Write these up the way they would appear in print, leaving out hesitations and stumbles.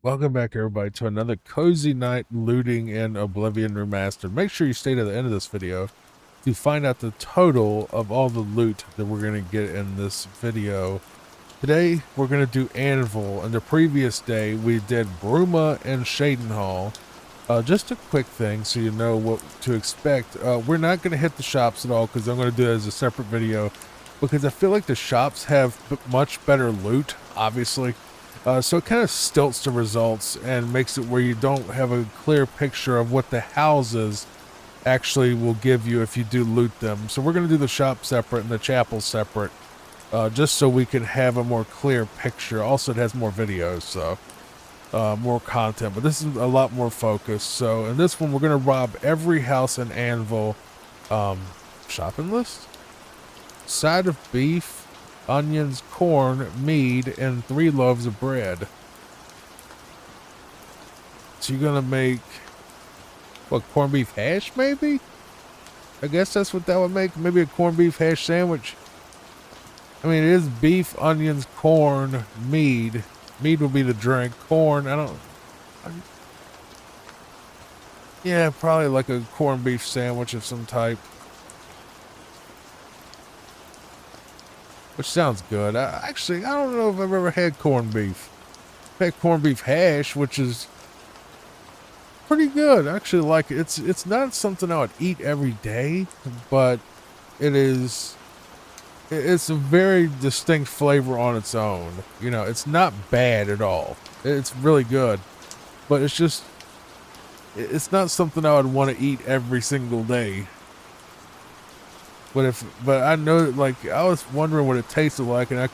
Welcome back, everybody, to another cozy night looting in Oblivion Remastered. Make sure you stay to the end of this video to find out the total of all the loot that we're going to get in this video. Today, we're going to do Anvil, and the previous day, we did Bruma and Shadenhall. Just a quick thing so you know what to expect. We're not going to hit the shops at all because I'm going to do it as a separate video because I feel like the shops have much better loot, obviously. So it kind of stilts the results and makes it where you don't have a clear picture of what the houses actually will give you if you do loot them. So we're going to do the shop separate and the chapel separate, just so we can have a more clear picture. Also, it has more videos, so more content, but this is a lot more focused. So in this one, we're going to rob every house in Anvil. Shopping list? Side of beef, onions, corn, mead, and 3 loaves of bread. So you're gonna make, what, corned beef hash, maybe? I guess that's what that would make. Maybe a corned beef hash sandwich. I mean, it is beef, onions, corn, mead. Mead will be the drink. Corn, yeah, probably like a corned beef sandwich of some type. Which sounds good. Actually, I don't know if I've ever had corned beef. I've had corned beef hash, which is pretty good. I actually like it. It's not something I would eat every day, but it's a very distinct flavor on its own. You know, it's not bad at all. It's really good, but it's not something I would want to eat every single day. But I know, like, I was wondering what it tasted like, and I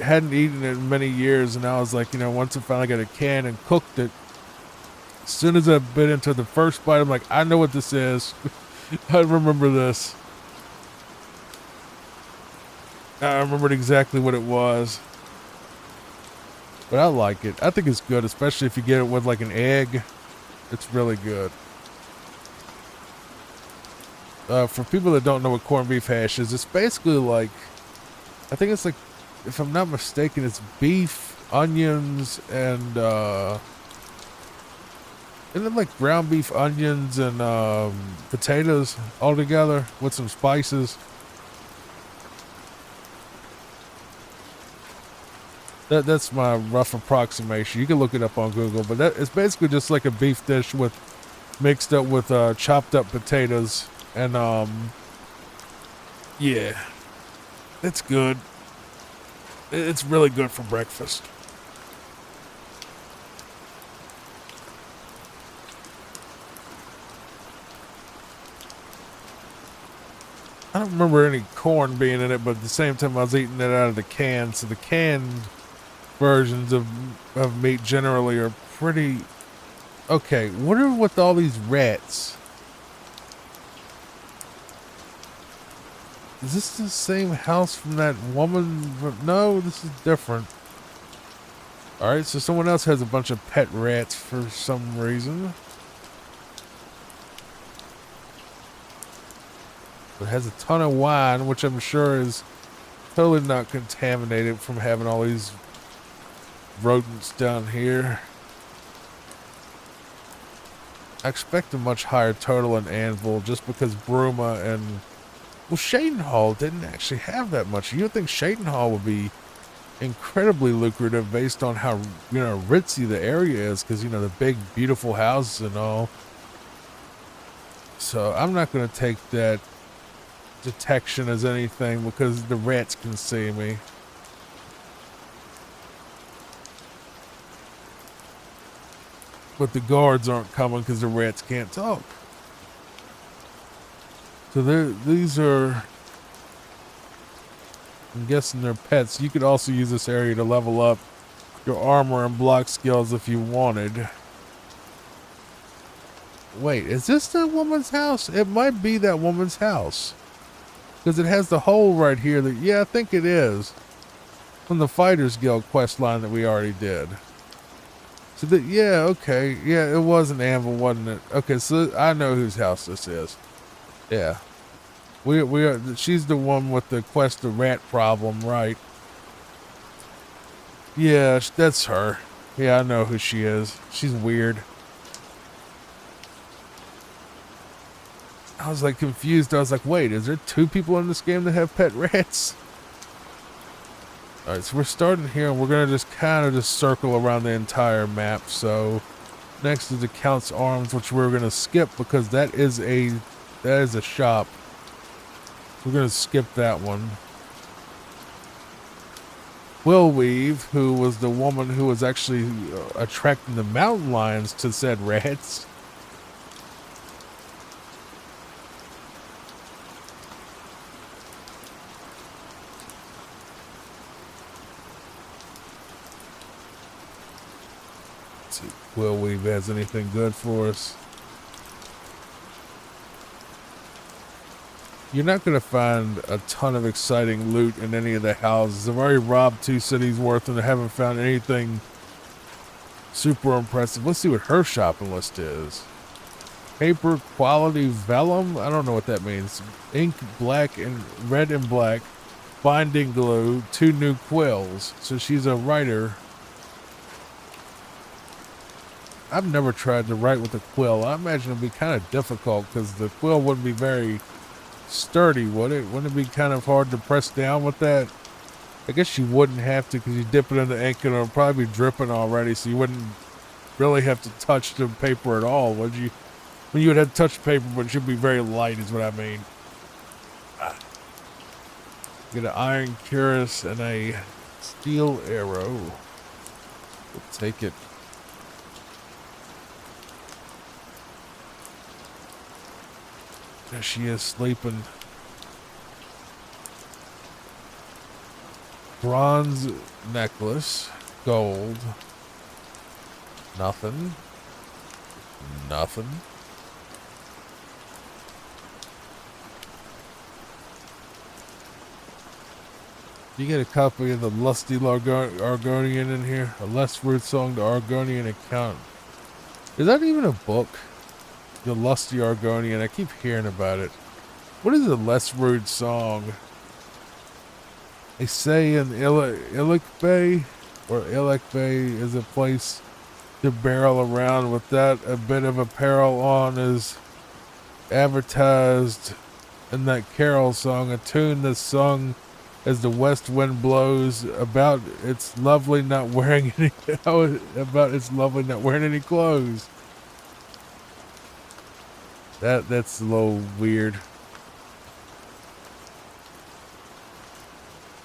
hadn't eaten it in many years, and I was like, once I finally got a can and cooked it, as soon as I bit into the first bite, I'm like, I know what this is. I remember this. I remembered exactly what it was. But I like it. I think it's good, especially if you get it with like an egg. It's really good. For people that don't know what corned beef hash is, it's basically like, I think it's like, if I'm not mistaken, it's beef, onions, and then like ground beef, onions, and potatoes all together with some spices. That's my rough approximation. You can look it up on Google, but it's basically just like a beef dish with mixed up with chopped up potatoes, and yeah, it's good. It's really good for breakfast. I don't remember any corn being in it, but at the same time I was eating it out of the can, so the canned versions of meat generally are pretty okay. What are with all these rats? Is this the same house from that woman? No, this is different. Alright, so someone else has a bunch of pet rats for some reason. It has a ton of wine, which I'm sure is totally not contaminated from having all these rodents down here. I expect a much higher total in Anvil just because Bruma and, well, Shadenhall didn't actually have that much. You would think Shadenhall would be incredibly lucrative based on how, ritzy the area is, because, the big, beautiful houses and all. So I'm not going to take that detection as anything because the rats can see me. But the guards aren't coming because the rats can't talk. So these are, I'm guessing they're pets. You could also use this area to level up your armor and block skills if you wanted. Wait, is this that woman's house? It might be that woman's house. Because it has the hole right here that, yeah, I think it is. From the Fighters Guild quest line that we already did. So that, yeah, okay. Yeah, it was an Anvil, wasn't it? Okay, so I know whose house this is. Yeah. We are, she's the one with the quest the rat problem, right? Yeah, that's her. Yeah, I know who she is. She's weird. I was like confused. I was like, wait, is there 2 people in this game that have pet rats? Alright, so we're starting here and we're going to just kind of just circle around the entire map. So next is the Count's Arms, which we're going to skip because that is a shop. We're going to skip that one. Quillweave, who was the woman who was actually attracting the mountain lions to said rats. Let's see if Quillweave has anything good for us. You're not going to find a ton of exciting loot in any of the houses. I've already robbed 2 cities worth and I haven't found anything super impressive. Let's see what her shopping list is. Paper quality vellum? I don't know what that means. Ink, black and red and black. Binding glue, 2 new quills. So she's a writer. I've never tried to write with a quill. I imagine it'd be kind of difficult because the quill wouldn't be very sturdy, would it? Wouldn't it be kind of hard to press down with that? I guess you wouldn't have to because you dip it in the ink and it'll probably be dripping already, so you wouldn't really have to touch the paper at all, would you? When you would have to touch the paper, but it should be very light is what I mean. Get an iron cuirass and a steel arrow. We'll take it. There she is sleeping. Bronze necklace. Gold. Nothing. Nothing. You get a copy of the Lusty Argonian in here? A Les Rude song, the Argonian account. Is that even a book? The Lusty Argonian. I keep hearing about it. What is a Les Rude song? They say in Illic Bay, or Illic Bay is a place to barrel around without a bit of apparel on is advertised in that carol song, a tune that's sung as the west wind blows about its lovely not wearing any clothes. That's a little weird.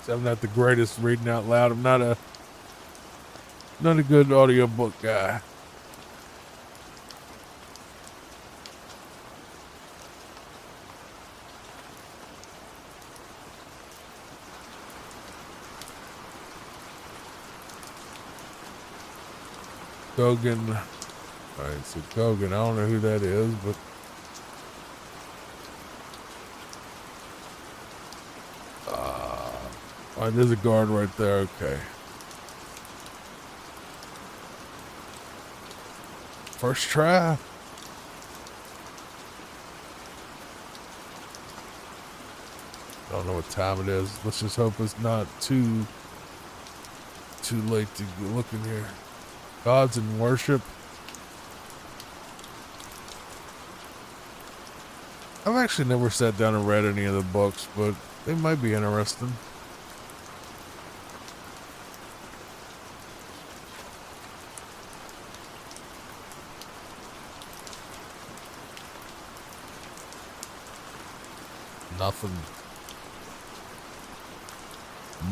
So I'm not the greatest reading out loud. I'm not a good audiobook guy. Gogan. Alright, so Gogan, I don't know who that is, but alright, there's a guard right there, okay. First try. I don't know what time it is. Let's just hope it's not too late to look in here. Gods and worship. I've actually never sat down and read any of the books, but they might be interesting. Nothing.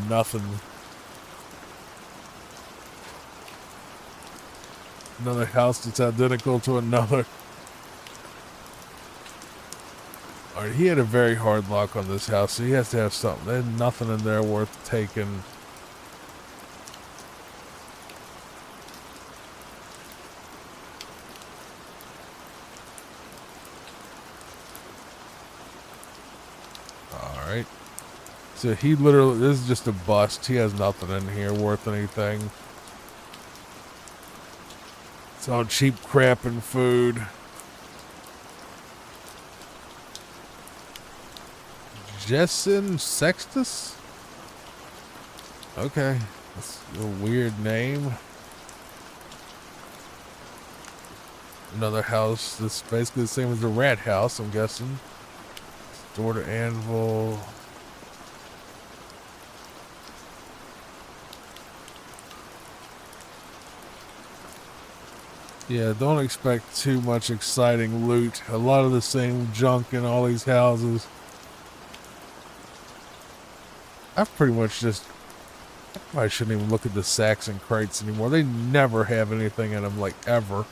Nothing. Another house that's identical to another. Alright, he had a very hard lock on this house, so he has to have something. There's nothing in there worth taking. Alright. So he literally, this is just a bust. He has nothing in here worth anything. It's all cheap crap and food. Jessen Sextus? Okay. That's a weird name. Another house that's basically the same as the rat house, I'm guessing. Door to anvil. Yeah, don't expect too much exciting loot. A lot of the same junk in all these houses. I've pretty much just... I shouldn't even look at the sacks and crates anymore. They never have anything in them, like, ever.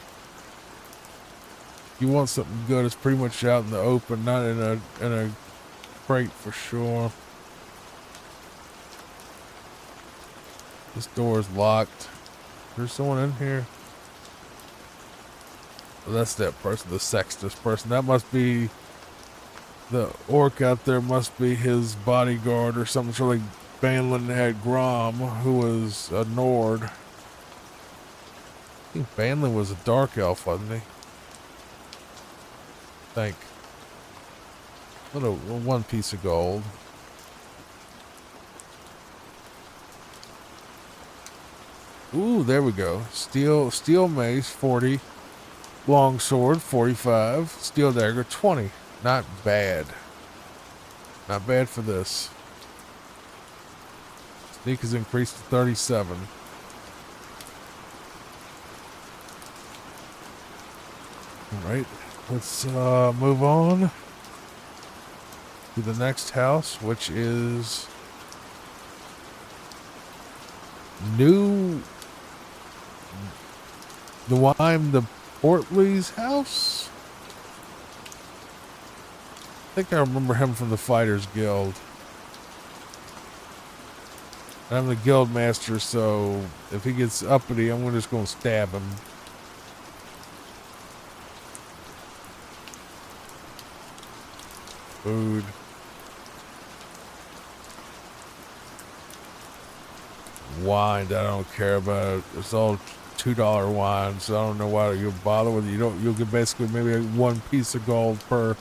You want something good, it's pretty much out in the open, not in a crate for sure. This door is locked. There's someone in here. Well, that's that person, the Sextus person. That must be the orc out there. Must be his bodyguard or something. So like Banlin had Grom, who was a Nord. I think Banlin was a dark elf, wasn't he? I think. One piece of gold. Ooh, there we go. Steel mace, 40. Longsword, 45. Steel dagger, 20. Not bad. Not bad for this. Sneak is increased to 37. Alright, let's move on to the next house, which is New the Portley's house? I think I remember him from the Fighters Guild. I'm the guild master, so if he gets uppity, I'm just going to stab him. Food. Wine, I don't care about it. It's all $2 wine, so I don't know why you'll bother with it. You'll get basically maybe one piece of gold per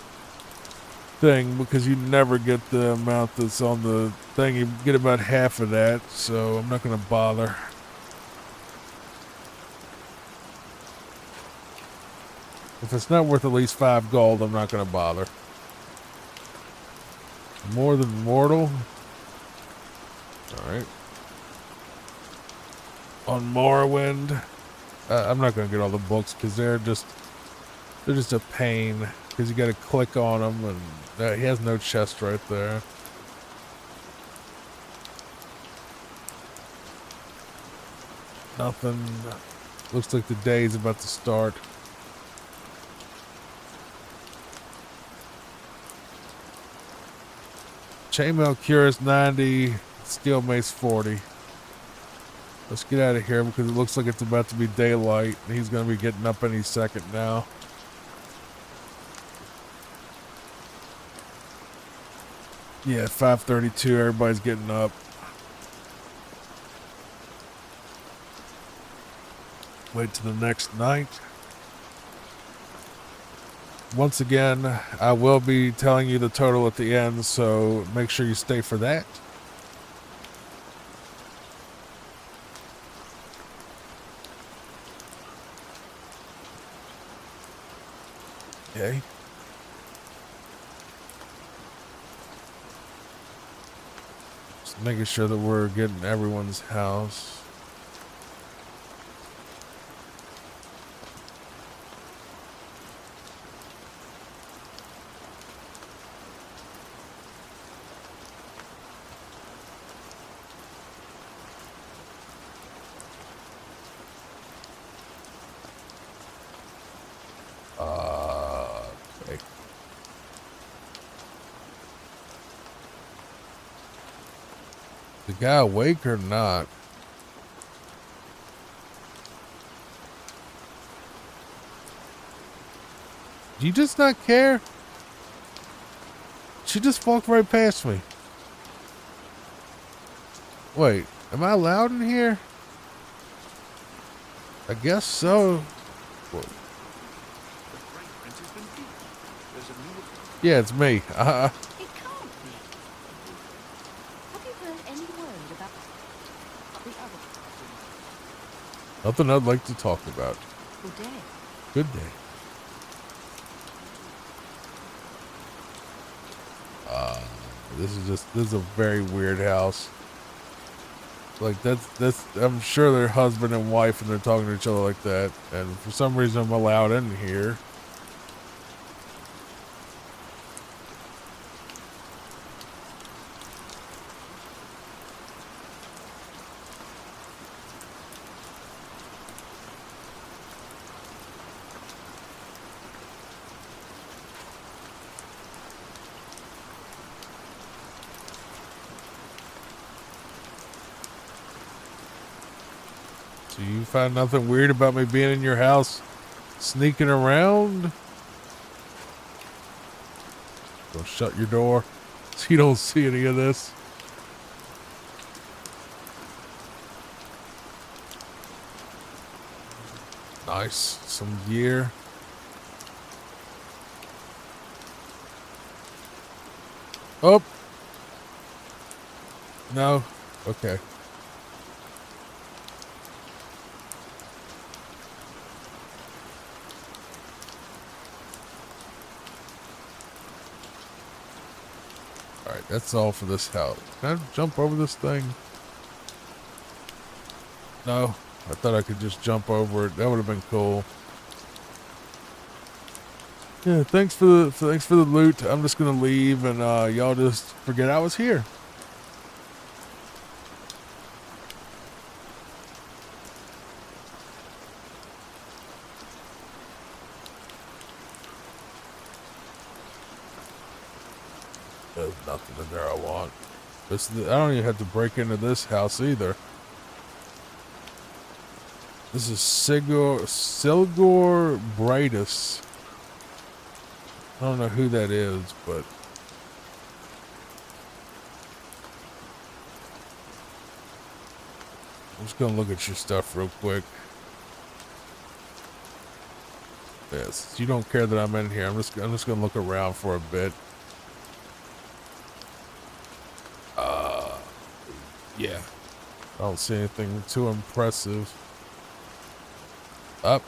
thing, because you never get the amount that's on the thing. You get about half of that, so I'm not going to bother. If it's not worth at least 5 gold, I'm not going to bother. More than mortal. Alright. On Morrowind. I'm not going to get all the books because they're just a pain, because you got to click on them, and he has no chest right there. Nothing. Looks like the day's about to start. Chainmail Curious 90, Steel Mace 40. Let's get out of here because it looks like it's about to be daylight, and he's going to be getting up any second now. Yeah, 5:32, everybody's getting up. Wait till the next night. Once again, I will be telling you the total at the end, so make sure you stay for that. Okay. Just making sure that we're getting everyone's house. Okay. The guy awake or not? Do you just not care? She just walked right past me. Wait, am I allowed in here? I guess so. Whoa. Yeah, it's me. It can't be. Have you heard any word about the other Nothing I'd like to talk about. Good day. Good day. This is a very weird house. Like that's I'm sure they're husband and wife and they're talking to each other like that. And for some reason I'm allowed in here. So you find nothing weird about me being in your house, sneaking around? Go shut your door so you don't see any of this. Nice. Some gear. Oh. No. Okay. Alright, that's all for this house. Can I jump over this thing? No. I thought I could just jump over it. That would have been cool. Yeah, thanks for the loot. I'm just gonna leave and y'all just forget I was here. There's nothing in there I want. I don't even have to break into this house either. This is Silgor Brightus. I don't know who that is, but I'm just gonna look at your stuff real quick. Yes, you don't care that I'm in here. I'm just gonna look around for a bit. Yeah. I don't see anything too impressive. Up.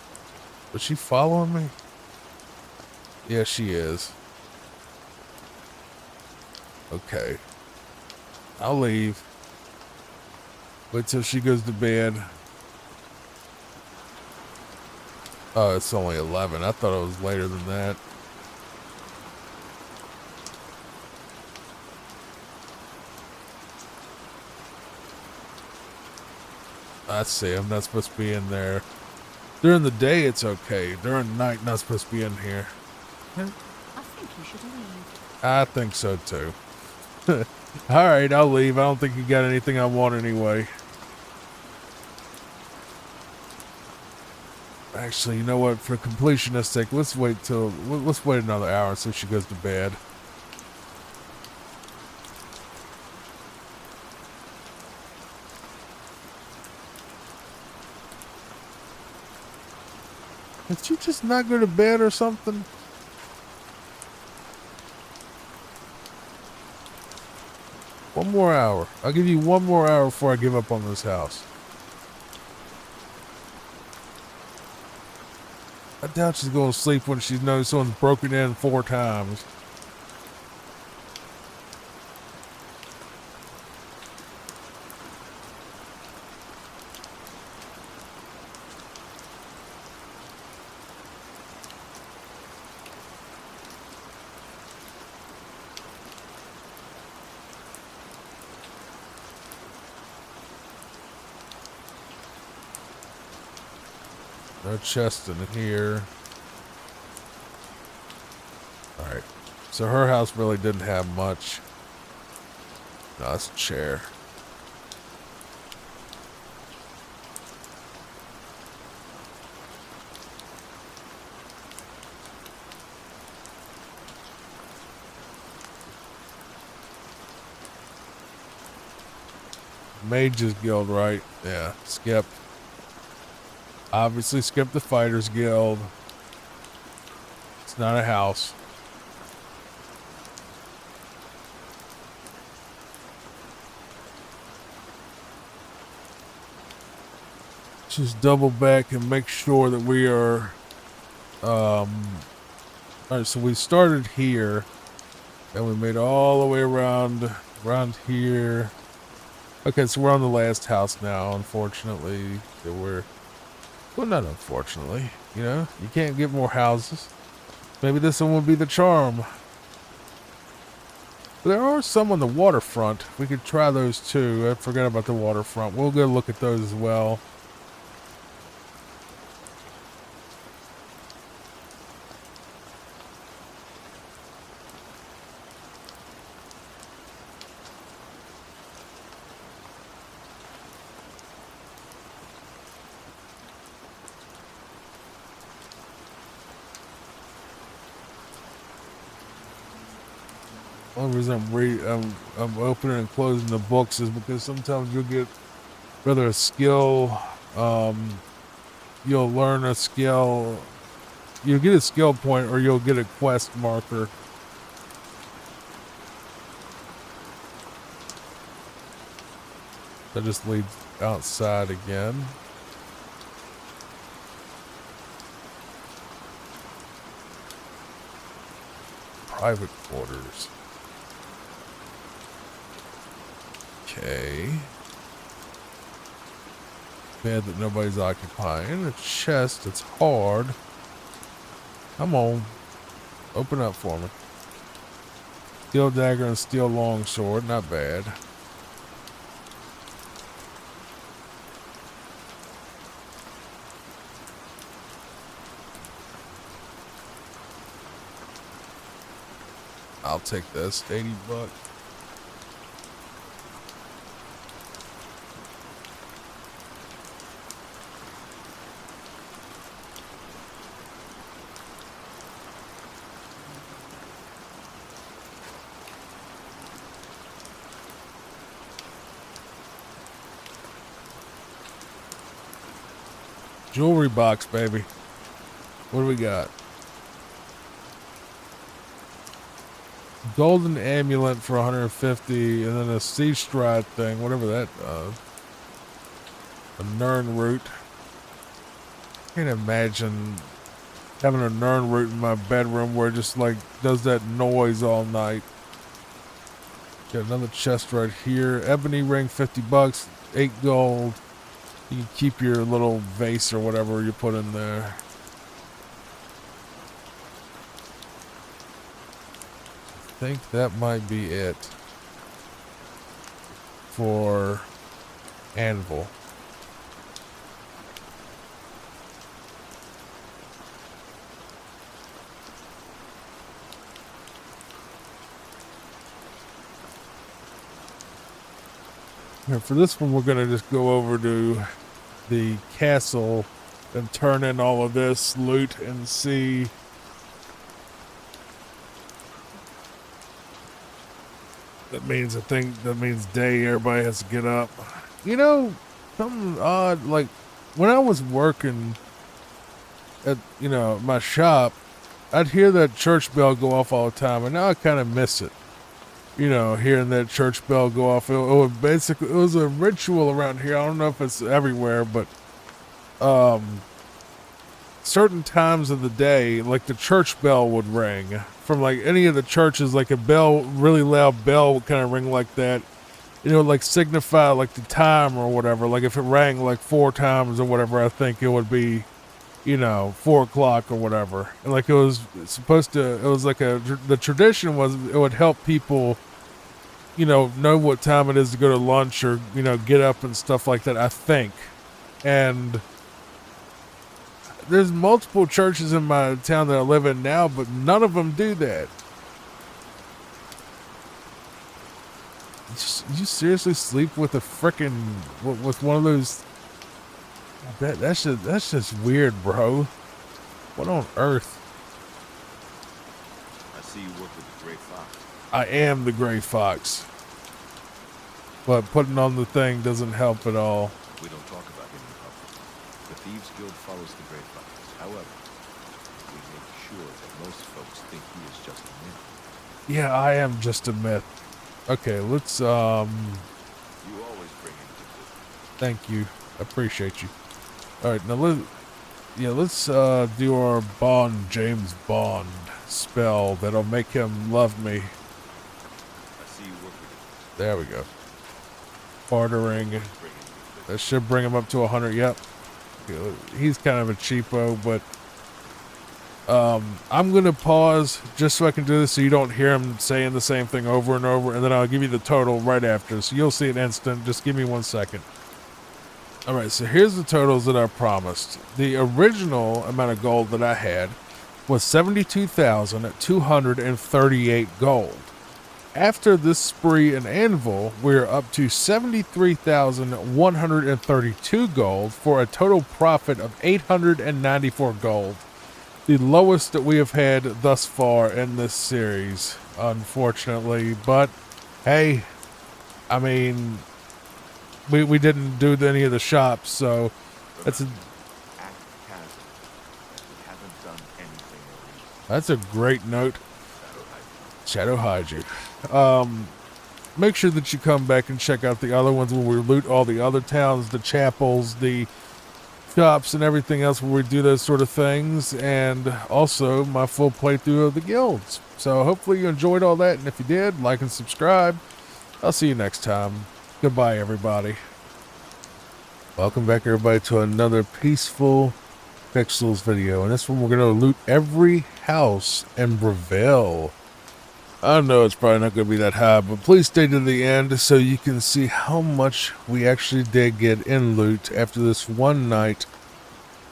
Was she following me? Yeah, she is. Okay. I'll leave. Wait till she goes to bed. Oh, it's only 11. I thought it was later than that. I see. I'm not supposed to be in there. During the day, it's okay. During the night, not supposed to be in here. I think you should leave. I think so, too. Alright, I'll leave. I don't think you got anything I want anyway. Actually, you know what? For completionist's sake, let's wait another hour until she goes to bed. Did she just not go to bed or something? One more hour. I'll give you one more hour before I give up on this house. I doubt she's going to sleep when she knows someone's broken in 4 times. No chest in here. Alright. So her house really didn't have much. No, it's a chair. Mage's Guild, right? Yeah, skip. Obviously skip the Fighters Guild. It's not a house. just double back and make sure that we are, all right, so we started here and we made all the way around here. Okay, so we're on the last house now, unfortunately. That we're, well, not unfortunately, you know, you can't get more houses. Maybe this one will be the charm. There are some on the waterfront. We could try those too. I forgot about the waterfront. We'll go look at those as well. The only reason I'm opening and closing the books is because sometimes you'll get whether a skill, you'll learn a skill, you'll get a skill point, or you'll get a quest marker. That just leads outside again. Private quarters. Okay. Bed that nobody's occupying. A chest that's hard. Come on. Open up for me. Steel dagger and steel longsword. Not bad. I'll take this. 80 bucks. Jewelry box, baby. What do we got? Golden amulet for 150, and then a sea stride thing, whatever that does. A Nern root. Can't imagine having a Nern root in my bedroom where it just like does that noise all night. Got another chest right here. Ebony ring, 50 bucks, 8 gold. You can keep your little vase or whatever you put in there. I think that might be it for anvil. Now for this one, we're going to just go over to the castle and turn in all of this loot and see. That means, I think that means day. Everybody has to get up. You know, something odd, like when I was working at, you know, my shop, I'd hear that church bell go off all the time, and now I kind of miss it. You know, hearing that church bell go off. It was a ritual around here. I don't know if it's everywhere, but certain times of the day, like the church bell would ring from like any of the churches. Like a bell, really loud bell would kind of ring like that. You know, like signify like the time or whatever. Like if it rang like 4 times or whatever, I think it would be, you know, 4 o'clock or whatever. And like it was supposed to, it was like the tradition was it would help people, you know what time it is to go to lunch or, you know, get up and stuff like that, I think. And there's multiple churches in my town that I live in now, but none of them do that. You seriously sleep with a frickin' with one of those? That's just weird, bro. What on earth? I see you work with the Gray Fox. I am the Gray Fox, but putting on the thing doesn't help at all. We don't talk about him in public. The Thieves Guild follows the Gray Fox. However, we make sure that most folks think he is just a myth. Yeah, I am just a myth. Okay, let's You always bring in good. thank you. I appreciate you. All right, now let's do our Bond, James Bond spell that'll make him love me. I see you work with There we go. Bartering. it. That should bring him up to 100. Yep. He's kind of a cheapo, but I'm gonna pause just so I can do this, so you don't hear him saying the same thing over and over, and then I'll give you the total right after, so you'll see it instant. Just give me 1 second. All right, so here's the totals that I promised. The original amount of gold that I had was 72,238 gold. After this spree and anvil, we're up to 73,132 gold for a total profit of 894 gold. The lowest that we have had thus far in this series, unfortunately. But hey, I mean, we didn't do any of the shops, so that's a Act casual. We haven't done anything illegal. that's a great note. Shadow hide. Shadow hide you. Make sure that you come back and check out the other ones where we loot all the other towns, the chapels, the shops, and everything else where we do those sort of things, and also my full playthrough of the guilds. So hopefully you enjoyed all that, and if you did, like and subscribe. I'll see you next time. Goodbye, everybody. Welcome back, everybody, to another peaceful Pixels video, and this one we're going to loot every house in Breville. I know it's probably not going to be that high, but please stay to the end so you can see how much we actually did get in loot after this one night,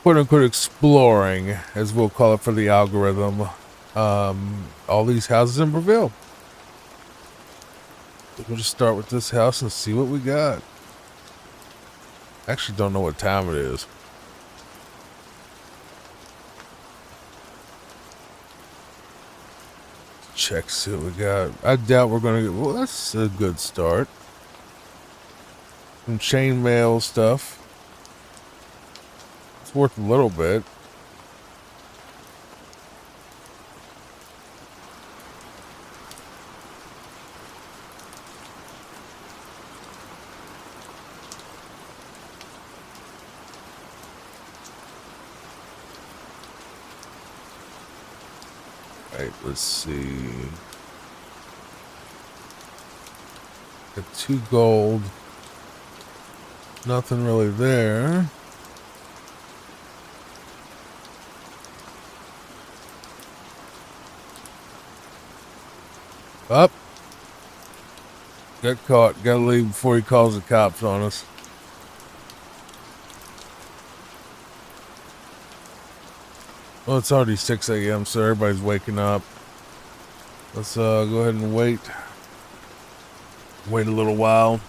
quote-unquote, exploring, as we'll call it for the algorithm, all these houses in Breville. We'll just start with this house and see what we got. I actually don't know what time it is. Check, see what we got. I doubt we're gonna get. Well, that's a good start. Some chainmail stuff. It's worth a little bit. Right, let's see. Got 2 gold. Nothing really there. Up. Got caught. Gotta leave before he calls the cops on us. Well, it's already 6 a.m., so everybody's waking up. Let's go ahead and wait. Wait a little while.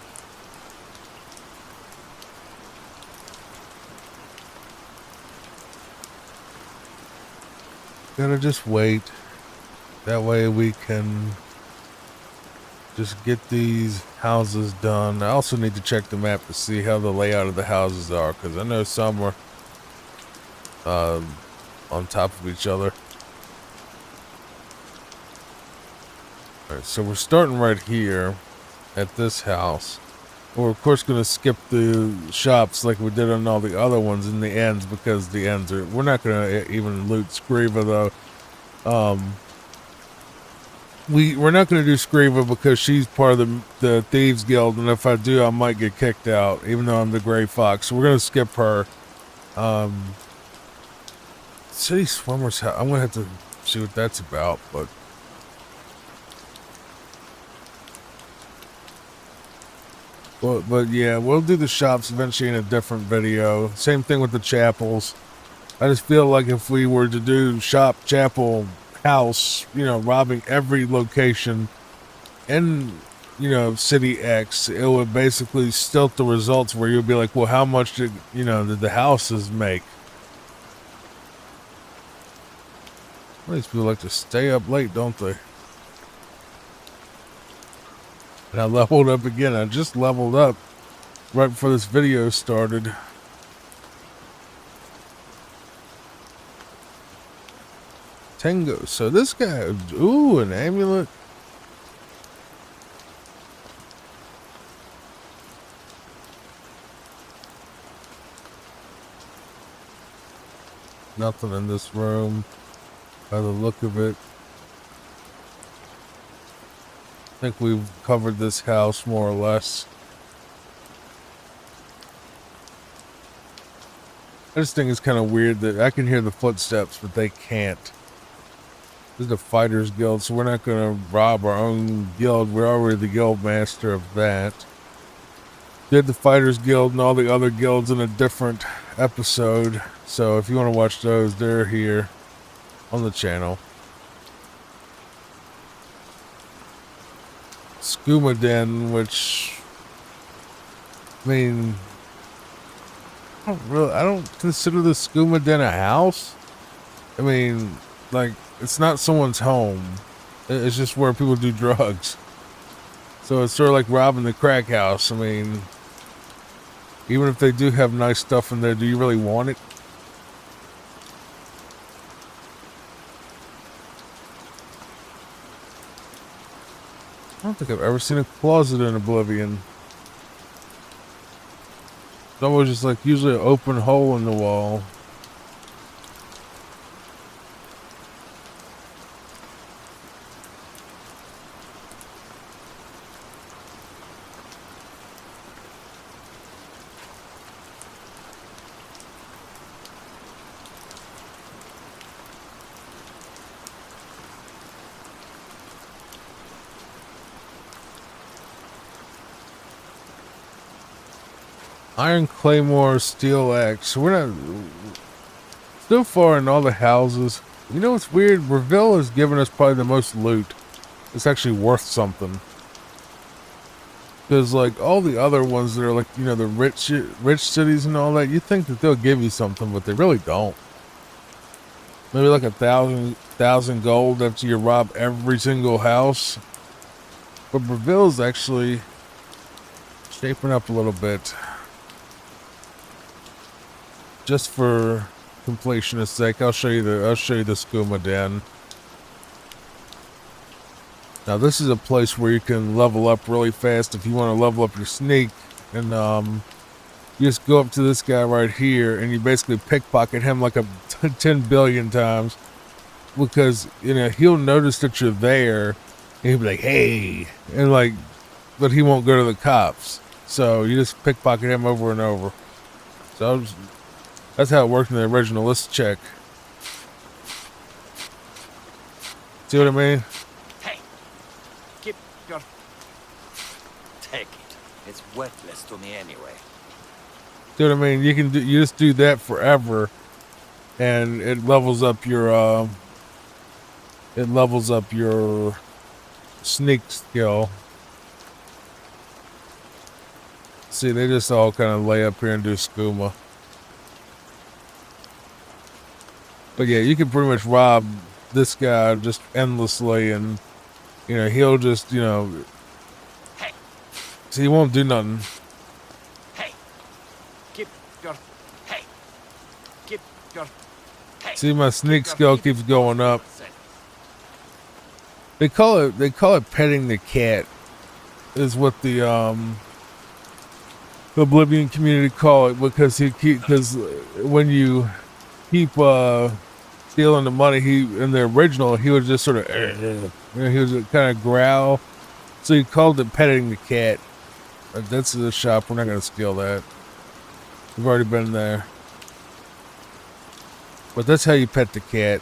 Gotta just wait. That way we can just get these houses done. I also need to check the map to see how the layout of the houses are, because I know some are on top of each other. Alright, so we're starting right here at this house. We're of course going to skip the shops like we did on all the other ones in the ends, because the ends are, we're not going to even loot Scriva though. We're not going to do Scriva because she's part of the Thieves Guild, and if I do I might get kicked out even though I'm the Gray Fox, so we're going to skip her. City Swimmer's house, I'm going to have to see what that's about, but yeah, we'll do the shops eventually in a different video. Same thing with the chapels. I just feel like if we were to do shop, chapel, house, you know, robbing every location in, you know, City X, it would basically stilt the results where you'll be like, well, how much did the houses make? These people like to stay up late, don't they? And I leveled up again. I just leveled up right before this video started. Tango. So this guy, ooh, an amulet. Nothing in this room by the look of it. I think we've covered this house more or less. I just think it's kind of weird that I can hear the footsteps, but they can't. This is the Fighters Guild, so we're not going to rob our own guild. We're already the guild master of that. Did the Fighters Guild and all the other guilds in a different episode. So if you want to watch those, they're here on the channel. Skooma Den, which, I mean, I don't consider the Skooma Den a house. I mean, like, it's not someone's home. It's just where people do drugs. So it's sort of like robbing the crack house. I mean, even if they do have nice stuff in there, do you really want it? I don't think I've ever seen a closet in Oblivion. It's always just like usually an open hole in the wall. Iron Claymore, Steel Axe. We're not still far in all the houses. You know what's weird? Reville has given us probably the most loot. It's actually worth something. Because like all the other ones that are like, you know, the rich cities and all that, you think that they'll give you something, but they really don't. Maybe like 1,000 gold after you rob every single house. But Reville's actually shaping up a little bit. Just for completionist's sake, I'll show you the Skooma Den. Now this is a place where you can level up really fast if you want to level up your sneak, and you just go up to this guy right here and you basically pickpocket him like 10 billion times, because you know he'll notice that you're there and he'll be like, hey, and like, but he won't go to the cops, so you just pickpocket him over and over. So that's how it worked in the original. Let's check. See what I mean? Hey, keep your... Take it. It's worthless to me anyway. See what I mean? You can do, you just do that forever, and it levels up your sneak skill. See, they just all kind of lay up here and do skooma. But yeah, you can pretty much rob this guy just endlessly, and you know he'll just, you know, hey, see, he won't do nothing. Hey, keep your... Hey, keep your... Hey, see, my sneak skill keeps going up. They call it petting the cat, is what the Oblivion community call it, because when you keep stealing the money, in the original he would just sort of you know, he would kind of growl, so he called it petting the cat. That's the shop. We're not going to steal that. We've already been there. But that's how you pet the cat,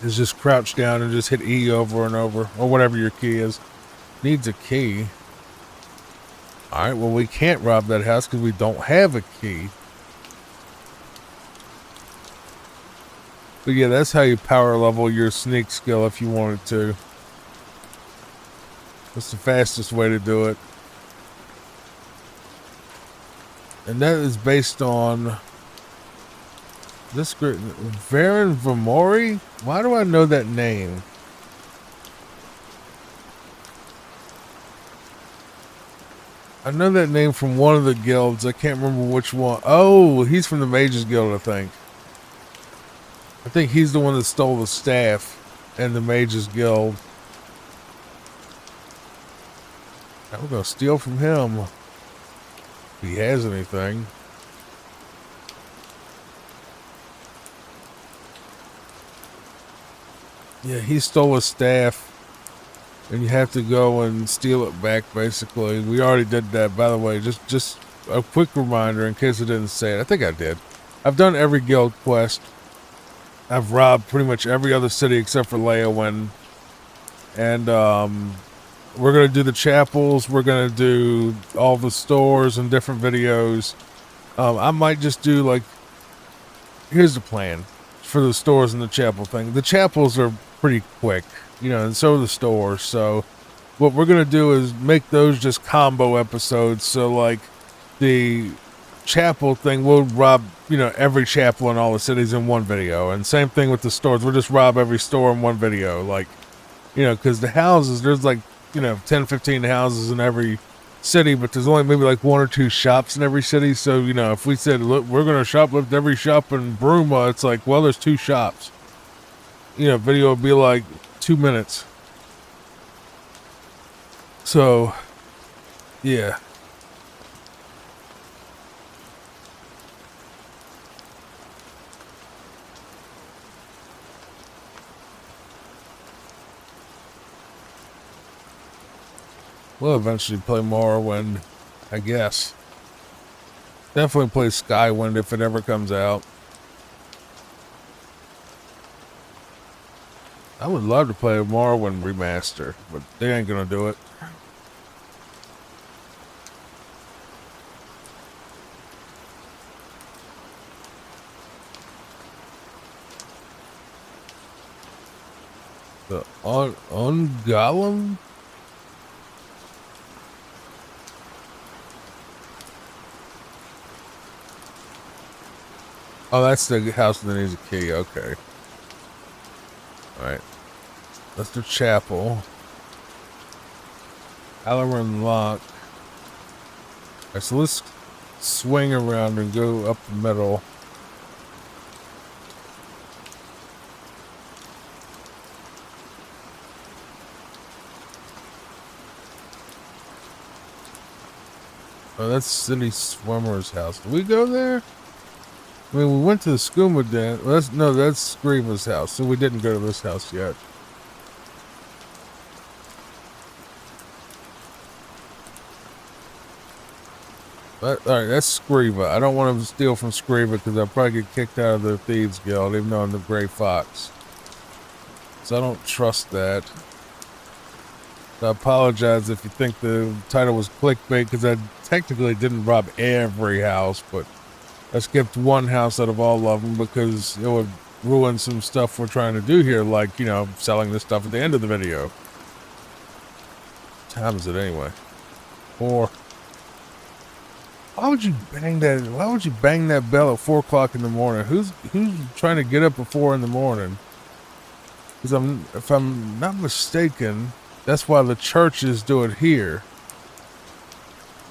is just crouch down and just hit E over and over, or whatever your key is. Needs a key. Alright, well we can't rob that house because we don't have a key. But yeah, that's how you power level your sneak skill if you wanted to. That's the fastest way to do it. And that is based on this great Varen Vamori? Why do I know that name? I know that name from one of the guilds. I can't remember which one. Oh, he's from the Mages Guild, I think. I think he's the one that stole the staff in the Mages Guild. Now we're gonna steal from him, if he has anything. Yeah, he stole his staff, and you have to go and steal it back. Basically, we already did that. By the way, just a quick reminder in case I didn't say it. I think I did. I've done every guild quest. I've robbed pretty much every other city except for Leyawen, and we're gonna do the chapels. We're gonna do all the stores and different videos. I might just do like. Here's the plan for the stores and the chapel thing. The chapels are pretty quick, you know, and so are the stores. So what we're going to do is make those just combo episodes. So like the chapel thing, we'll rob, you know, every chapel in all the cities in one video. And same thing with the stores. We'll just rob every store in one video. Like, you know, because the houses, there's like, you know, 10, 15 houses in every city, but there's only maybe like 1 or 2 shops in every city. So, you know, if we said, look, we're going to shoplift every shop in Bruma, it's like, well, there's 2 shops. You know, video would be like 2 minutes. So, yeah. We'll eventually play Morrowind, I guess. Definitely play Skywind if it ever comes out. I would love to play a Morrowind remaster, but they ain't gonna do it. The Ungolem? Oh, that's the house that needs a key. Okay. Alright. That's the chapel. Halloran Lock. Alright, so let's swing around and go up the middle. Oh, that's City Swimmer's house. Did we go there? I mean, we went to the Skooma Den. Well, that's Skriva's house, so we didn't go to this house yet. But, alright, that's Skriva. I don't want to steal from Skriva because I'll probably get kicked out of the Thieves Guild, even though I'm the Grey Fox. So I don't trust that. So I apologize if you think the title was clickbait, because I technically didn't rob every house, but I skipped one house out of all of them because it would ruin some stuff we're trying to do here, like, you know, selling this stuff at the end of the video. What time is it anyway? 4. Why would you bang that bell at 4 o'clock in the morning? Who's trying to get up at 4 in the morning? Because if I'm not mistaken, that's why the churches do it here.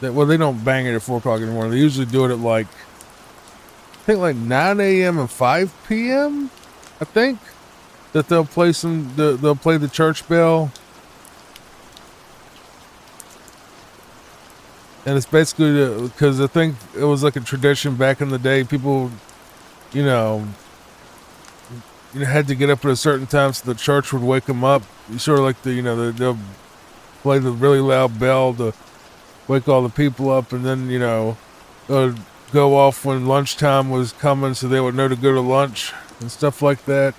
Well, they don't bang it at 4 o'clock in the morning. They usually do it at like, I think like 9 a.m. and 5 p.m. I think that they'll play the church bell. And it's basically because I think it was like a tradition back in the day. People, you know, had to get up at a certain time so the church would wake them up. Sort of like they'll play the really loud bell to wake all the people up, and then, you know, go off when lunchtime was coming so they would know to go to lunch and stuff like that.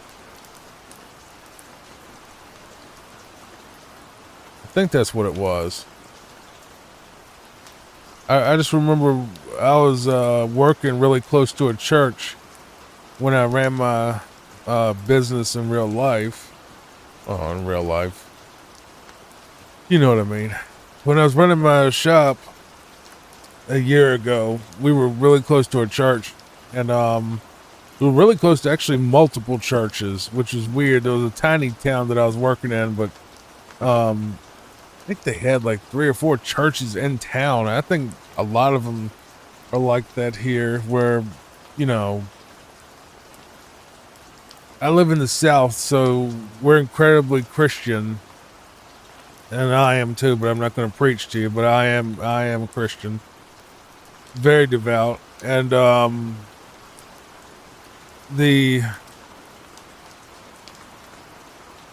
I think that's what it was. I just remember I was working really close to a church when I ran my business in real life. Oh, in real life. You know what I mean. When I was running my shop a year ago, we were really close to a church, and we were really close to actually multiple churches, which is weird. There was a tiny town that I was working in, but I think they had like 3 or 4 churches in town. I think a lot of them are like that here, where, you know, I live in the South, so we're incredibly Christian, and I am too, but I'm not going to preach to you, but I am a Christian, very devout, and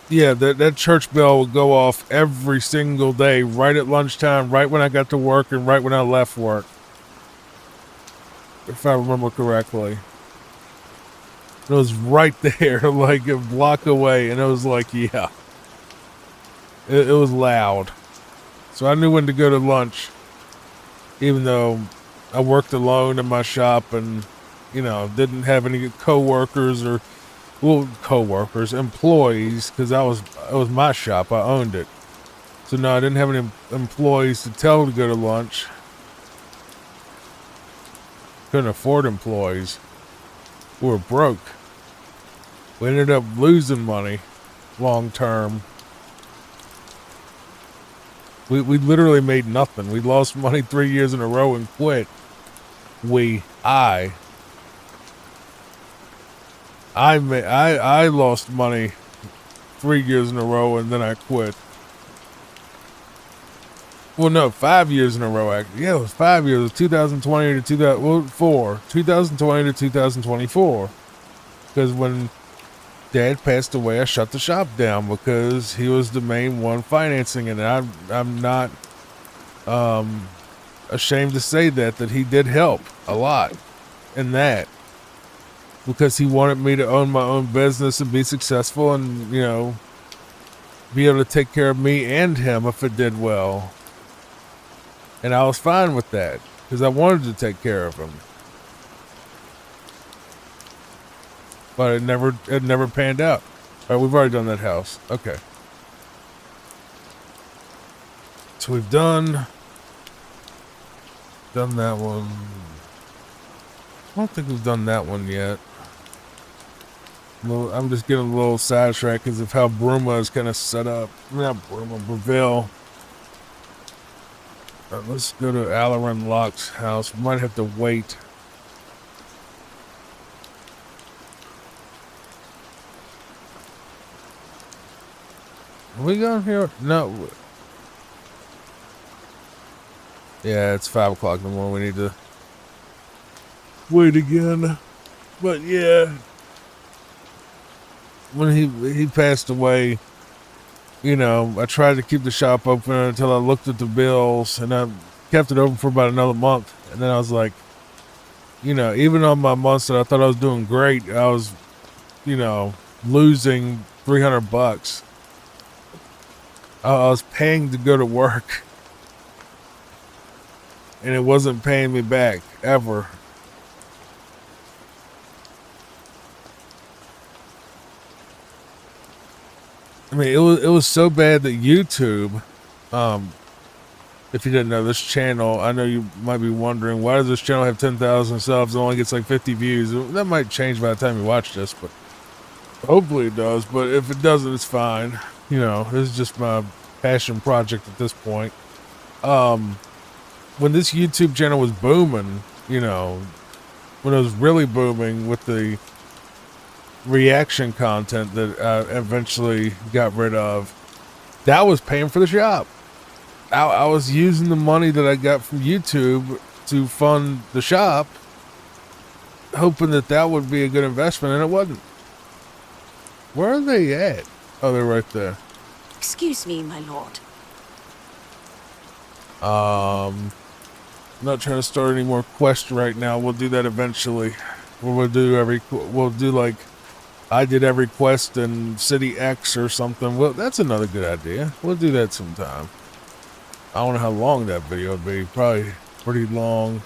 Yeah, that church bell would go off every single day, right at lunchtime, right when I got to work, and right when I left work. If I remember correctly. It was right there, like a block away, and it was like, yeah. It was loud. So I knew when to go to lunch, even though I worked alone in my shop and, you know, didn't have any co-workers or, well, co-workers, employees, because it was my shop. I owned it. So no, I didn't have any employees to tell to go to lunch. Couldn't afford employees. We were broke. We ended up losing money long term. We literally made nothing. We lost money 3 years in a row and quit. I lost money 3 years in a row and then I quit. Well, no, 5 years in a row. Actually, yeah, it was 5 years. It was 2020 to 2020 to 2024. Because when Dad passed away, I shut the shop down because he was the main one financing it. And I'm not ashamed to say that he did help a lot in that, because he wanted me to own my own business and be successful and, you know, be able to take care of me and him if it did well. And I was fine with that because I wanted to take care of him. But it never panned out. All right, we've already done that house. Okay. So we've done that one. I don't think we've done that one yet. Well, I'm just getting a little sidetracked because of how Bruma is kind of set up. Not Bruma, Breville. All right, let's go to Alarin Locke's house. We might have to wait. Are we going here? No. Yeah, it's 5 o'clock in the morning. We need to wait again. But yeah, when he passed away, you know, I tried to keep the shop open until I looked at the bills, and I kept it open for about another month. And then I was like, you know, even on my months that I thought I was doing great, I was, you know, losing $300. I was paying to go to work, and it wasn't paying me back ever. I mean, it was so bad that YouTube, if you didn't know this channel, I know you might be wondering, why does this channel have 10,000 subs and only gets like 50 views? That might change by the time you watch this, but hopefully it does. But if it doesn't, it's fine. You know, this is just my passion project at this point. When this YouTube channel was booming, you know, when it was really booming with the reaction content that I eventually got rid of, that was paying for the shop. I was using the money that I got from YouTube to fund the shop, hoping that would be a good investment, and it wasn't. Where are they at? Oh, they're right there. Excuse me, my lord. I'm not trying to start any more quests right now. We'll do that eventually. We'll do like I did every quest in City X or something. Well, that's another good idea. We'll do that sometime. I don't know how long that video would be. Probably pretty long.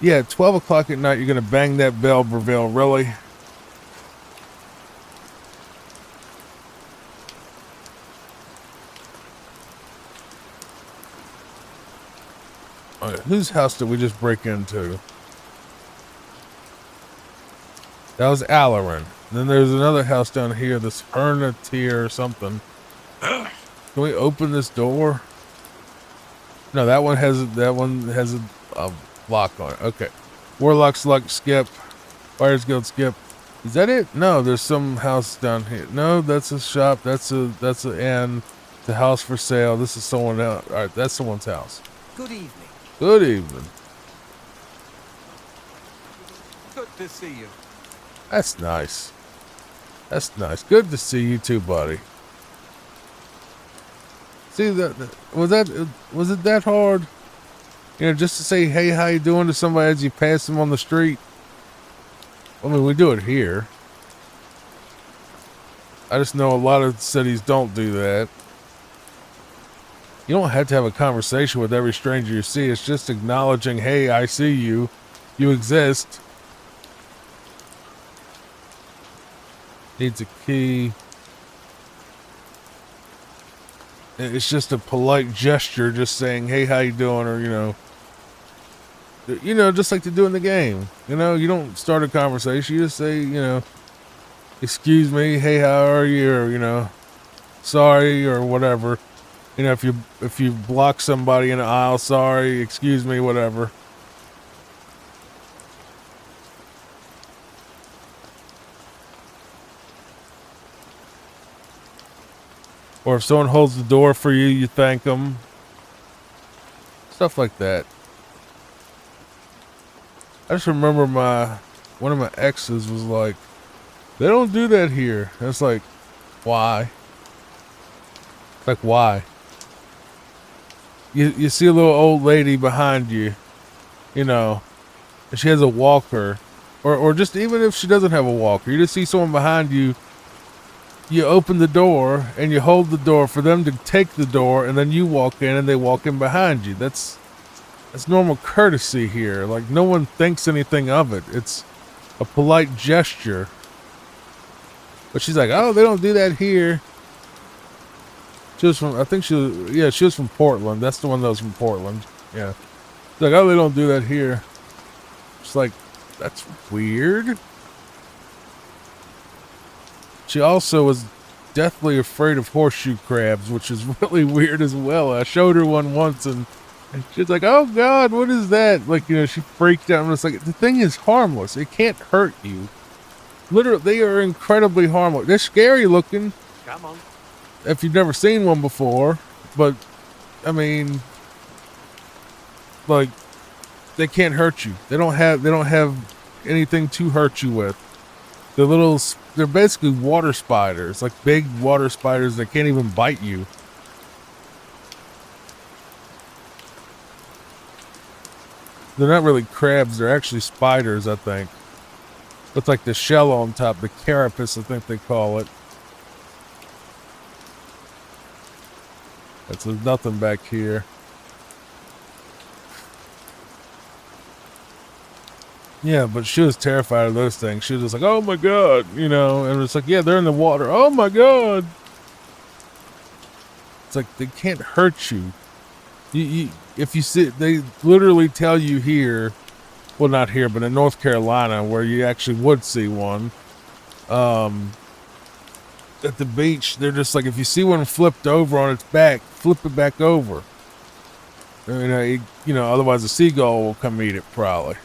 Yeah, 12 o'clock at night, you're going to bang that bell, Breville. Really? All right, whose house did we just break into? That was Alarin. Then there's another house down here, this Hernatier or something. Can we open this door? No, that one has a lock on it. Okay. Warlock's Luck, skip. Fires Guild, skip. Is that it? No, there's some house down here. No, that's a shop. That's an inn. It's a house for sale. This is someone else. All right, that's someone's house. Good evening. Good evening. Good to see you. That's nice. That's nice. Good to see you too, buddy. See was it that hard? You know, just to say, hey, how you doing to somebody as you pass them on the street? I mean, we do it here. I just know a lot of cities don't do that. You don't have to have a conversation with every stranger you see. It's just acknowledging, hey, I see you. You exist. Needs a key. It's just a polite gesture, just saying, hey, how you doing? Or, just like they do in the game. You don't start a conversation. You just say, excuse me, hey, how are you? Or, sorry, or whatever. If you block somebody in the aisle, sorry, excuse me, whatever. Or if someone holds the door for you, you thank them. Stuff like that. I just remember one of my exes was like, they don't do that here. And it's like, why? Like, why? You see a little old lady behind you, and she has a walker. Or just even if she doesn't have a walker, you just see someone behind you. You open the door and you hold the door for them to take the door, and then you walk in and they walk in behind you. That's normal courtesy here. Like, no one thinks anything of it. It's a polite gesture. But she's like, oh, they don't do that here. She was from, she was from Portland. That's the one that was from Portland. Yeah. She's like, oh, they don't do that here. It's like, that's weird. She also was deathly afraid of horseshoe crabs, which is really weird as well. I showed her one once, and she's like, oh God, what is that? Like, she freaked out. And it's like, the thing is harmless. It can't hurt you. Literally, they are incredibly harmless. They're scary looking. Come on. If you've never seen one before, but I mean, like, they can't hurt you. They don't have anything to hurt you with. They're basically water spiders, like big water spiders that can't even bite you. They're not really crabs, they're actually spiders, I think. With like the shell on top, the carapace, I think they call it. There's nothing back here. Yeah, but she was terrified of those things. She was just like, oh my God, and it's like, yeah, they're in the water. Oh my God. It's like, they can't hurt you. If you see, they literally tell you here, well, not here, but in North Carolina, where you actually would see one, at the beach, they're just like, if you see one flipped over on its back, flip it back over. Otherwise a seagull will come eat it probably.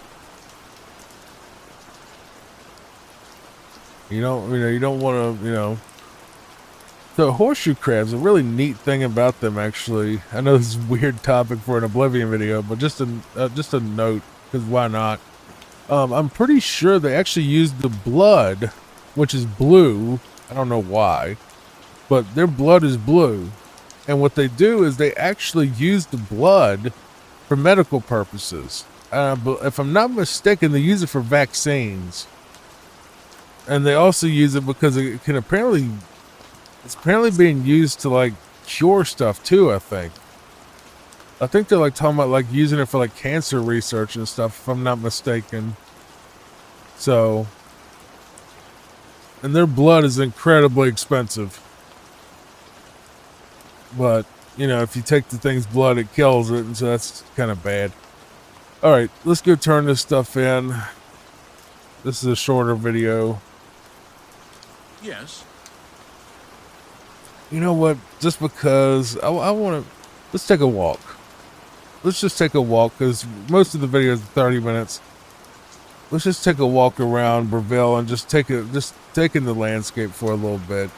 You don't want to, So horseshoe crabs, a really neat thing about them, actually. I know this is a weird topic for an Oblivion video, but just a note, because why not? I'm pretty sure they actually use the blood, which is blue. I don't know why, but their blood is blue. And what they do is they actually use the blood for medical purposes. But if I'm not mistaken, they use it for vaccines. And they also use it because it can it's apparently being used to like cure stuff too, I think. I think they're like talking about like using it for like cancer research and stuff, if I'm not mistaken. So, and their blood is incredibly expensive. But, if you take the thing's blood, it kills it, and so that's kind of bad. Alright, let's go turn this stuff in. This is a shorter video. Yes. You know what? Just because I want to, let's take a walk. Let's just take a walk, because most of the video is 30 minutes. Let's just take a walk around Bravil and just take in the landscape for a little bit.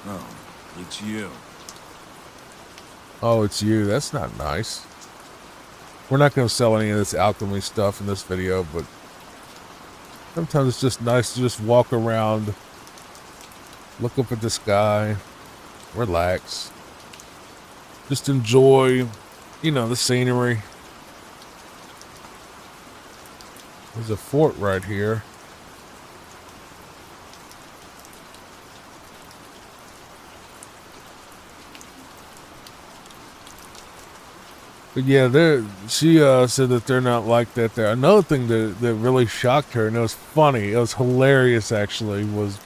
Oh, it's you. Oh, it's you. That's not nice. We're not going to sell any of this alchemy stuff in this video, but sometimes it's just nice to just walk around look up at the sky, relax, just enjoy, you know, the scenery. There's a fort right here. But yeah, she said that they're not like that there. Another thing that really shocked her, and it was funny, it was hilarious actually, was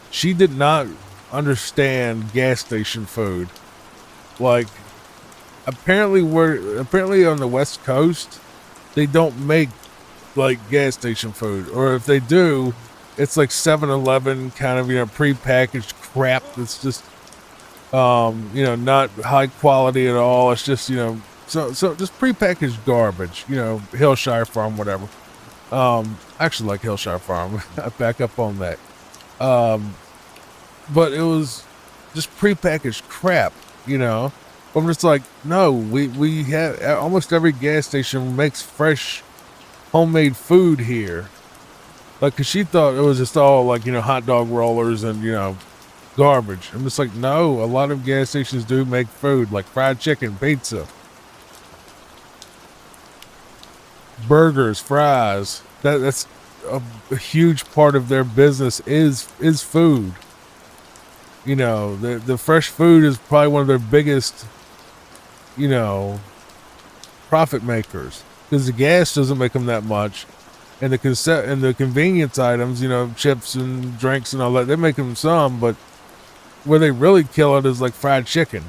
she did not understand gas station food. Like, apparently on the West Coast, they don't make like gas station food. Or if they do, it's like 7-Eleven kind of, you know, prepackaged crap that's just you know, not high quality at all. It's just, you know, so just prepackaged garbage, you know, Hillshire Farm, whatever. I actually like Hillshire Farm. I back up on that. But it was just prepackaged crap, you know. I'm just like, no, we have almost every gas station makes fresh homemade food here. Like, 'cause she thought it was just all like, you know, hot dog rollers and, you know, garbage. I'm just like, no, a lot of gas stations do make food, like fried chicken, pizza, burgers, fries. That's a huge part of their business is food. You know, the fresh food is probably one of their biggest, you know, profit makers, because the gas doesn't make them that much, and the convenience items, you know, chips and drinks and all that, they make them some, but where they really kill it is like fried chicken,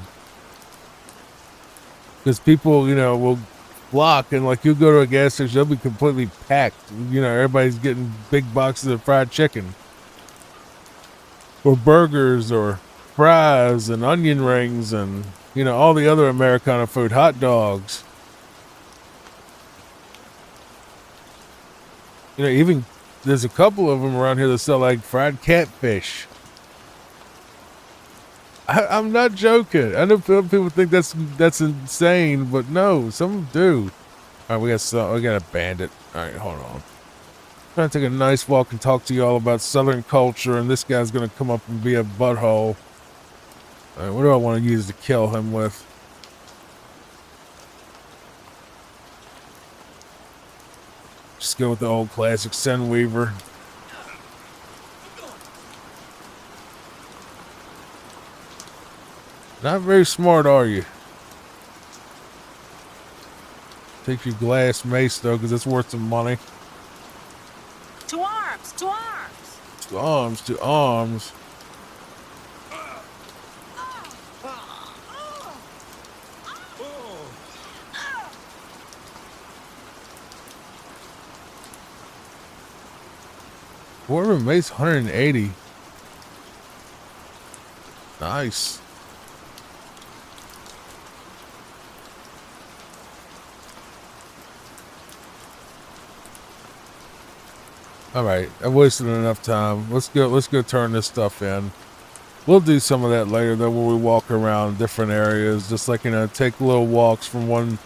because people, you know, will flock, and like you go to a gas station, they'll be completely packed. You know, everybody's getting big boxes of fried chicken, or burgers, or fries, and onion rings, and, you know, all the other Americana food, hot dogs. You know, even there's a couple of them around here that sell like fried catfish. I'm not joking. I know people think that's insane, but no, some do. All right, we got a bandit. All right, hold on. I'm trying to take a nice walk and talk to you all about Southern culture, and this guy's gonna come up and be a butthole. All right, what do I want to use to kill him with? Just go with the old classic Sunweaver. Not very smart, are you? Take your glass mace, though, because it's worth some money. To arms! To arms! To arms, to arms. Dwarven mace, 180. Nice. All right, I wasted enough time. Let's go turn this stuff in. We'll do some of that later, though, where we walk around different areas, just like, you know, take little walks from one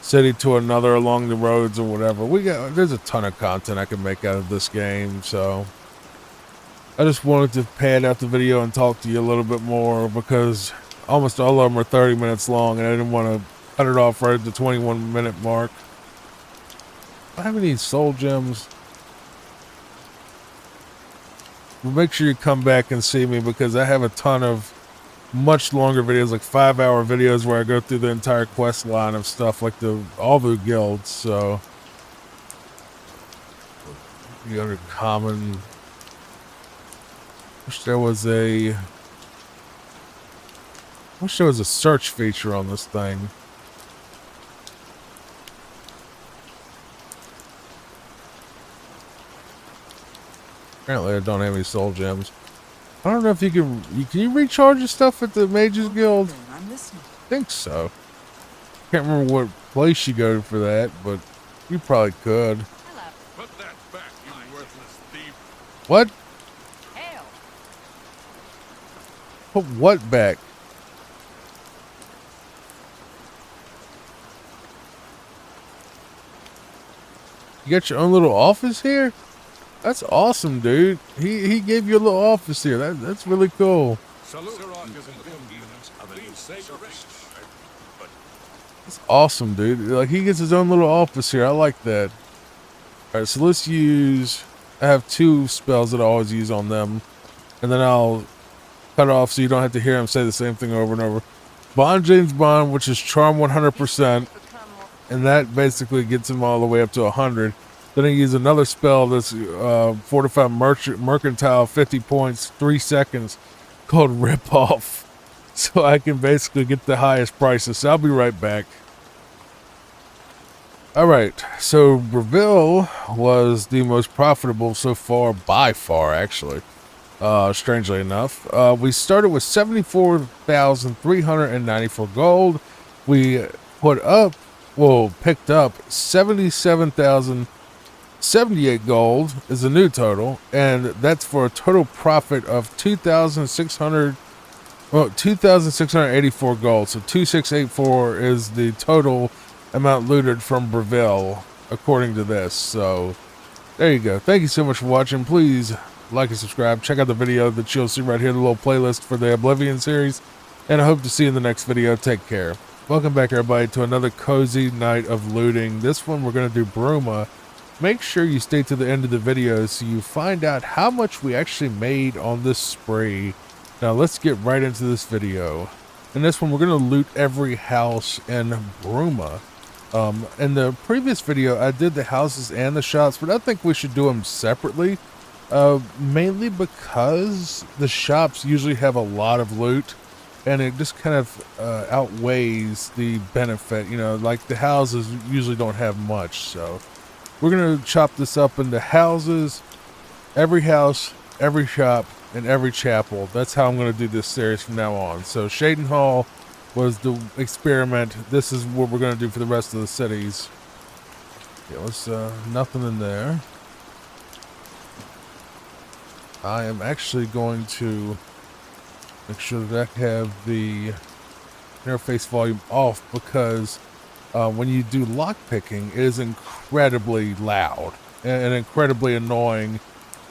city to another along the roads or whatever. There's a ton of content I can make out of this game, so I just wanted to pad out the video and talk to you a little bit more, because almost all of them are 30 minutes long, and I didn't want to cut it off right at the 21-minute mark. Do I have any soul gems? Well, make sure you come back and see me, because I have a ton of much longer videos, like 5-hour videos, where I go through the entire quest line of stuff, like all the guilds. So the other common. Wish there was a search feature on this thing. Apparently I don't have any soul gems. I don't know if can you recharge your stuff at the Mages Guild? I'm listening. I think so. Can't remember what place you go for that, but you probably could. Hello. Put that back, you worthless thief. What? Hail. Put what back? You got your own little office here? That's awesome, dude. He gave you a little office here. That's really cool. That's awesome, dude. Like, he gets his own little office here. I like that. All right, so let's use. I have 2 spells that I always use on them, and then I'll cut off so you don't have to hear him say the same thing over and over. Bond James Bond, which is charm 100%, and that basically gets him all the way up to 100. Then I use another spell that's fortify mercantile 50 points, 3 seconds, called Rip Off. So I can basically get the highest prices. So I'll be right back. All right, so Breville was the most profitable so far, by far, actually. Strangely enough, we started with 74,394 gold. We picked up 77,078 gold is a new total, and that's for a total profit of 2,684 gold. So 2,684 is the total amount looted from Breville, according to this. So there you go. Thank you so much for watching. Please like and subscribe. Check out the video that you'll see right here, the little playlist for the Oblivion series, and I hope to see you in the next video. Take care. Welcome back, everybody, to another cozy night of looting. This one we're going to do Bruma. Make sure you stay to the end of the video so you find out how much we actually made on this spree. Now let's get right into this video. In this one, we're going to loot every house in Bruma. In the previous video, I did the houses and the shops, but I think we should do them separately. Mainly because the shops usually have a lot of loot, and it just kind of outweighs the benefit. You know, like the houses usually don't have much. So we're going to chop this up into houses, every house, every shop, and every chapel. That's how I'm going to do this series from now on. So Shaden Hall was the experiment. This is what we're going to do for the rest of the cities. Yeah, let's nothing in there. I am actually going to make sure that I have the interface volume off, because when you do lockpicking, it is incredibly loud and incredibly annoying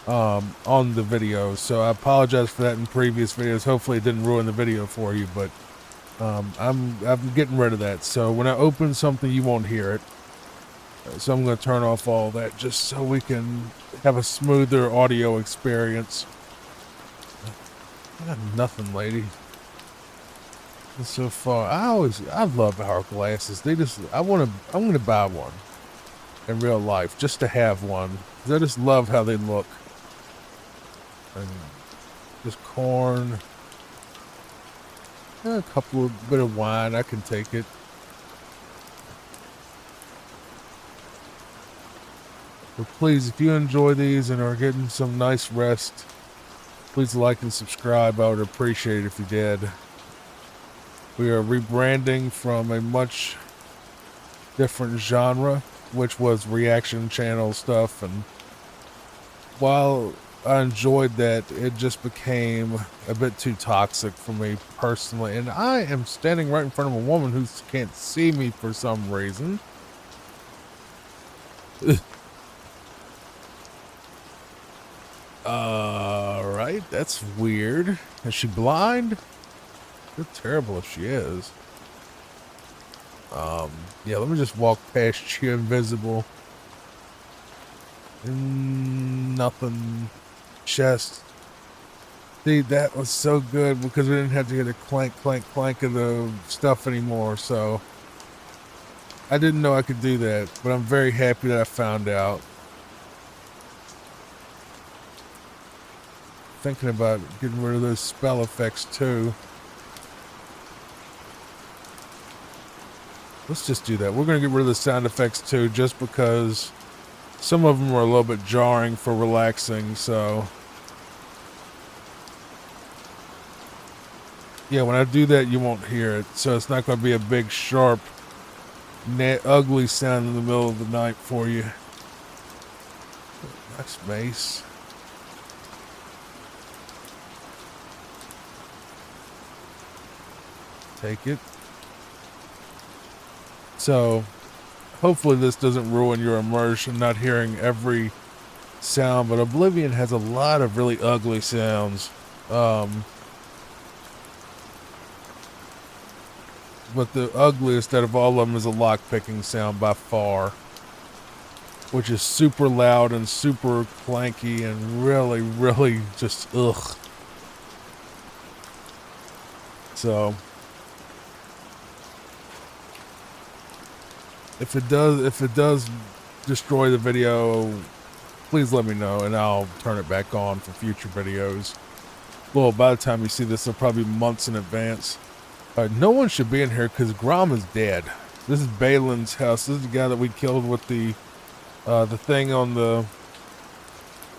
on the video. So I apologize for that in previous videos. Hopefully it didn't ruin the video for you, but I'm getting rid of that. So when I open something, you won't hear it. So I'm going to turn off all that just so we can have a smoother audio experience. I got nothing, lady. So far, I love hourglasses. I'm going to buy one in real life just to have one. 'Cause I just love how they look. And just corn. A bit of wine, I can take it. But please, if you enjoy these and are getting some nice rest, please like and subscribe. I would appreciate it if you did. We are rebranding from a much different genre, which was reaction channel stuff, and while I enjoyed that, it just became a bit too toxic for me personally. And I am standing right in front of a woman who can't see me for some reason. Alright, that's weird. Is she blind? It's terrible if she is. Yeah, let me just walk past you, invisible. Nothing. Chest. See, that was so good because we didn't have to get a clank, clank, clank of the stuff anymore. So I didn't know I could do that, but I'm very happy that I found out. Thinking about getting rid of those spell effects too. Let's just do that. We're going to get rid of the sound effects too, just because some of them are a little bit jarring for relaxing. So yeah, when I do that, you won't hear it. So it's not going to be a big, sharp, ugly sound in the middle of the night for you. Nice mace. Take it. So hopefully this doesn't ruin your immersion, not hearing every sound, but Oblivion has a lot of really ugly sounds. But the ugliest out of all of them is a lock-picking sound by far, which is super loud and super clanky and really, really just ugh. So if it does destroy the video, please let me know and I'll turn it back on for future videos. Well, by the time you see this, it'll probably be months in advance. No one should be in here because Grom is dead. This is Balin's house. This is the guy that we killed with the thing on the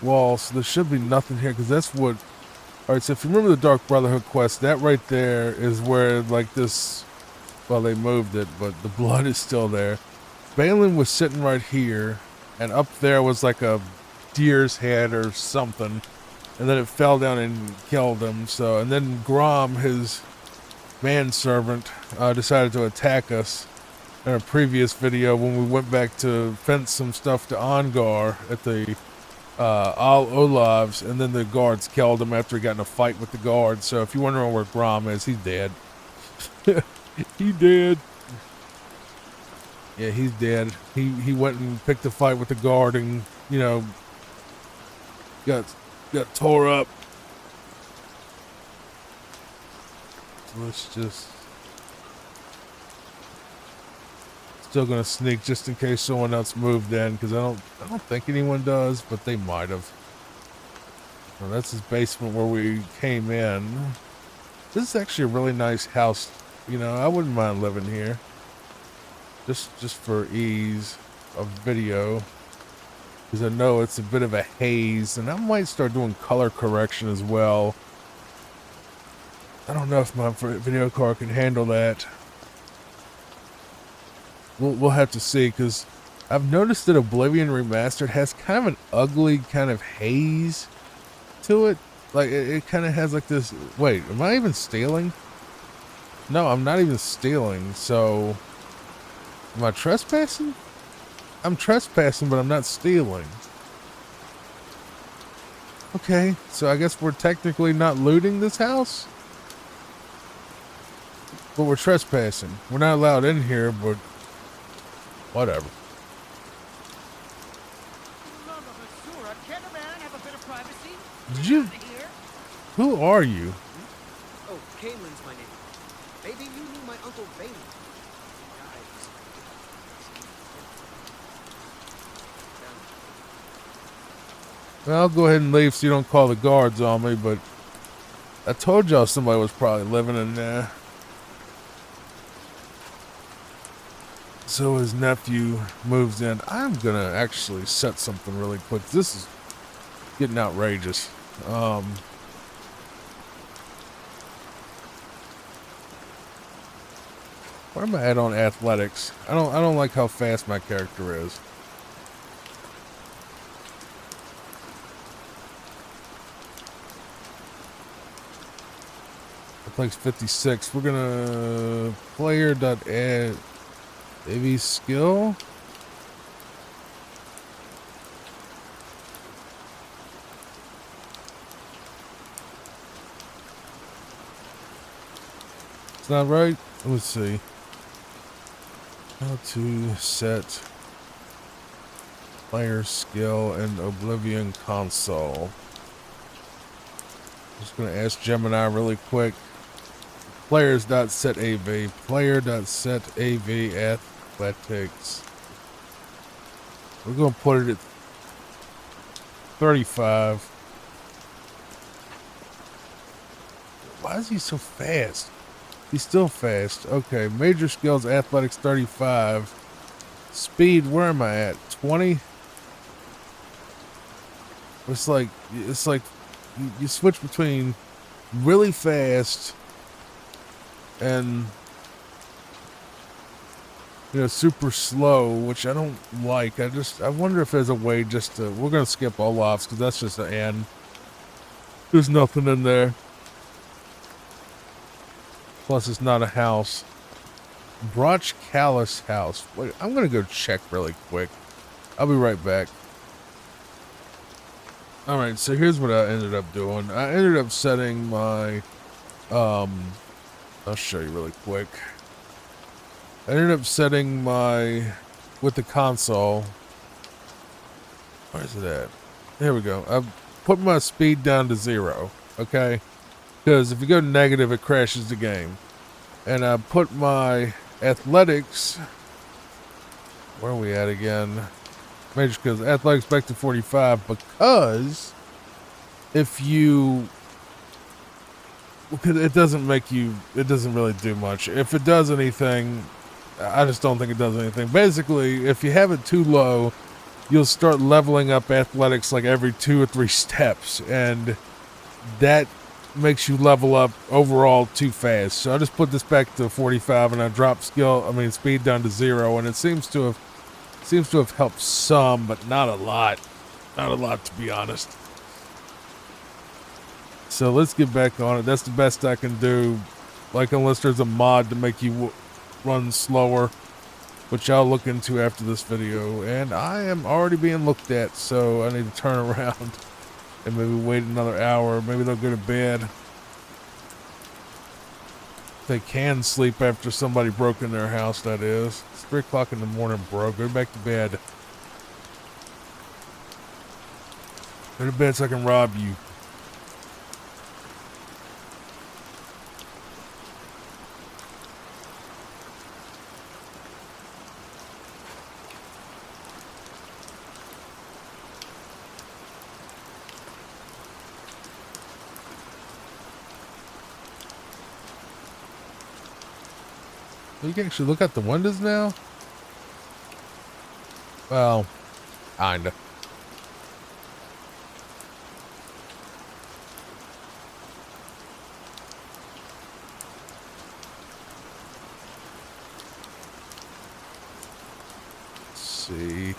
wall. So there should be nothing here because that's what. All right. So if you remember the Dark Brotherhood quest, that right there is where like this. Well, they moved it, but the blood is still there. Balin was sitting right here, and up there was like a deer's head or something, and then it fell down and killed him. So, and then Grom, his manservant, decided to attack us in a previous video when we went back to fence some stuff to Ongar at the Al Olav's, and then the guards killed him after he got in a fight with the guards. So if you're wondering where Grom is, he's dead. He dead. Yeah, he's dead. He went and picked a fight with the guard and, you know, got tore up. Let's just still gonna sneak just in case someone else moved in because I don't think anyone does, but they might have. Well, that's his basement where we came in. This is actually a really nice house. You know, I wouldn't mind living here. Just for ease of video, because I know it's a bit of a haze, and I might start doing color correction as well. I don't know if my video card can handle that. We'll have to see, because I've noticed that Oblivion Remastered has kind of an ugly kind of haze to it. Like, it kind of has like this... Wait, am I even stealing? No, I'm not even stealing, so... Am I trespassing? I'm trespassing, but I'm not stealing. Okay, so I guess we're technically not looting this house? But we're trespassing. We're not allowed in here, but whatever. Can't a man have a bit of privacy? Did you? Who are you? Oh, Caelan's my name. Maybe you knew my Uncle Balin. Well, I'll go ahead and leave so you don't call the guards on me, but I told y'all somebody was probably living in there. So his nephew moves in. I'm gonna actually set something really quick. This is getting outrageous. Where am I at on athletics? I don't like how fast my character is. Athletics 56. We're gonna player.add AV skill. It's not right. Let's see. How to set player skill in Oblivion console. Just gonna ask Gemini really quick. Players.set AV. Player.set AV athletics. We're gonna put it at 35. Why is he so fast? He's still fast. Okay, major skills, athletics 35. Speed, where am I at? 20? It's like you switch between really fast and, you know, super slow, which I don't like. I wonder if there's a way just to, we're gonna skip Olaf's because that's just the end. There's nothing in there. Plus, it's not a house. Broch Callus house. Wait, I'm gonna go check really quick. I'll be right back. All right, so here's what I ended up doing. I ended up setting my, I'll show you really quick. I ended up setting my, with the console. Where's it at? Here we go. I put my speed down to 0, okay? Because if you go negative, it crashes the game. And I put my athletics, where are we at again? Major skills, athletics back to 45, because if you, because it doesn't really do much. If it does anything, I just don't think it does anything. Basically, if you have it too low, you'll start leveling up athletics like every 2 or 3 steps, and that makes you level up overall too fast. So I just put this back to 45, and I dropped speed down to 0, and it seems to have helped some, but not a lot. Not a lot, to be honest. So let's get back on it. That's the best I can do. Like, unless there's a mod to make you run slower, which I'll look into after this video. And I am already being looked at, so I need to turn around and maybe wait another hour. Maybe they'll go to bed. They can sleep after somebody broke in their house, that is. It's 3 o'clock in the morning, bro. Go back to bed. Go to bed so I can rob you. You can actually look out the windows now? Well, kinda. Let's see.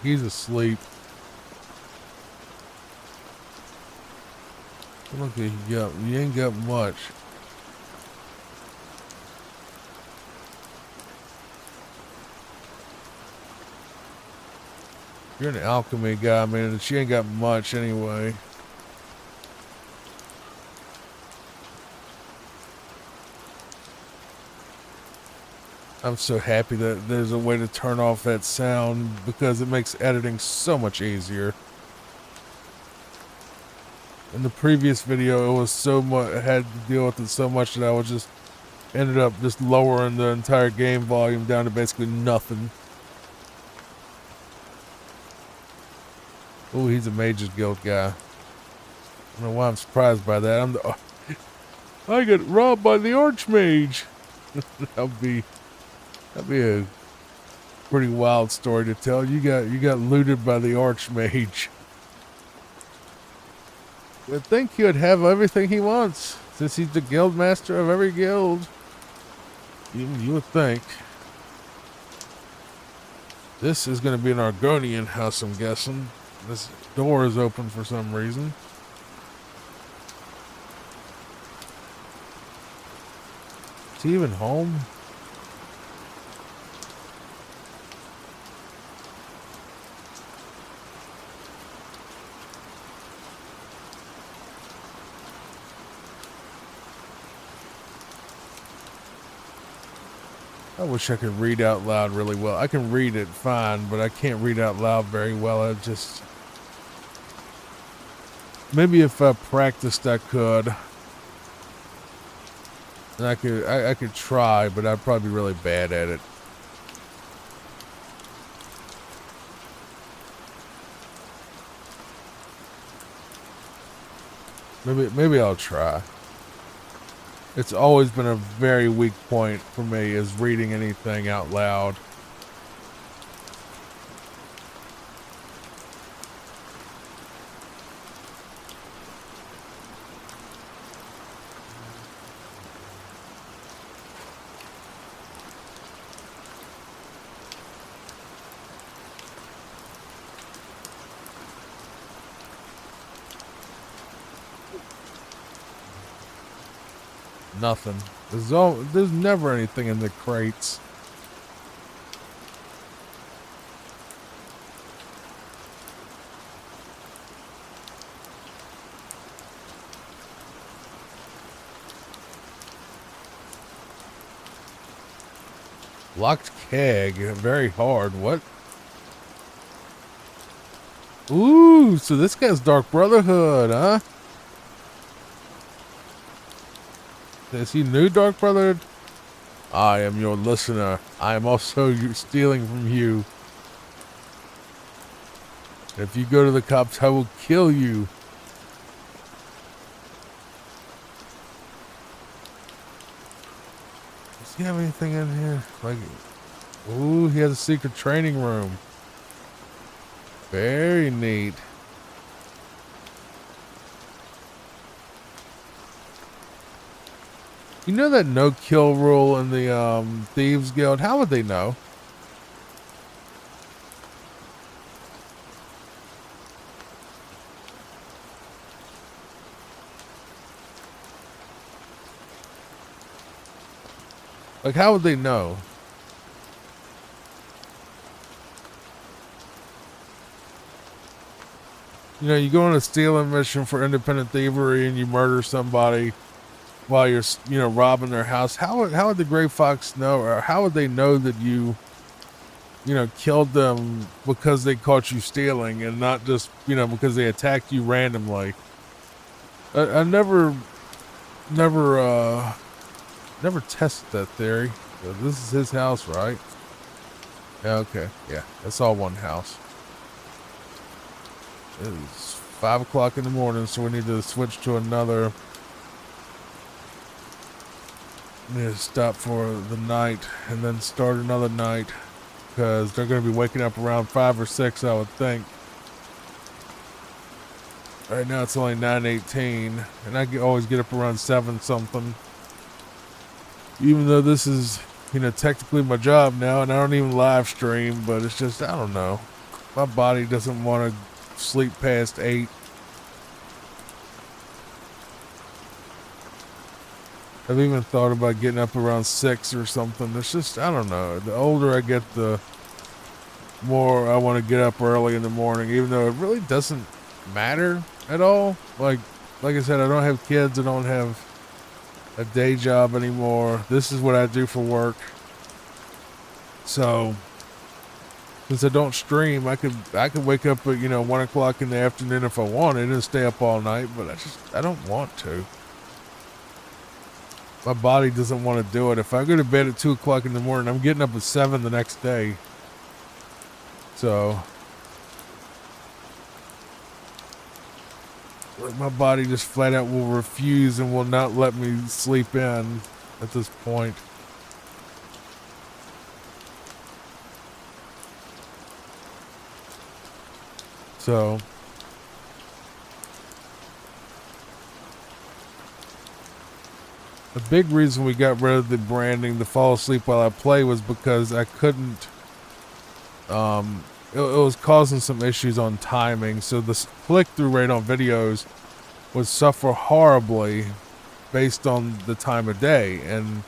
He's asleep. Look at you. You ain't got much. You're an alchemy guy, man, and she ain't got much anyway. I'm so happy that there's a way to turn off that sound because it makes editing so much easier. In the previous video, it was so much, I had to deal with it so much that I was just ended up just lowering the entire game volume down to basically nothing. Oh, he's a Mage's Guild guy. I don't know why I'm surprised by that. I got robbed by the Archmage. That'd be a pretty wild story to tell. You got looted by the Archmage. You'd think he would have everything he wants, since he's the guild master of every guild. You would think. This is going to be an Argonian house, I'm guessing. This door is open for some reason. Is he even home? I wish I could read out loud really well. I can read it fine, but I can't read out loud very well. I just... Maybe if I practiced, I could. And I could try, but I'd probably be really bad at it. Maybe I'll try. It's always been a very weak point for me, is reading anything out loud. Nothing. There's never anything in the crates. Locked keg, very hard. What? Ooh, so this guy's Dark Brotherhood, huh? Is he new Dark Brotherhood? I am your listener. I am also stealing from you. If you go to the cops, I will kill you. Does he have anything in here? Like, ooh, he has a secret training room. Very neat. You know that no kill rule in the Thieves Guild? How would they know? Like, how would they know? You know, you go on a stealing mission for independent thievery and you murder somebody while you're, you know, robbing their house. How would the Gray Fox know, or how would they know that you know, killed them because they caught you stealing and not just, you know, because they attacked you randomly? I never tested that theory. So this is his house, right? Yeah, okay. Yeah, that's all one house. It's 5 o'clock in the morning, so we need to switch to another. We need to stop for the night and then start another night, because they're going to be waking up around 5 or 6, I would think. Right now it's only 9:18, and I always get up around 7 something. Even though this is, you know, technically my job now, and I don't even live stream, but it's just, I don't know. My body doesn't want to sleep past 8. I've even thought about getting up around 6 or something. It's just, I don't know. The older I get, the more I want to get up early in the morning, even though it really doesn't matter at all. Like I said, I don't have kids. I don't have a day job anymore. This is what I do for work. So, since I don't stream, I could wake up at, you know, 1 o'clock in the afternoon if I wanted and stay up all night, but I don't want to. My body doesn't want to do it. If I go to bed at 2 o'clock in the morning, I'm getting up at 7 the next day. So, like, my body just flat out will refuse and will not let me sleep in at this point. So, the big reason we got rid of the branding, the fall asleep while I play, was because I couldn't, it was causing some issues on timing. So the click-through rate on videos would suffer horribly based on the time of day. And,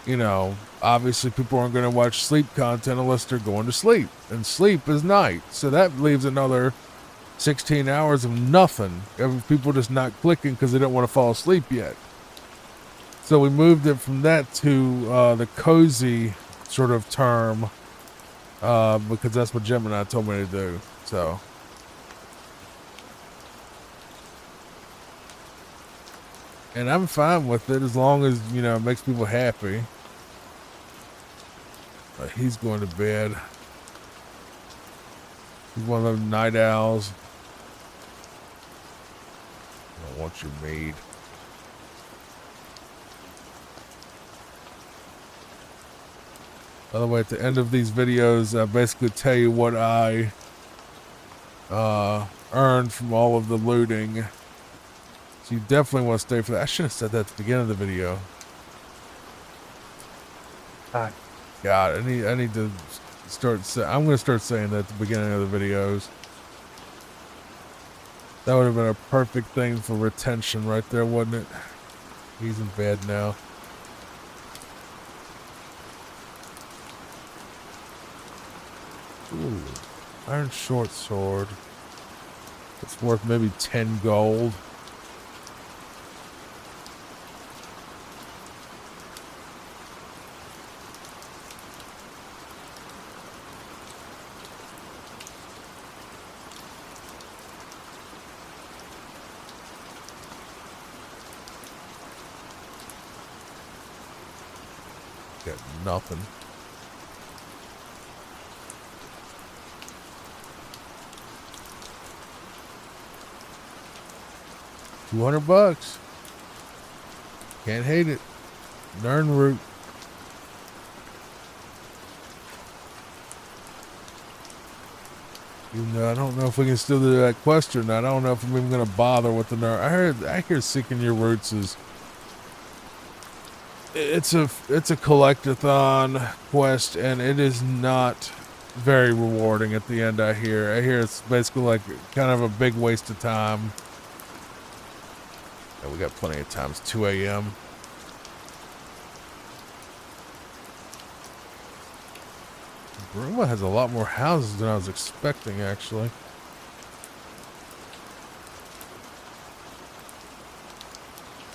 you know, obviously people aren't going to watch sleep content unless they're going to sleep. And sleep is night. So that leaves another 16 hours of nothing. People just not clicking because they don't want to fall asleep yet. So we moved it from that to the cozy sort of term, because that's what Gemini told me to do. So, and I'm fine with it as long as, you know, it makes people happy. He's going to bed. He's one of those night owls. I don't want your maid. By the way, at the end of these videos, I basically tell you what I earned from all of the looting. So you definitely want to stay for that. I should have said that at the beginning of the video. God, I need to start. I'm going to start saying that at the beginning of the videos. That would have been a perfect thing for retention right there, wouldn't it? He's in bed now. Ooh, iron short sword. It's worth maybe 10 gold. Got nothing. $200. Can't hate it. Nirnroot. Even though I don't know if we can still do that quest or not. I don't know if I'm even gonna bother with the Nirn. I hear seeking your roots is it's a collectathon quest, and it is not very rewarding at the end. I hear it's basically like kind of a big waste of time. Yeah, we got plenty of time. It's 2 a.m. Bruma has a lot more houses than I was expecting, actually.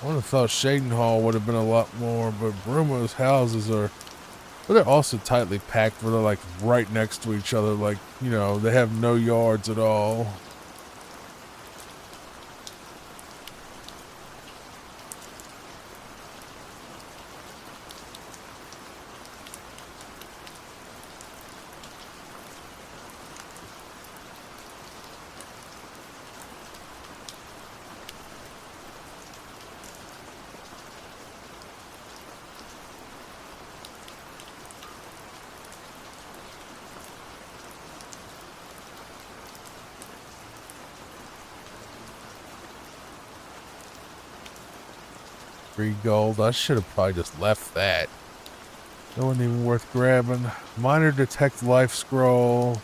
I would have thought Shadenhall would have been a lot more, but Bruma's houses are... But they're also tightly packed where they're like right next to each other. Like, you know, they have no yards at all. Free gold. I should have probably just left that. That wasn't even worth grabbing. Minor detect life scroll.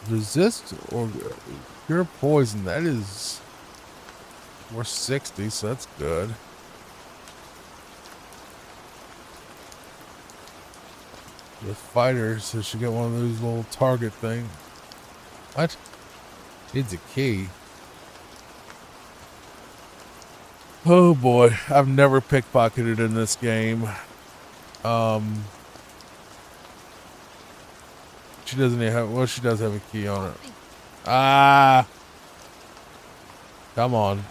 Resist or cure poison. That is worth 60, so that's good. The fighter, so she got one of those little target things. What? Needs a key. Oh boy, I've never pickpocketed in this game. She doesn't even have, well, she does have a key on it. Ah! Come on.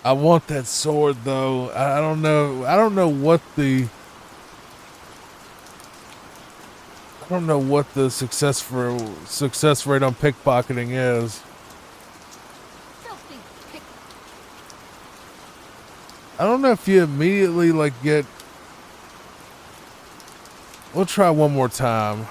I want that sword though. I don't know. I don't know what the success rate on pickpocketing is. I don't know if you immediately like get. We'll try one more time.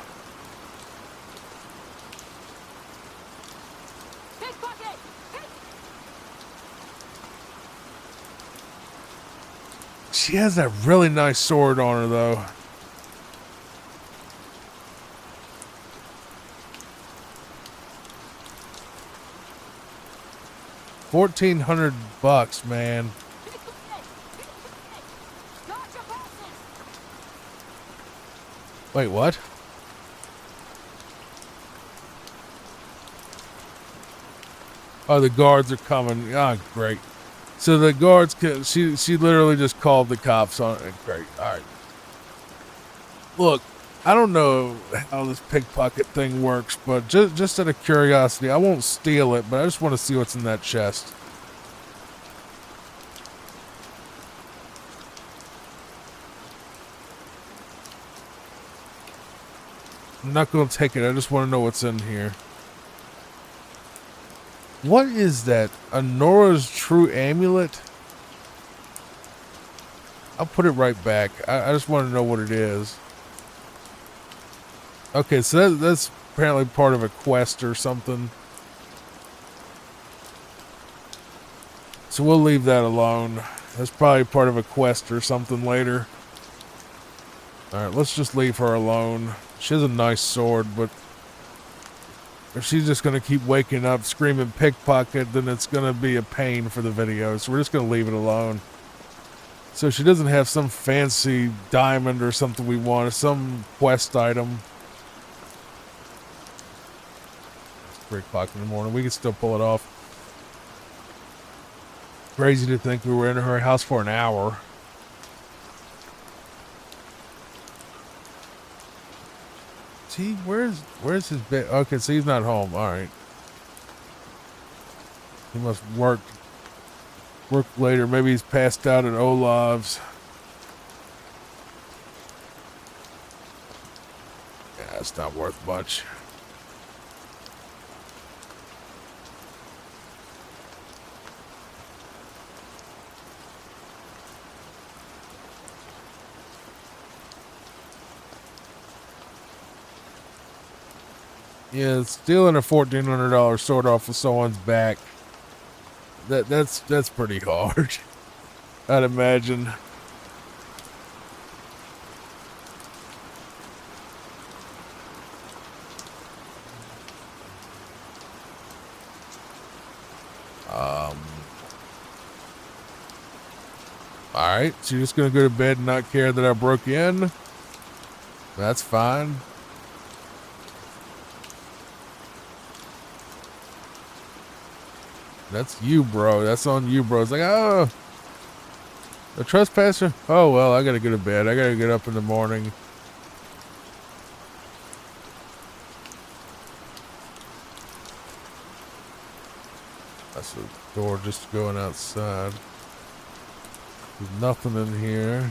She has that really nice sword on her, though. $1,400, man. Wait, what? Oh, the guards are coming. Ah, great. So the guards can, she literally just called the cops on it. Great. All right. Look, I don't know how this pickpocket thing works, but just out of curiosity, I won't steal it, but I just want to see what's in that chest. I'm not going to take it. I just want to know what's in here. What is that? Anora's True Amulet? I'll put it right back. I just want to know what it is. Okay, so that's apparently part of a quest or something. So we'll leave that alone. That's probably part of a quest or something later. Alright, let's just leave her alone. She has a nice sword, but if she's just going to keep waking up screaming pickpocket, then it's going to be a pain for the video. So we're just going to leave it alone. So she doesn't have some fancy diamond or something we want. It's some quest item. It's 3 o'clock in the morning. We can still pull it off. Crazy to think we were in her house for an hour. See, where's his bed? Okay, so he's not home. All right. He must work later. Maybe he's passed out at Olaf's. Yeah, it's not worth much. Yeah, stealing a $1,400 sword off of someone's back. That's pretty hard. I'd imagine. Alright, so you're just gonna go to bed and not care that I broke in? That's fine. That's you, bro. That's on you, bro. It's like, oh, a trespasser? Oh, well, I gotta go to bed. I gotta get up in the morning. That's the door just going outside. There's nothing in here.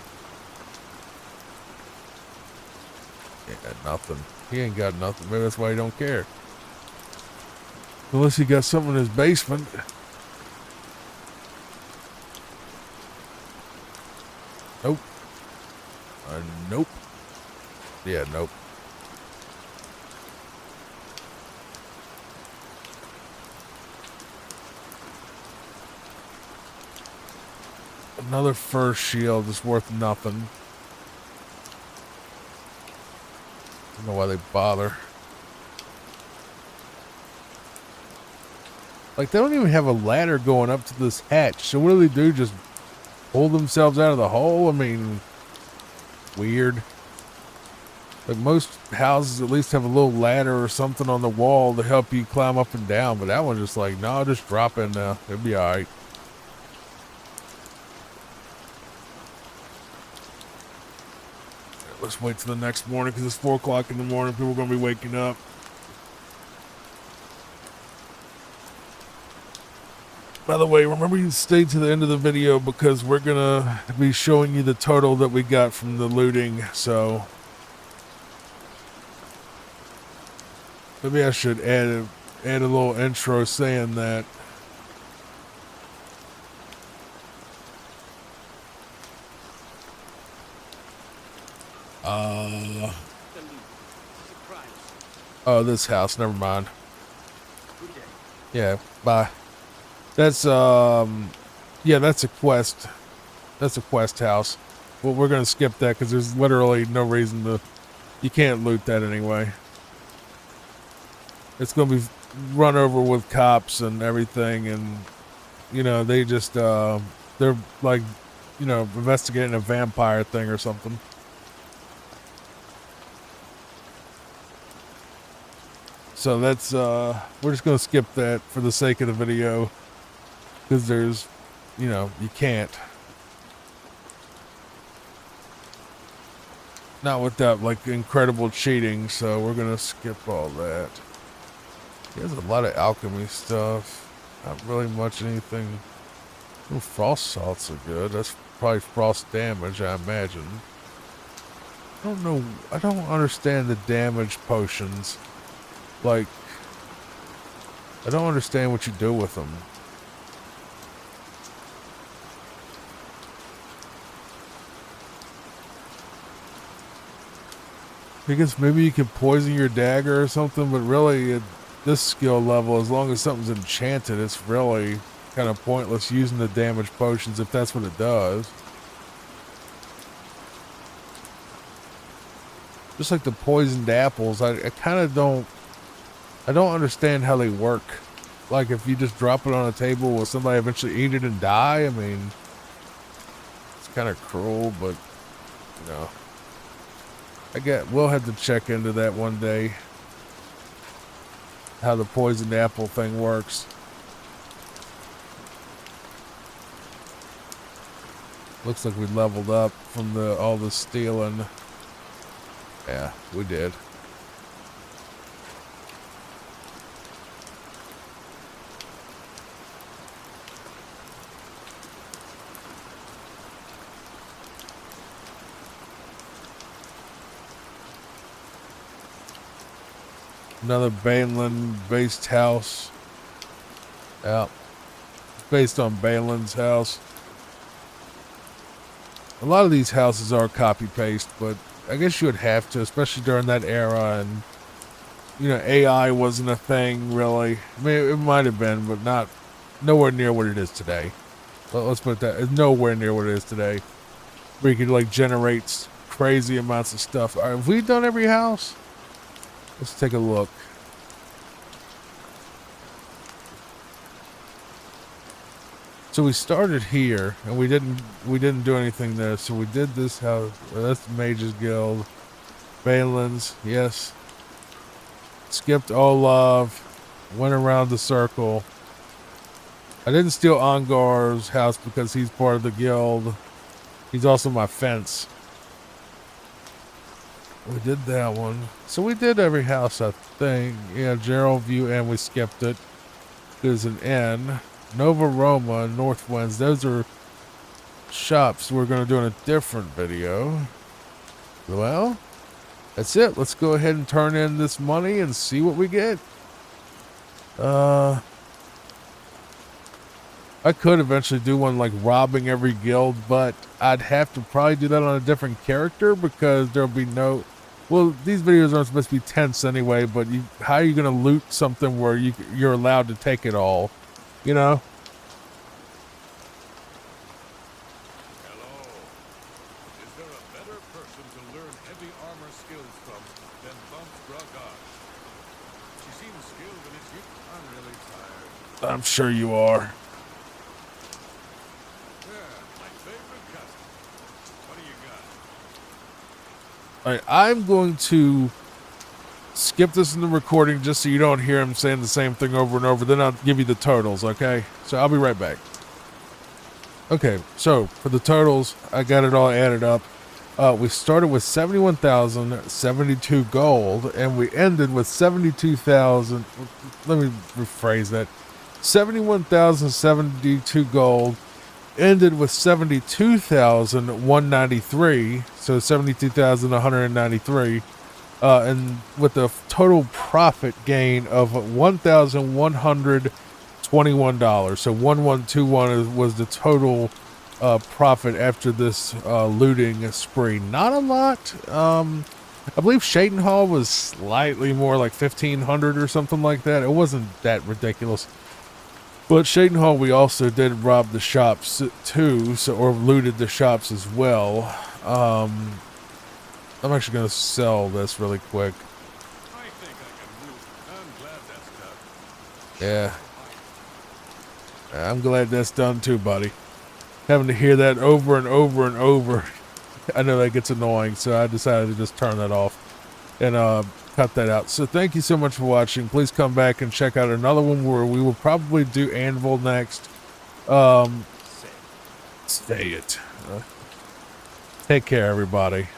Yeah, nothing. He ain't got nothing. Maybe that's why he don't care. Unless he got something in his basement. Nope. Nope. Yeah, nope. Another fur shield is worth nothing. I don't know why they bother. Like, they don't even have a ladder going up to this hatch. So what do? Just pull themselves out of the hole? I mean, weird. Like, most houses at least have a little ladder or something on the wall to help you climb up and down. But that one's just like, no, just drop in now. It'll be all right. Let's wait till the next morning because it's 4 o'clock in the morning. People are going to be waking up. By the way, remember you stay to the end of the video because we're going to be showing you the total that we got from the looting. So maybe I should add a little intro saying that. Oh, this house. Never mind. Yeah, bye. That's yeah, that's a quest. That's a quest house. Well, we're gonna skip that because there's literally no reason to. You can't loot that anyway. It's gonna be run over with cops and everything, and you know they just they're like, you know, investigating a vampire thing or something. So that's we're just gonna skip that for the sake of the video. Because there's, you know, you can't. Not without, like, incredible cheating, so we're going to skip all that. He has a lot of alchemy stuff. Not really much anything. Oh, frost salts are good. That's probably frost damage, I imagine. I don't know. I don't understand the damage potions. Like, I don't understand what you do with them. I guess maybe you could poison your dagger or something, but really at this skill level, as long as something's enchanted, it's really kind of pointless using the damage potions if that's what it does. Just like the poisoned apples, I kind of don't, I don't understand how they work. Like if you just drop it on a table, will somebody eventually eat it and die? I mean, it's kind of cruel, but you know, we'll have to check into that one day. How the poisoned apple thing works. Looks like we leveled up from all the stealing. Yeah, we did. Another Balin-based house. Yeah. Based on Balin's house. A lot of these houses are copy-paste, but I guess you would have to, especially during that era, and, you know, AI wasn't a thing, really. I mean, it might have been, but nowhere near what it is today. Let's put it that, it's nowhere near what it is today. Where you could, like, generate crazy amounts of stuff. All right, have we done every house? Let's take a look. So we started here, and we didn't do anything there. So we did this house. That's the Mages Guild, Balin's, yes. Skipped Olaf, went around the circle. I didn't steal Ongar's house because he's part of the guild. He's also my fence. We did that one. So we did every house, I think. Yeah, Gerald View, and we skipped it. There's an N. Nova Roma, North Winds. Those are shops we're going to do in a different video. Well, that's it. Let's go ahead and turn in this money and see what we get. I could eventually do one like robbing every guild, but I'd have to probably do that on a different character because there'll be no... Well, these videos aren't supposed to be tense anyway, but how are you going to loot something where you're allowed to take it all? You know? Hello. Is there a better person to learn heavy armor skills from than Bump Braga? She seems skilled in its use. I'm really tired. I'm sure you are. Yeah, my favorite cousin. What do you got? All right, I'm going to skip this in the recording just so you don't hear him saying the same thing over and over. Then I'll give you the totals, okay? So I'll be right back. Okay, so for the totals, I got it all added up. We started with 71,072 gold, and we ended with 72,000. Let me rephrase that. 71,072 gold, ended with 72,193, so 72,193. And with a total profit gain of $1,121. So 1121 was the total profit after this looting spree. Not a lot. I believe Shayton Hall was slightly more, like 1,500 or something like that. It wasn't that ridiculous. But Shayton Hall, we also did rob the shops too, or looted the shops as well. I'm actually going to sell this really quick. I think I can move. I'm glad that's done. Yeah. I'm glad that's done too, buddy. Having to hear that over and over and over. I know that gets annoying, so I decided to just turn that off and cut that out. So thank you so much for watching. Please come back and check out another one where we will probably do Anvil next. Say it. Take care, everybody.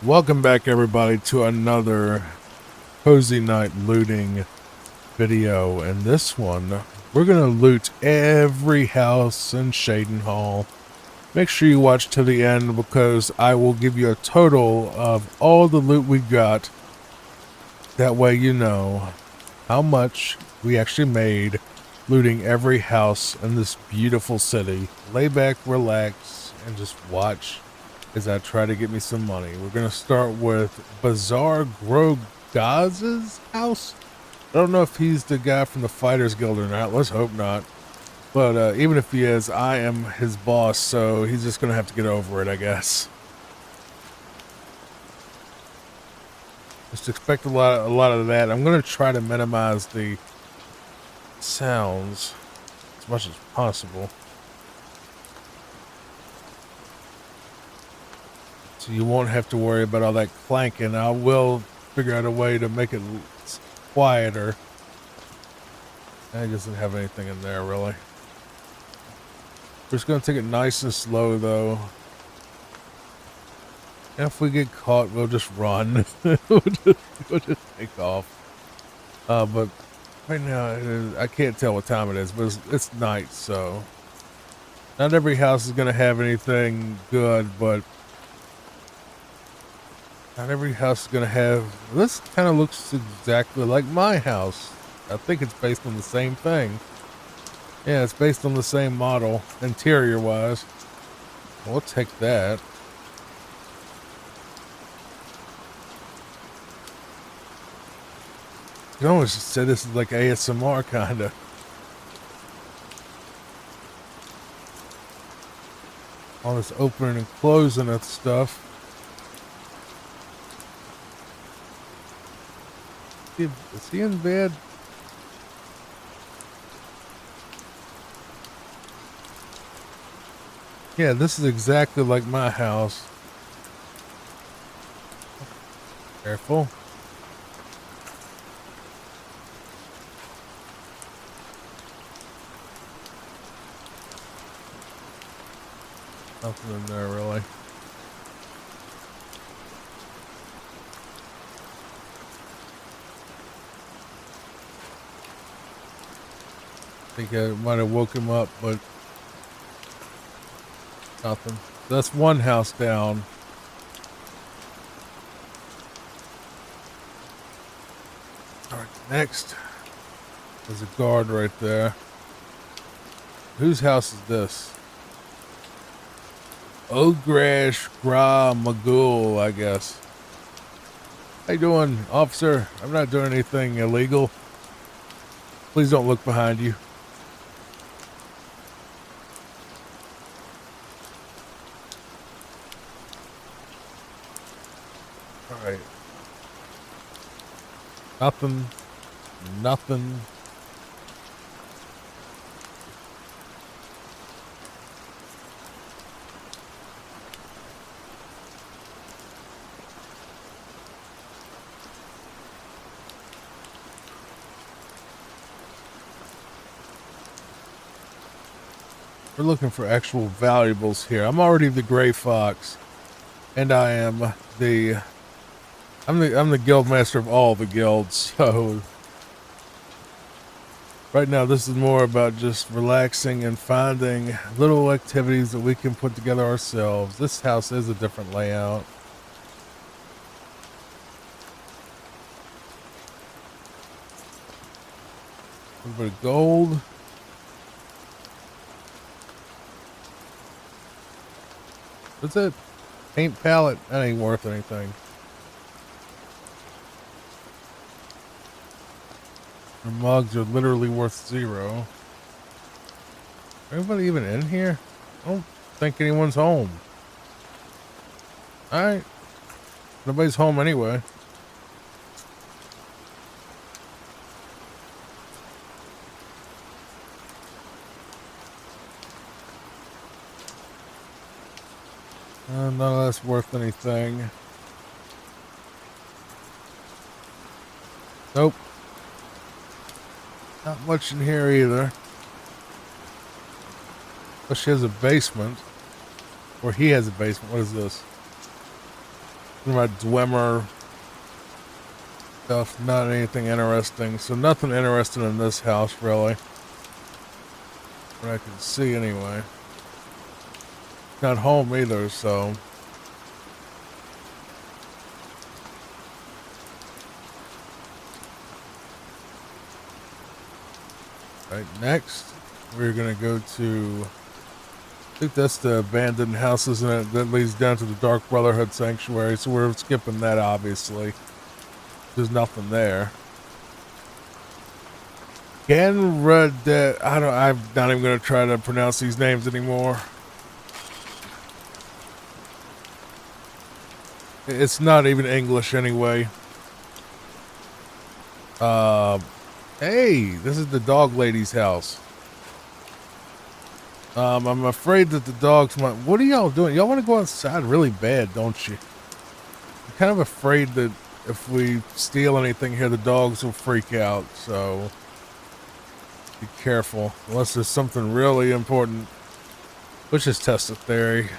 Welcome back, everybody, to another Cozy Night looting video. And this one, we're going to loot every house in Shayton Hall. Make sure you watch to the end because I will give you a total of all the loot we got. That way you know how much we actually made looting every house in this beautiful city. Lay back, relax, and just watch as I try to get me some money. We're going to start with Bazaar Grogaz's house. I don't know if he's the guy from the Fighters Guild or not. Let's hope not. But even if he is, I am his boss, so he's just going to have to get over it, I guess. Just expect a lot of that. I'm gonna try to minimize the sounds as much as possible, so you won't have to worry about all that clanking. I will figure out a way to make it quieter. I doesn't have anything in there really. We're just gonna take it nice and slow though. And if we get caught, we'll just run. we'll just take off. But right now, I can't tell what time it is, but it's night, so not every house is gonna have anything good, but not every house is gonna have. This kind of looks exactly like my house. I think it's based on the same thing. Yeah, it's based on the same model, interior-wise. We'll take that. You can almost say this is like ASMR, kinda. All this opening and closing of stuff. Is he in bed? Yeah, this is exactly like my house. Careful. Nothing in there really. I think I might have woke him up, but nothing. That's one house down. Alright, next. There's a guard right there. Whose house is this? Ogresh Gra Magul, I guess. How you doing, officer? I'm not doing anything illegal. Please don't look behind you. Alright. Nothing. Nothing. We're looking for actual valuables here. I'm already the Gray Fox, and I am the I'm the guild master of all the guilds. So right now this is more about just relaxing and finding little activities that we can put together ourselves. This house is a different layout. A little bit of gold. What's it? Paint palette. That ain't worth anything. Our mugs are literally worth 0. Anybody even in here? I don't think anyone's home. Alright. Nobody's home anyway. None of that's worth anything. Nope. Not much in here either. But she has a basement. Or he has a basement. What is this? My Dwemer stuff. Not anything interesting. So nothing interesting in this house, really. What I can see anyway. Not home either, so. Right, next we're gonna go to, I think that's the abandoned house, isn't it? That leads down to the Dark Brotherhood Sanctuary, so we're skipping that obviously. There's nothing there. Ganradet, I'm not even gonna try to pronounce these names anymore. It's not even English anyway. Hey, this is the dog lady's house. I'm afraid that the dogs might. What are y'all doing? Y'all want to go outside really bad, don't you? I'm kind of afraid that if we steal anything here, the dogs will freak out. So be careful, unless there's something really important. Let's just test the theory.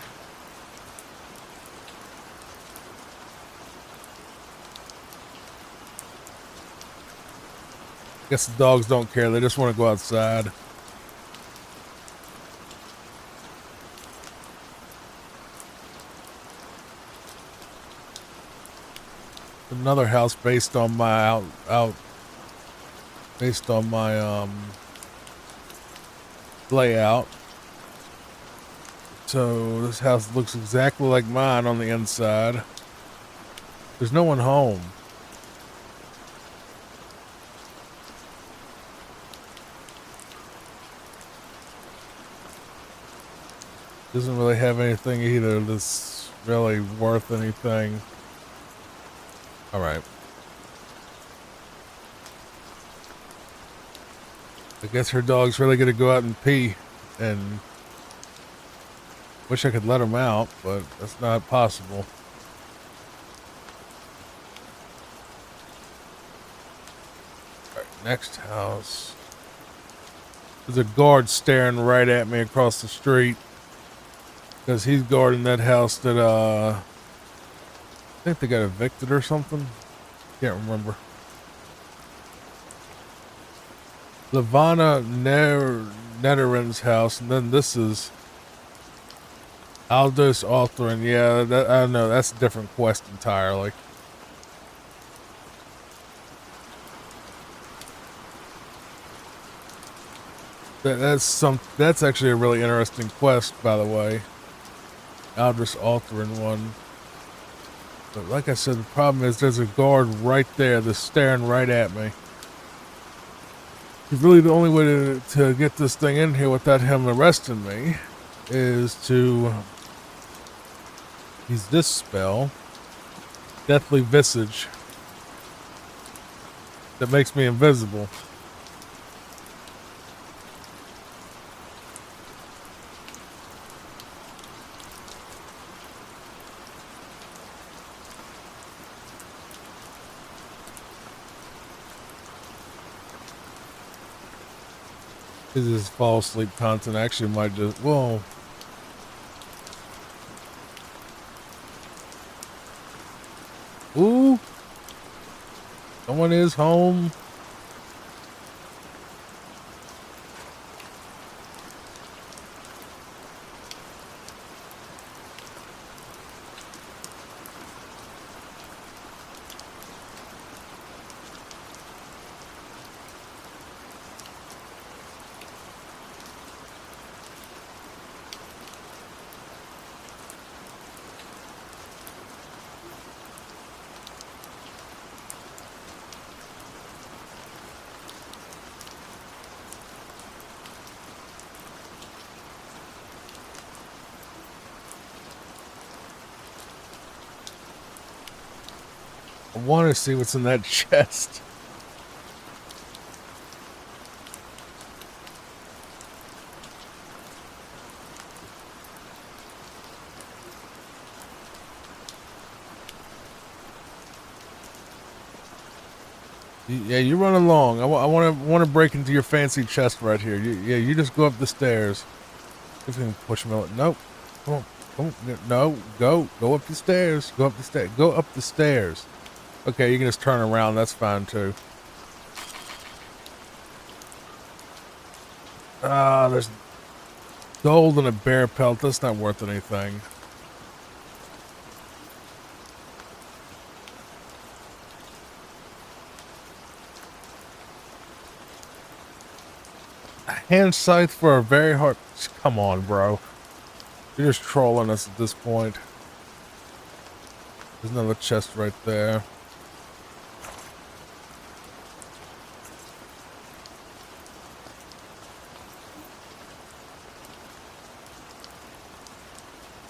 Guess the dogs don't care. They just want to go outside. Another house based on my based on my layout. So this house looks exactly like mine on the inside. There's no one home. Doesn't really have anything either that's really worth anything. All right. I guess her dog's really gonna go out and pee, and wish I could let him out, but that's not possible. All right, next house. There's a guard staring right at me across the street. Because he's guarding that house that, I think they got evicted or something. Can't remember. Lavana Netteran's house, and then this is Aldous Altherin. Yeah, that, I don't know. That's a different quest entirely. That's actually a really interesting quest, by the way. Aldous Altherin one. But like I said, the problem is there's a guard right there that's staring right at me. Really, the only way to get this thing in here without him arresting me is to use this spell, Deathly Visage, that makes me invisible. This is fall asleep content. Actually, might just whoa. Ooh, someone is home. I want to see what's in that chest. Yeah, you run along. I want to break into your fancy chest right here. You just go up the stairs. If you can push me out. Nope. Come on. Come on. No. Go up the stairs. Go up the stairs. Go up the stairs. Okay, you can just turn around. That's fine too. There's gold and a bear pelt. That's not worth anything. A hand scythe for a very hard. Come on, bro. You're just trolling us at this point. There's another chest right there.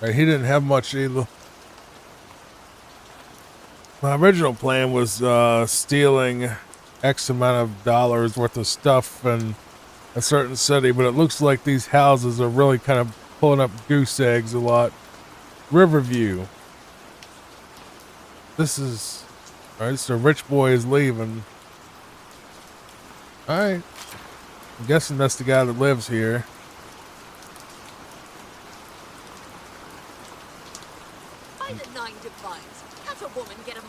Right, he didn't have much either. My original plan was stealing X amount of dollars worth of stuff in a certain city, but it looks like these houses are really kind of pulling up goose eggs a lot. Riverview. This is... Alright, so rich boy is leaving. Alright. I'm guessing that's the guy that lives here. Find a 9 to 5. Have a woman get him.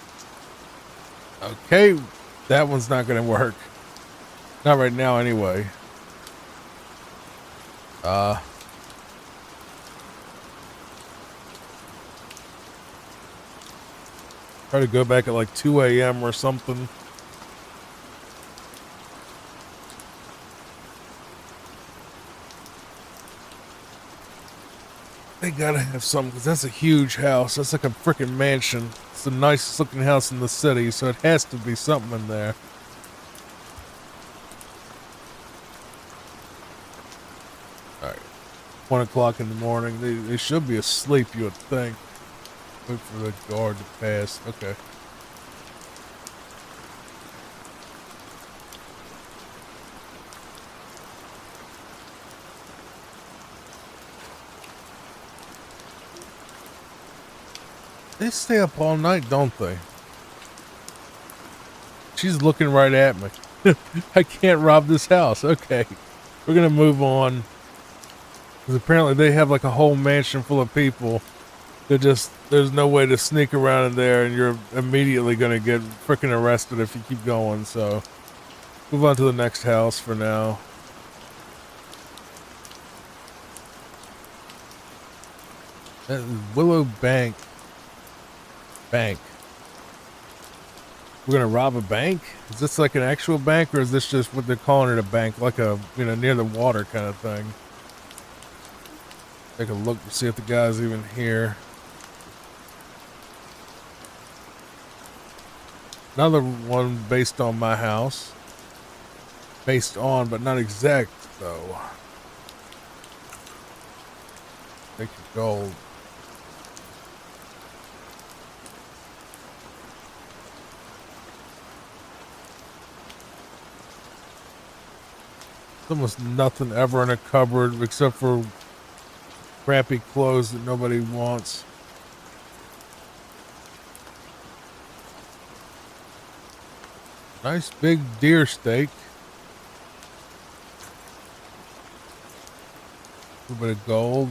Okay, that one's not gonna work. Not right now, anyway. Try to go back at like 2 a.m. or something. They gotta have something, because that's a huge house. That's like a freaking mansion. It's the nicest looking house in the city, so it has to be something in there. Alright. 1 o'clock in the morning. They should be asleep, you would think. Wait for the guard to pass. Okay. They stay up all night, don't they? She's looking right at me. I can't rob this house. Okay. We're gonna move on. Because apparently they have like a whole mansion full of people. There's no way to sneak around in there, and you're immediately gonna get freaking arrested if you keep going, so move on to the next house for now. That is Willow Bank. Bank. We're gonna rob a bank? Is this like an actual bank, or is this just what they're calling it, a bank, like a, you know, near the water kind of thing? Take a look to see if the guy's even here. Another one based on my house. Based on, but not exact, though. Take your gold. There's almost nothing ever in a cupboard except for crappy clothes that nobody wants. Nice big deer steak. A little bit of gold.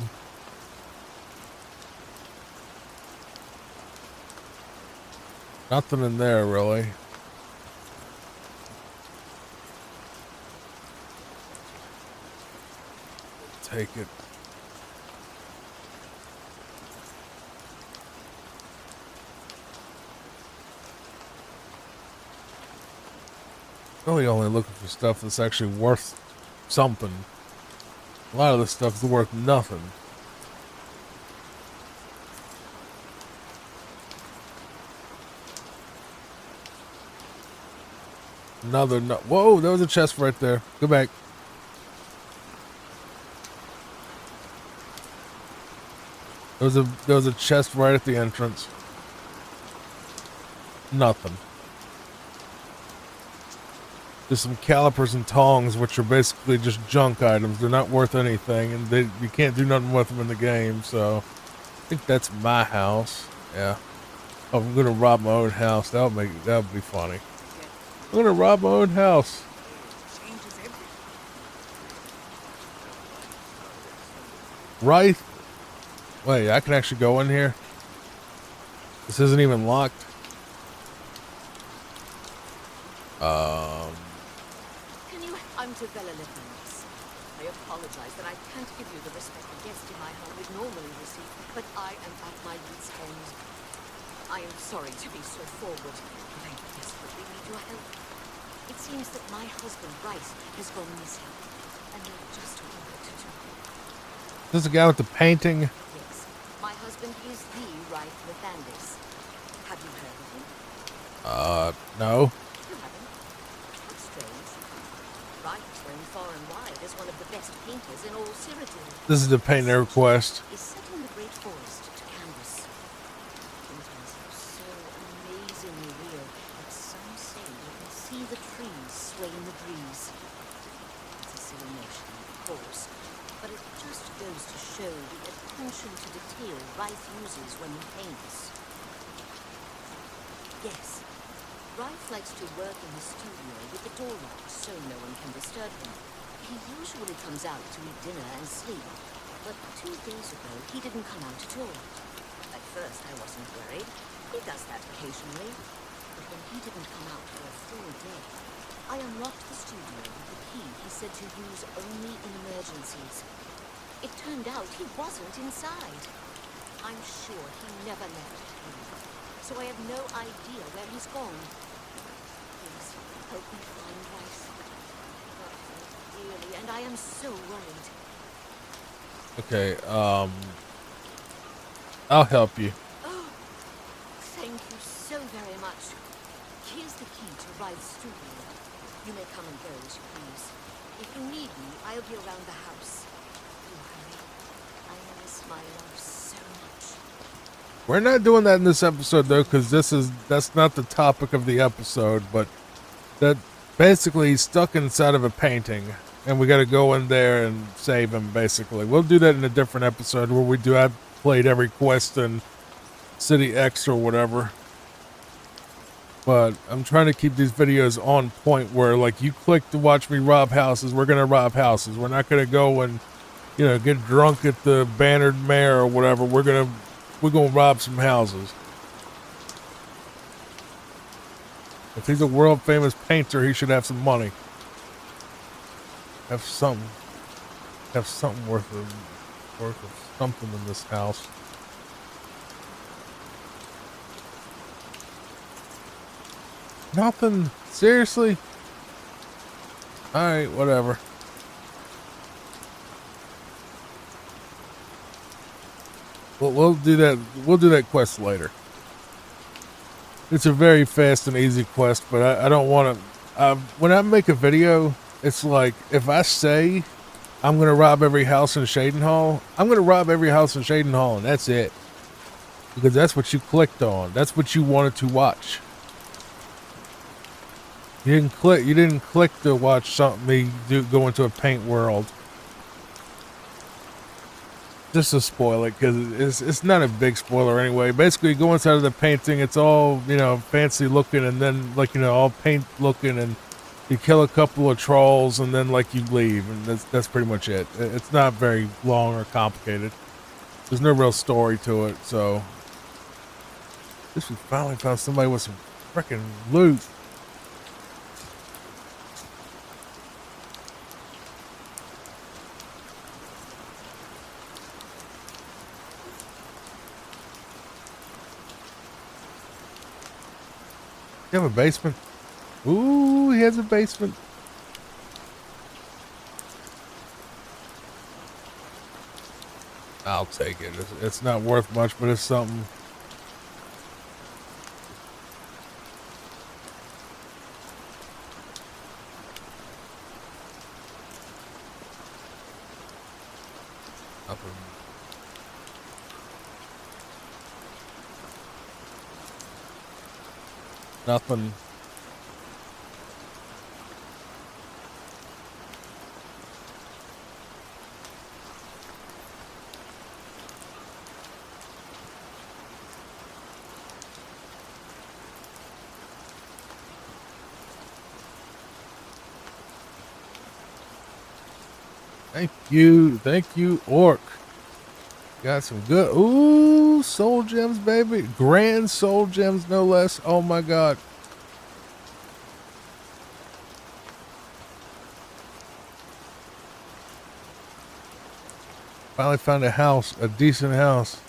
Nothing in there, really. Take it. Really only looking for stuff that's actually worth something. A lot of this stuff's worth nothing. Another no. Whoa, there was a chest right there. Go back. There was a chest right at the entrance. Nothing. There's some calipers and tongs, which are basically just junk items. They're not worth anything, and you can't do nothing with them in the game. So, I think that's my house. Yeah. Oh, I'm gonna rob my own house. That would be funny. I'm gonna rob my own house. Right? Wait, I can actually go in here? This isn't even locked. I'm to Bella Lippens. I apologize that I can't give you the respect a guest in my home would normally receive, but I am at my wit's end. I am sorry to be so forward, but I desperately need your help. It seems that my husband, Bryce, has gone missing, and I just don't know what to do. This is the guy with the painting? Yes, my husband is the Wright Lathandis. Have you heard of him? No. You haven't? That's strange. Wright is known far and wide as one of the best painters in all Cyrodiil. This is the painting request. Is set in the Great Forest to canvas. Paintings are so amazingly real that Some say you can see the trees sway in the breeze. It's a silly notion, of course, but it just goes to show the attention to detail Rife uses when he paints. Yes, Rife likes to work in his studio with the door locked so no one can disturb him. He usually comes out to eat dinner and sleep, but 2 days ago he didn't come out at all. At first I wasn't worried. He does that occasionally. But when he didn't come out for a full day, I unlocked the studio with the key he said to use only in emergencies. It turned out he wasn't inside. I'm sure he never left the key, so I have no idea where he's gone. Please, help me find Rice. Dearly, and I am so worried. Okay, I'll help you. Oh, thank you so very much. Here's the key to Rice's studio. You may come and go as you please. If you need me, I'll be around the house. Do hurry. I miss my love so much. We're not doing that in this episode though, because that's not the topic of the episode, but that basically he's stuck inside of a painting and we got to go in there and save him. Basically, we'll do that in a different episode where we do. I've played every quest in City X or whatever, but I'm trying to keep these videos on point where, like, you click to watch me rob houses, we're gonna rob houses. We're not gonna go and, you know, get drunk at the Bannered Mare or whatever. We're gonna rob some houses. If he's a world famous painter, he should have some money. Have something worth of something in this house. Nothing? Seriously? Alright, whatever. We'll do that. We'll do that quest later. It's a very fast and easy quest, but I don't want to. When I make a video, it's like if I say I'm gonna rob every house in Shadenhall, I'm gonna rob every house in Shadenhall, and that's it. Because that's what you clicked on. That's what you wanted to watch. You didn't click to watch something go into a paint world. Just to spoil it, because it's not a big spoiler anyway. Basically, you go inside of the painting, it's all, you know, fancy looking, and then, like, you know, all paint looking, and you kill a couple of trolls, and then, like, you leave, and that's pretty much it. It's not very long or complicated. There's no real story to it, so. This we finally found somebody with some freaking loot. You have a basement? Ooh, he has a basement. I'll take it. It's not worth much, but it's something. Nothing. Nothing. Thank you, Orc. Got some good, ooh, soul gems, baby. Grand soul gems, no less. Oh my God. Finally found a house, a decent house.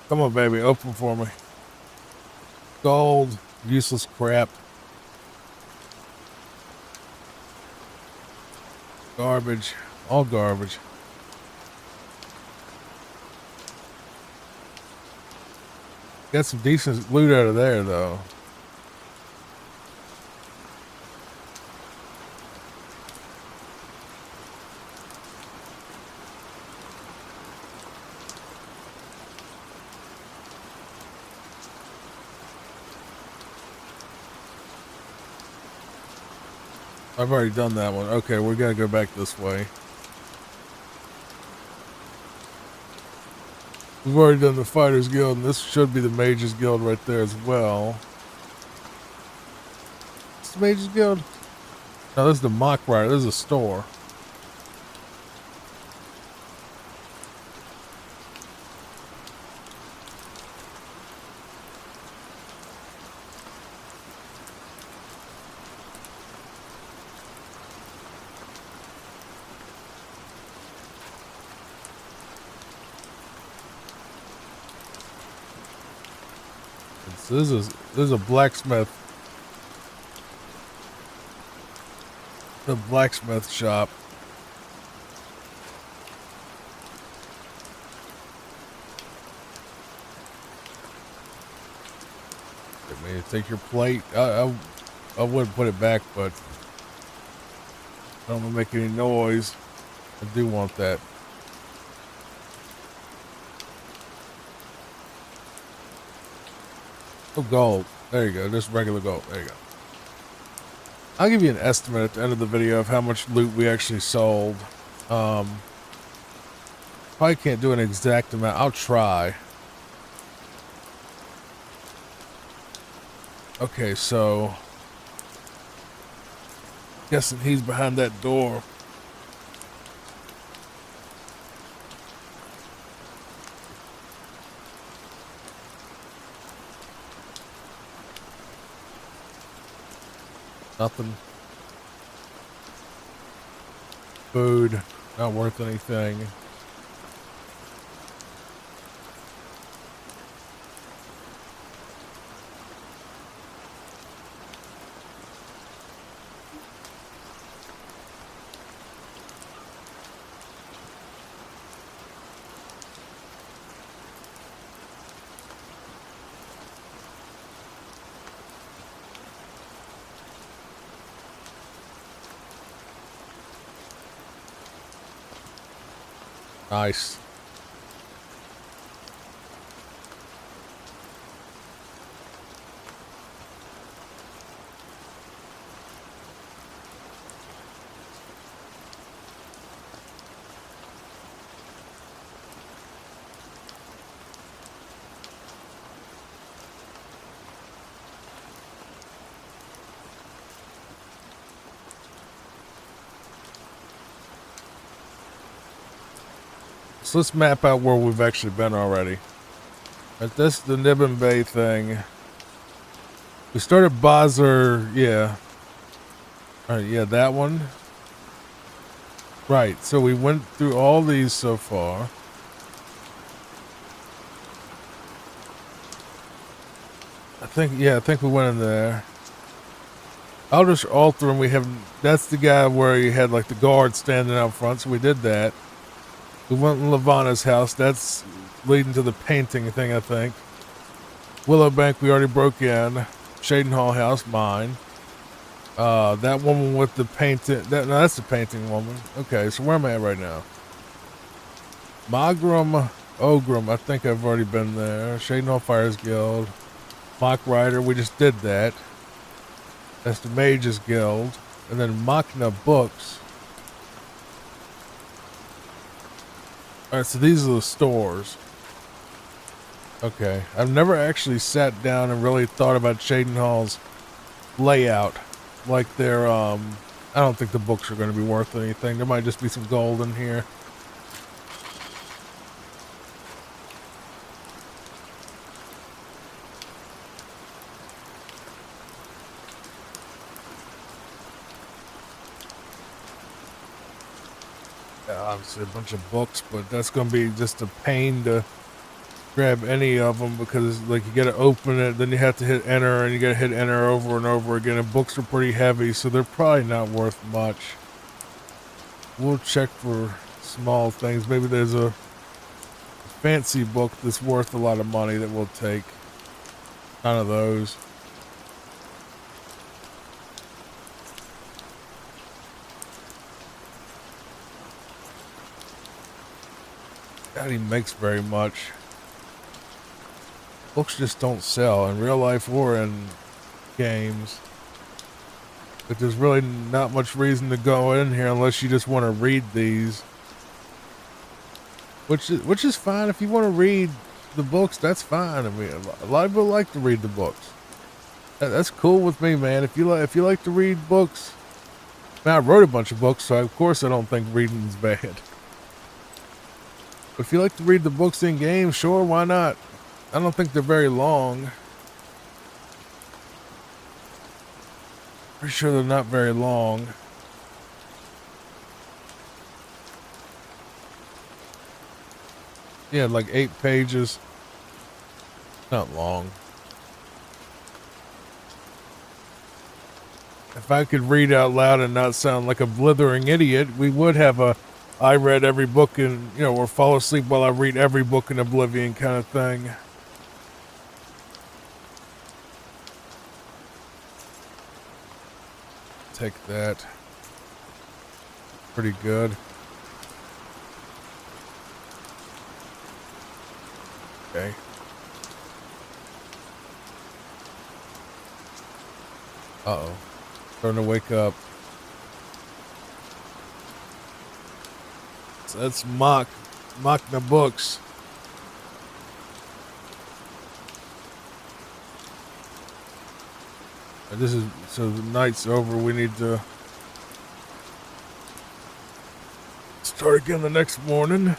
Come on, baby, open for me. Gold, useless crap. Garbage, all garbage. Got some decent loot out of there, though. I've already done that one. Okay, we gotta go back this way. We've already done the Fighters Guild, and this should be the Mages Guild right there as well. It's the Mages Guild? No, this is the Mock Rider. This is a store. This is a blacksmith. The blacksmith shop. I mean, take your plate. I wouldn't put it back, but I don't want to make any noise. I do want that. Oh, gold. There you go. Just regular gold. There you go. I'll give you an estimate at the end of the video of how much loot we actually sold. Probably can't do an exact amount. I'll try. Okay, so guessing he's behind that door. Nothing. Food, not worth anything. Nice. So let's map out where we've actually been already. Right, this is the Nibbin Bay thing. We started Bazar, yeah. Alright, yeah, that one. Right, so we went through all these so far. I think we went in there. Eldritch Altar, and we have, that's the guy where you had like the guard standing out front, so we did that. We went in Levana's house. That's leading to the painting thing, I think. Willowbank, we already broke in. Shadenhall house, mine. That woman with the painting. No, that's the painting woman. Okay, so where am I at right now? Magram, Ogrim, I think I've already been there. Shadenhall Fires Guild. Mock Rider, we just did that. That's the Mages Guild. And then Machna Books. Alright, so these are the stores. Okay. I've never actually sat down and really thought about Shadenhall's layout. Like their, I don't think the books are going to be worth anything. There might just be some gold in here. Obviously a bunch of books, but that's going to be just a pain to grab any of them because like you got to open it, then you have to hit enter, and you got to hit enter over and over again, and books are pretty heavy, so they're probably not worth much. We'll check for small things. Maybe there's a fancy book that's worth a lot of money that we'll take. None of those. God, he makes very much. Books just don't sell in real life or in games. But there's really not much reason to go in here unless you just want to read these. Which is fine. If you want to read the books, that's fine. I mean, a lot of people like to read the books. That's cool with me, man. If you like to read books, now I wrote a bunch of books, so of course I don't think reading is bad. But if you like to read the books in games, sure, why not? I don't think they're very long. Pretty sure they're not very long. Yeah, like 8 pages. Not long. If I could read out loud and not sound like a blithering idiot, we would have a I read every book in, or fall asleep while I read every book in Oblivion kind of thing. Take that. Pretty good. Okay. Uh-oh. Starting to wake up. So that's Machna Books. This is, so the night's over, we need to start again the next morning.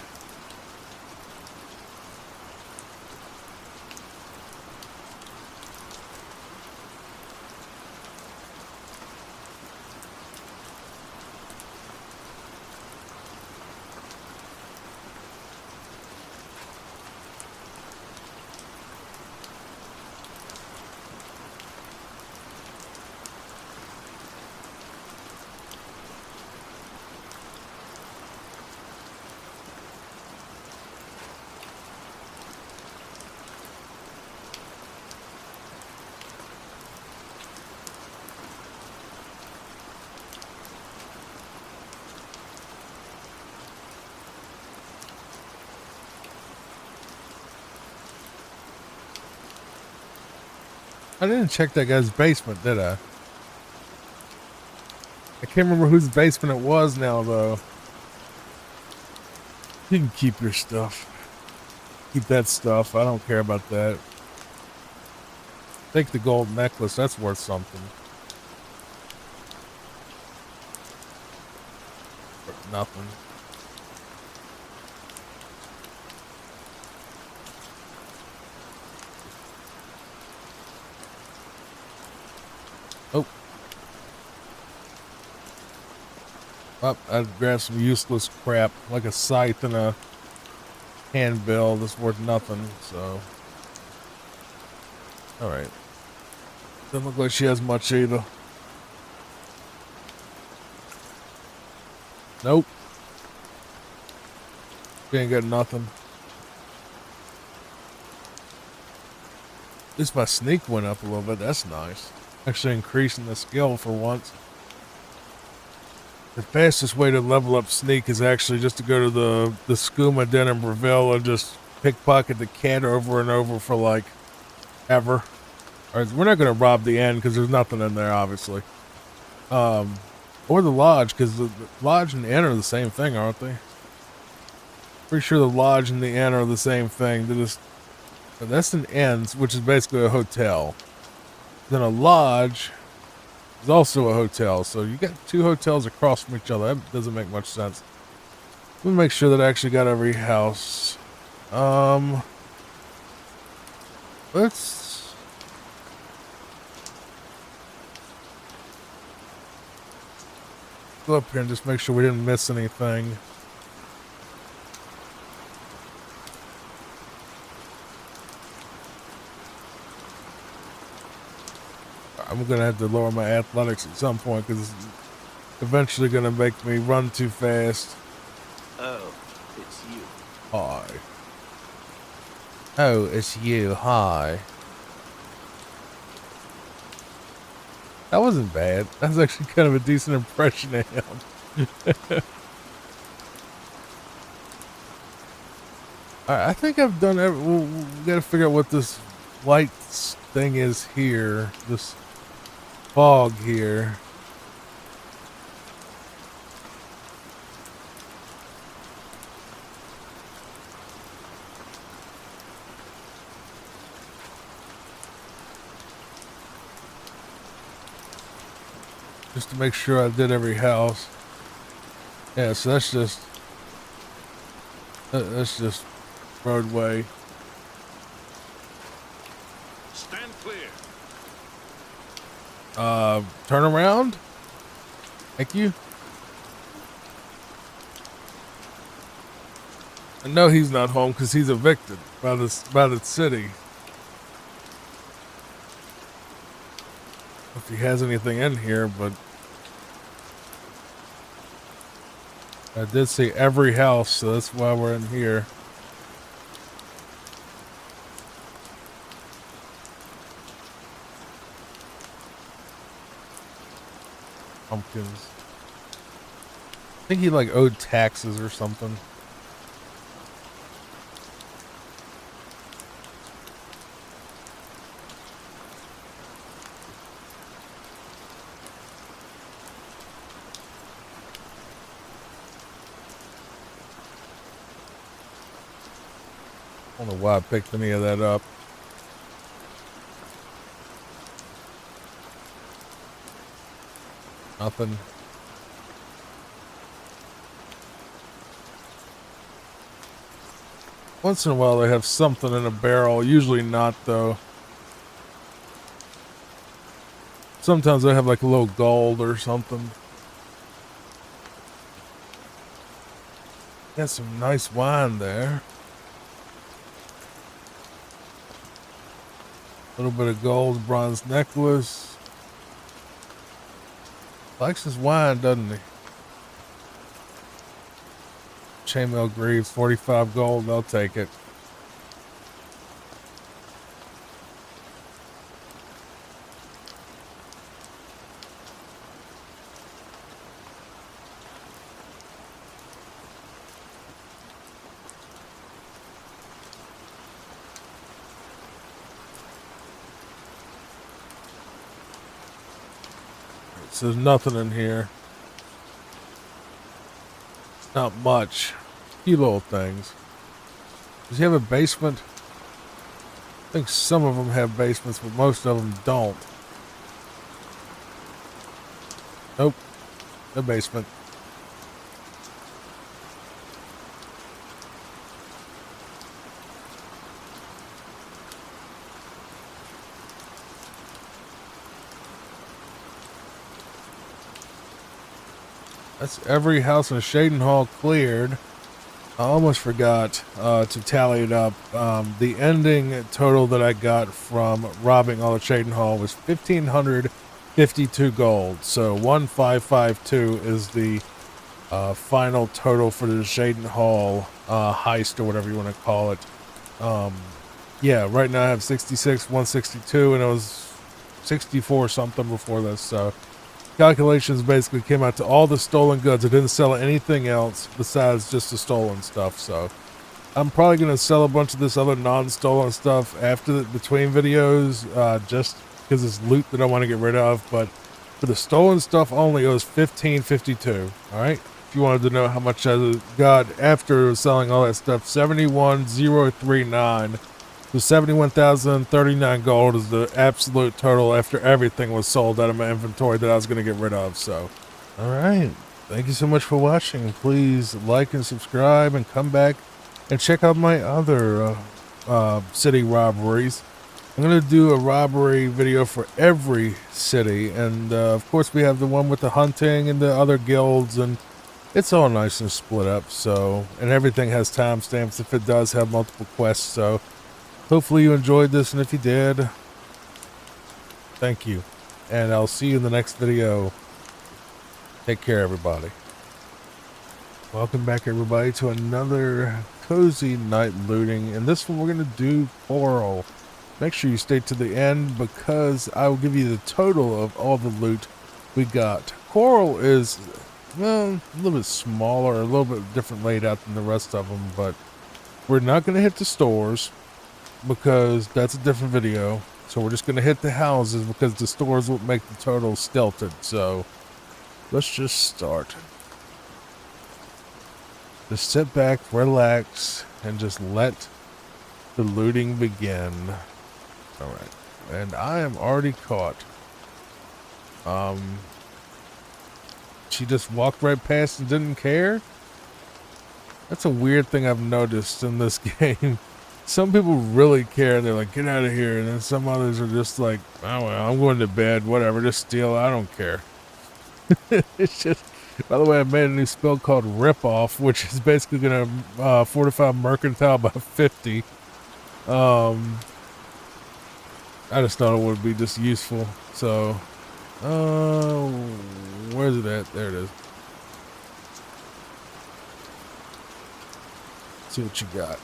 I didn't check that guy's basement, did I? I can't remember whose basement it was now, though. You can keep your stuff. Keep that stuff. I don't care about that. Take the gold necklace. That's worth something. Worth nothing. Oh. Oh, I'd grab some useless crap, like a scythe and a handbill that's worth nothing, so. Alright. Doesn't look like she has much either. Nope. She ain't got nothing. At least my sneak went up a little bit, that's nice. Actually increasing the skill for once. The fastest way to level up sneak is actually just to go to the skooma den in Breville and just pickpocket the cat over and over for like ever. Alright, we're not gonna rob the inn because there's nothing in there, obviously. Or the lodge, because the lodge and the inn are the same thing, aren't they? Pretty sure the lodge and the inn are the same thing. They're just, that's an inn, which is basically a hotel. Then a lodge is also a hotel, so you got 2 hotels across from each other. That doesn't make much sense. Let me make sure that I actually got every house. Let's go up here and just make sure we didn't miss anything. I'm gonna have to lower my athletics at some point because it's eventually gonna make me run too fast. Oh, it's you. Hi. Oh, it's you. Hi. That wasn't bad. That was actually kind of a decent impression of him. Alright, I think I've done we gotta figure out what this light thing is here. This fog here. just to make sure I did every house. Yeah, so that's just roadway. Stand clear. Turn around. Thank you. I know he's not home because he's evicted by the city. If he has anything in here, but I did see every house, so that's why we're in here. Pumpkins. I think he like owed taxes or something. I don't know why I picked any of that up. Nothing. Once in a while they have something in a barrel, usually not though. Sometimes they have like a little gold or something. Got some nice wine there. A little bit of gold bronze necklace. Likes his wine, doesn't he? Chainmail Greaves, 45 gold. I'll take it. So there's nothing in here. Not much. A few little things. Does he have a basement? I think some of them have basements, but most of them don't. Nope. No basement. That's every house in Cheydinhal cleared. I almost forgot to tally it up. The ending total that I got from robbing all of Cheydinhal was 1,552 gold. So 1,552 is the final total for the Cheydinhal heist or whatever you want to call it. Yeah, right now I have 66, 162, and it was 64 something before this. So calculations basically came out to all the stolen goods. I didn't sell anything else besides just the stolen stuff. So I'm probably going to sell a bunch of this other non-stolen stuff between videos, just because it's loot that I want to get rid of. But for the stolen stuff only, it was 1552. All right. If you wanted to know how much I got after selling all that stuff, 71,039. So 71,039 gold is the absolute total after everything was sold out of my inventory that I was going to get rid of. So, all right. Thank you so much for watching. Please like and subscribe and come back and check out my other city robberies. I'm going to do a robbery video for every city. And, of course, we have the one with the hunting and the other guilds. And it's all nice and split up. So, and everything has timestamps if it does have multiple quests. So, hopefully you enjoyed this, and if you did, thank you. And I'll see you in the next video. Take care, everybody. Welcome back, everybody, to another cozy night looting. And this one, we're going to do Coral. Make sure you stay to the end, because I will give you the total of all the loot we got. Coral is, well, a little bit smaller, a little bit different laid out than the rest of them, but we're not going to hit the stores, because that's a different video. So we're just going to hit the houses because the stores will make the total stilted. So let's just start. Just sit back, relax, and just let the looting begin. Alright. And I am already caught. she just walked right past and didn't care. That's a weird thing I've noticed in this game. Some people really care and they're like, get out of here. And then some others are just like, oh, well, I'm going to bed, whatever, just steal. I don't care. It's just, by the way, I made a new spell called Rip Off, which is basically going to fortify Mercantile by 50. I just thought it would be just useful. So, where's it at? There it is. See what you got.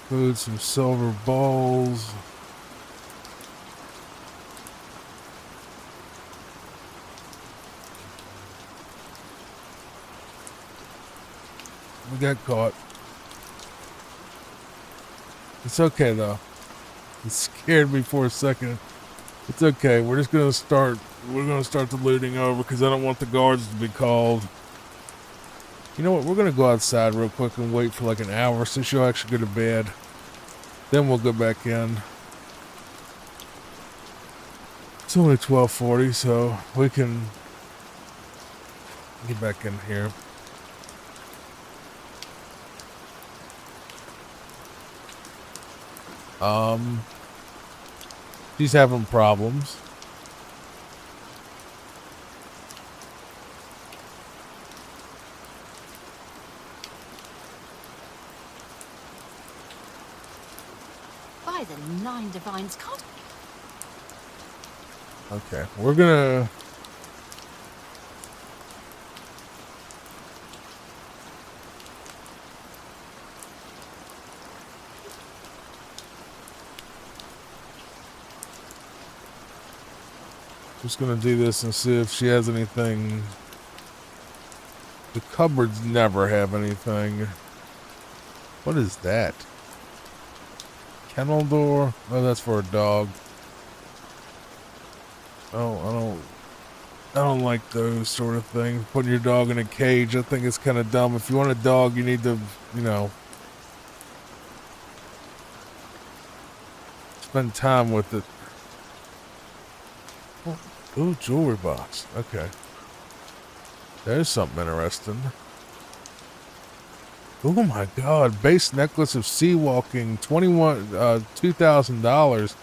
Food, some silver bowls. We got caught. It's okay though. It scared me for a second. It's okay. We're just gonna start. We're gonna start the looting over because I don't want the guards to be called. You know what? We're gonna go outside real quick and wait for like an hour so she'll actually go to bed. Then we'll go back in. It's only 12:40, so we can get back in here. She's having problems. By the nine divines, can't... Okay, we're gonna... Just gonna do this and see if she has anything. The cupboards never have anything. What is that? Kennel door? Oh, that's for a dog. Oh, I don't like those sort of things. Putting your dog in a cage, I think it's kind of dumb. If you want a dog, you need to, you know, spend time with it. Ooh, jewelry box. Okay. There's something interesting. Oh my god. Base necklace of sea walking. $2,000.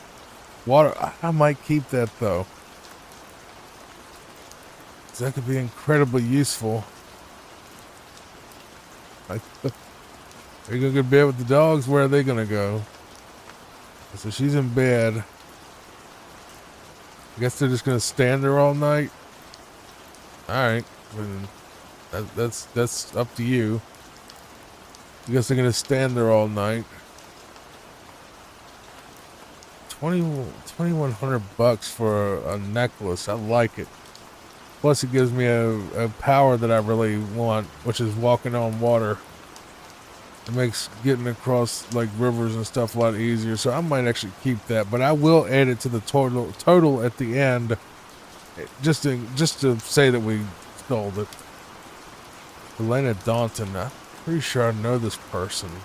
Water. I might keep that though. 'Cause that could be incredibly useful. Like, are you gonna go to bed with the dogs? Where are they gonna go? So she's in bed. I guess they're just gonna stand there all night. All right, that's up to you. I guess they're gonna stand there all night. 2,100 bucks for a necklace. I like it. Plus, it gives me a power that I really want, which is walking on water. It makes getting across like rivers and stuff a lot easier. So I might actually keep that, but I will add it to the total at the end, just to say that we sold it. Elena Daunton. I'm pretty sure I know this person.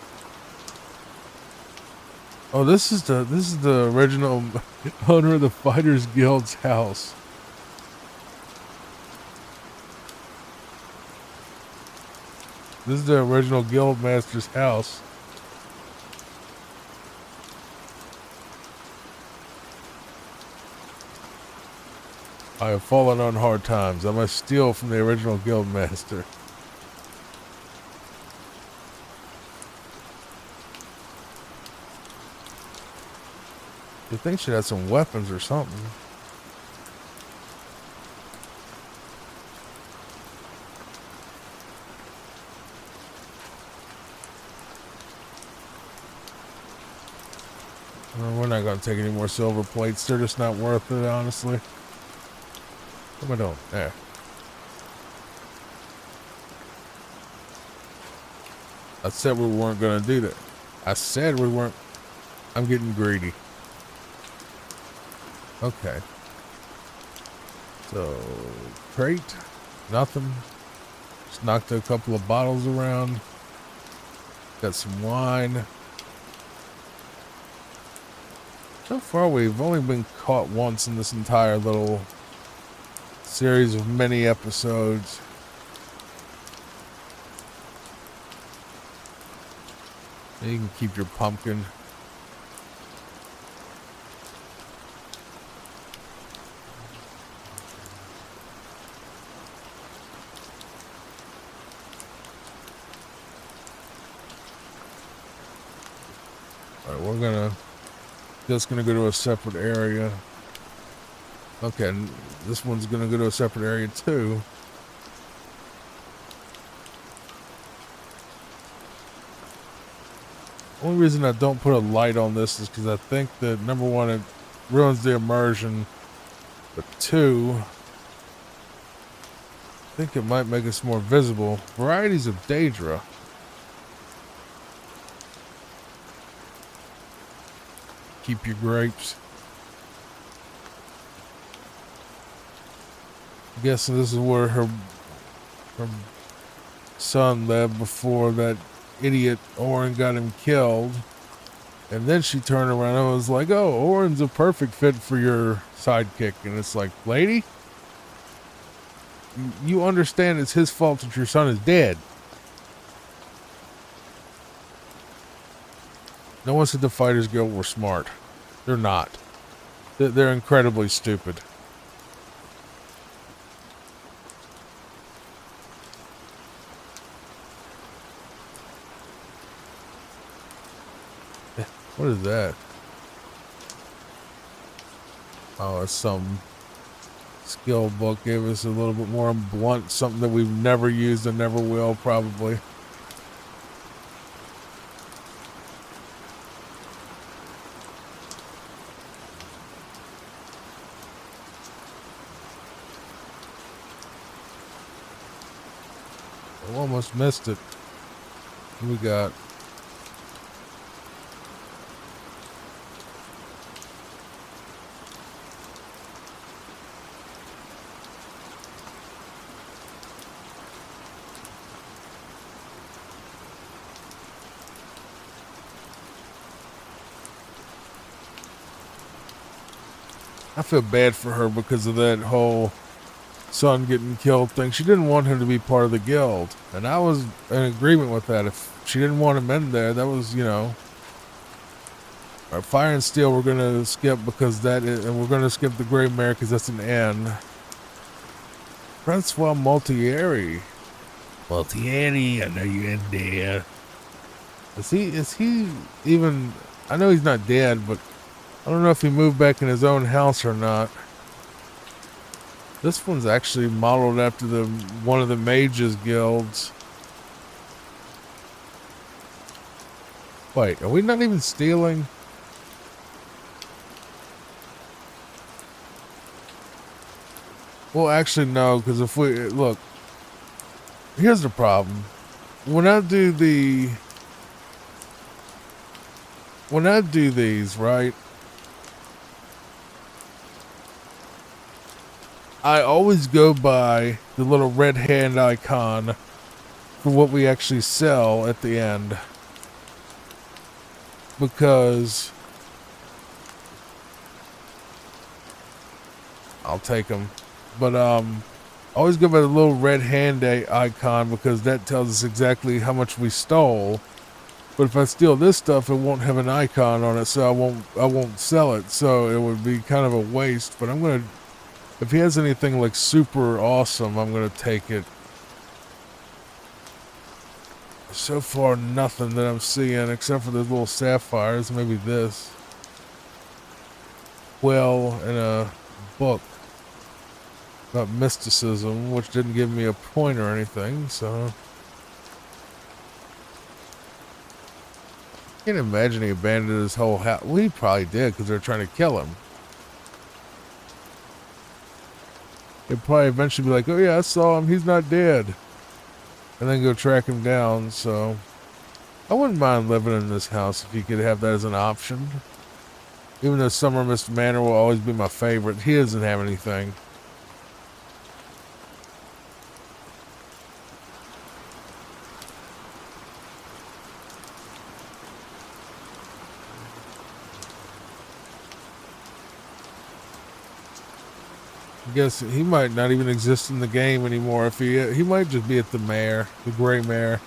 Oh, this is the original owner of the Fighters Guild's house. This is the original guild master's house. I have fallen on hard times. I must steal from the original guild master. You think she'd have some weapons or something. We're not going to take any more silver plates. They're just not worth it, honestly. What am I doing? There. I said we weren't going to do that. I said we weren't. I'm getting greedy. Okay. So, crate. Nothing. Just knocked a couple of bottles around. Got some wine. So far, we've only been caught once in this entire little series of mini episodes. You can keep your pumpkin. All right, we're just gonna go to a separate area. Okay, and this one's gonna go to a separate area too. Only reason I don't put a light on this is because I think that, number one, it ruins the immersion, but two, I think it might make us more visible. Varieties of Daedra. Keep your grapes. I'm guessing this is where her son lived before that idiot Orin got him killed. And then she turned around and was like, oh, Orin's a perfect fit for your sidekick. And it's like, lady, you understand it's his fault that your son is dead. No one said the Fighters Guild were smart. They're not. They're incredibly stupid. What is that? Oh, it's some skill book. Gave us a little bit more blunt, something that we've never used and never will, probably. I almost missed it. What we got? I feel bad for her because of that whole son getting killed thing. She didn't want him to be part of the guild, and I was in agreement with that. If she didn't want him in there, that was, you know. All right, Fire and Steel we're gonna skip because that is, and we're gonna skip the Grey Mare because that's an N. Francois Multieri. Multieri, I know you in there. Is he even? I know he's not dead, but I don't know if he moved back in his own house or not. This one's actually modeled after one of the mages guilds. Wait, are we not even stealing? Well, actually no, because if we look, here's the problem. When I do these, right? I always go by the little red hand icon for what we actually sell at the end. Because I'll take them. But I always go by the little red hand icon because that tells us exactly how much we stole. But if I steal this stuff, it won't have an icon on it, so I won't sell it. So it would be kind of a waste. But I'm gonna, if he has anything like super awesome, I'm gonna take it. So far, nothing that I'm seeing except for those little sapphires. Maybe this. Well, in a book about mysticism, which didn't give me a point or anything, so. I can't imagine he abandoned his whole house. Well, he probably did because they're trying to kill him. They'd probably eventually be like, oh yeah, I saw him, he's not dead. And then go track him down, so. I wouldn't mind living in this house if you could have that as an option. Even though Summer Mist Manor will always be my favorite, he doesn't have anything. I guess he might not even exist in the game anymore. If he might just be at the Mare, the Gray Mare.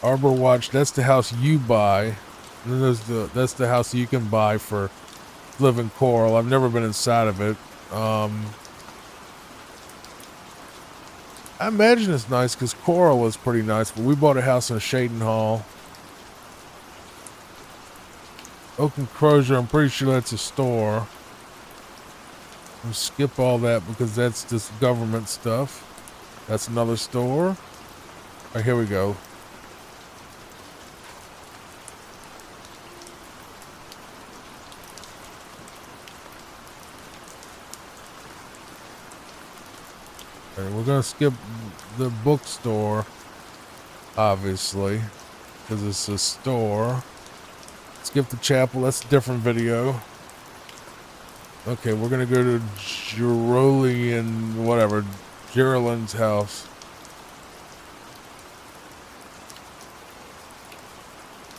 Arbor Watch, that's the house you buy. And then that's the house you can buy for living coral. I've never been inside of it. I imagine it's nice because coral is pretty nice, but we bought a house in Shaden Hall. Oak and Crozier, I'm pretty sure that's a store. We'll skip all that because that's just government stuff. That's another store. All right, here we go. All right, we're gonna skip the bookstore, obviously, because it's a store. Skip the chapel. That's a different video. Okay, we're gonna go to Gerolian, whatever, Geraldine's house.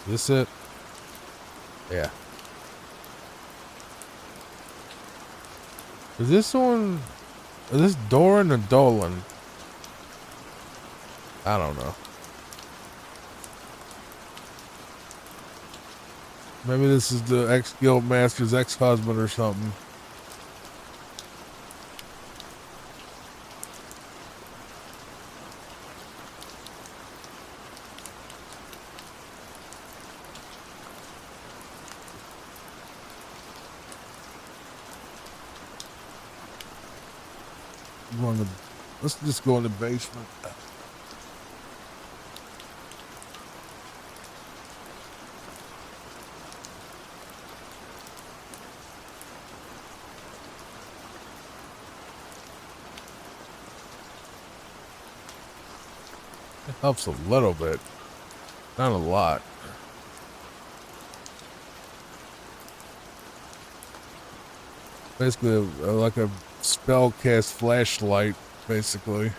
Is this it? Yeah. Is this one? Is this Doran or Dolan? I don't know. Maybe this is the ex-guild master's ex-husband or something. Let's just go in the basement. It helps a little bit, not a lot. Basically, like a spell cast flashlight, basically.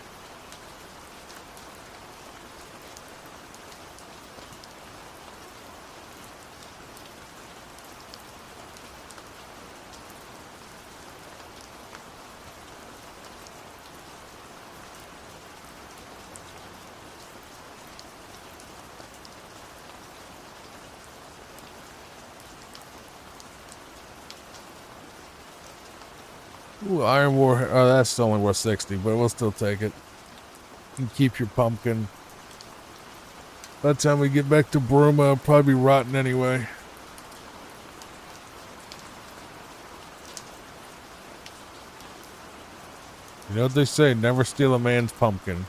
Ooh, Iron War. Oh, that's only worth 60, but we'll still take it. You can keep your pumpkin. By the time we get back to Bruma, it'll probably be rotten anyway. You know what they say, never steal a man's pumpkin.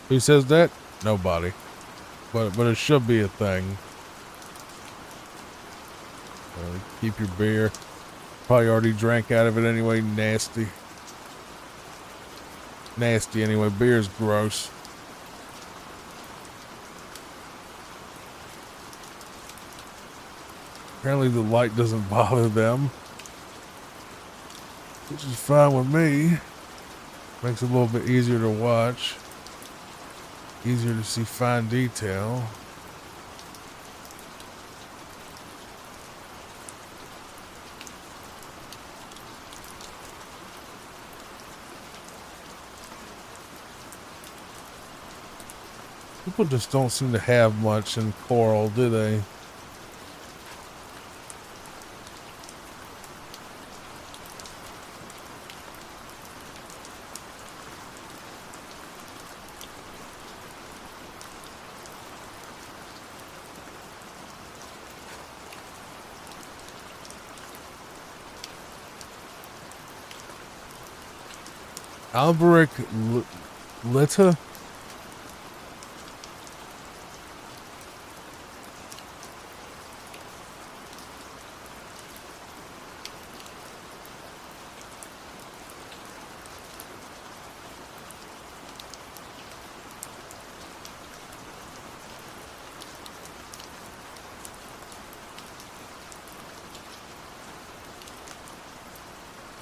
Who says that? Nobody. But it should be a thing. Keep your beer. Probably already drank out of it anyway. Nasty. Nasty anyway. Beer's gross. Apparently the light doesn't bother them, which is fine with me. Makes it a little bit easier to watch. Easier to see fine detail. People just don't seem to have much in coral, do they? Alberic Litta?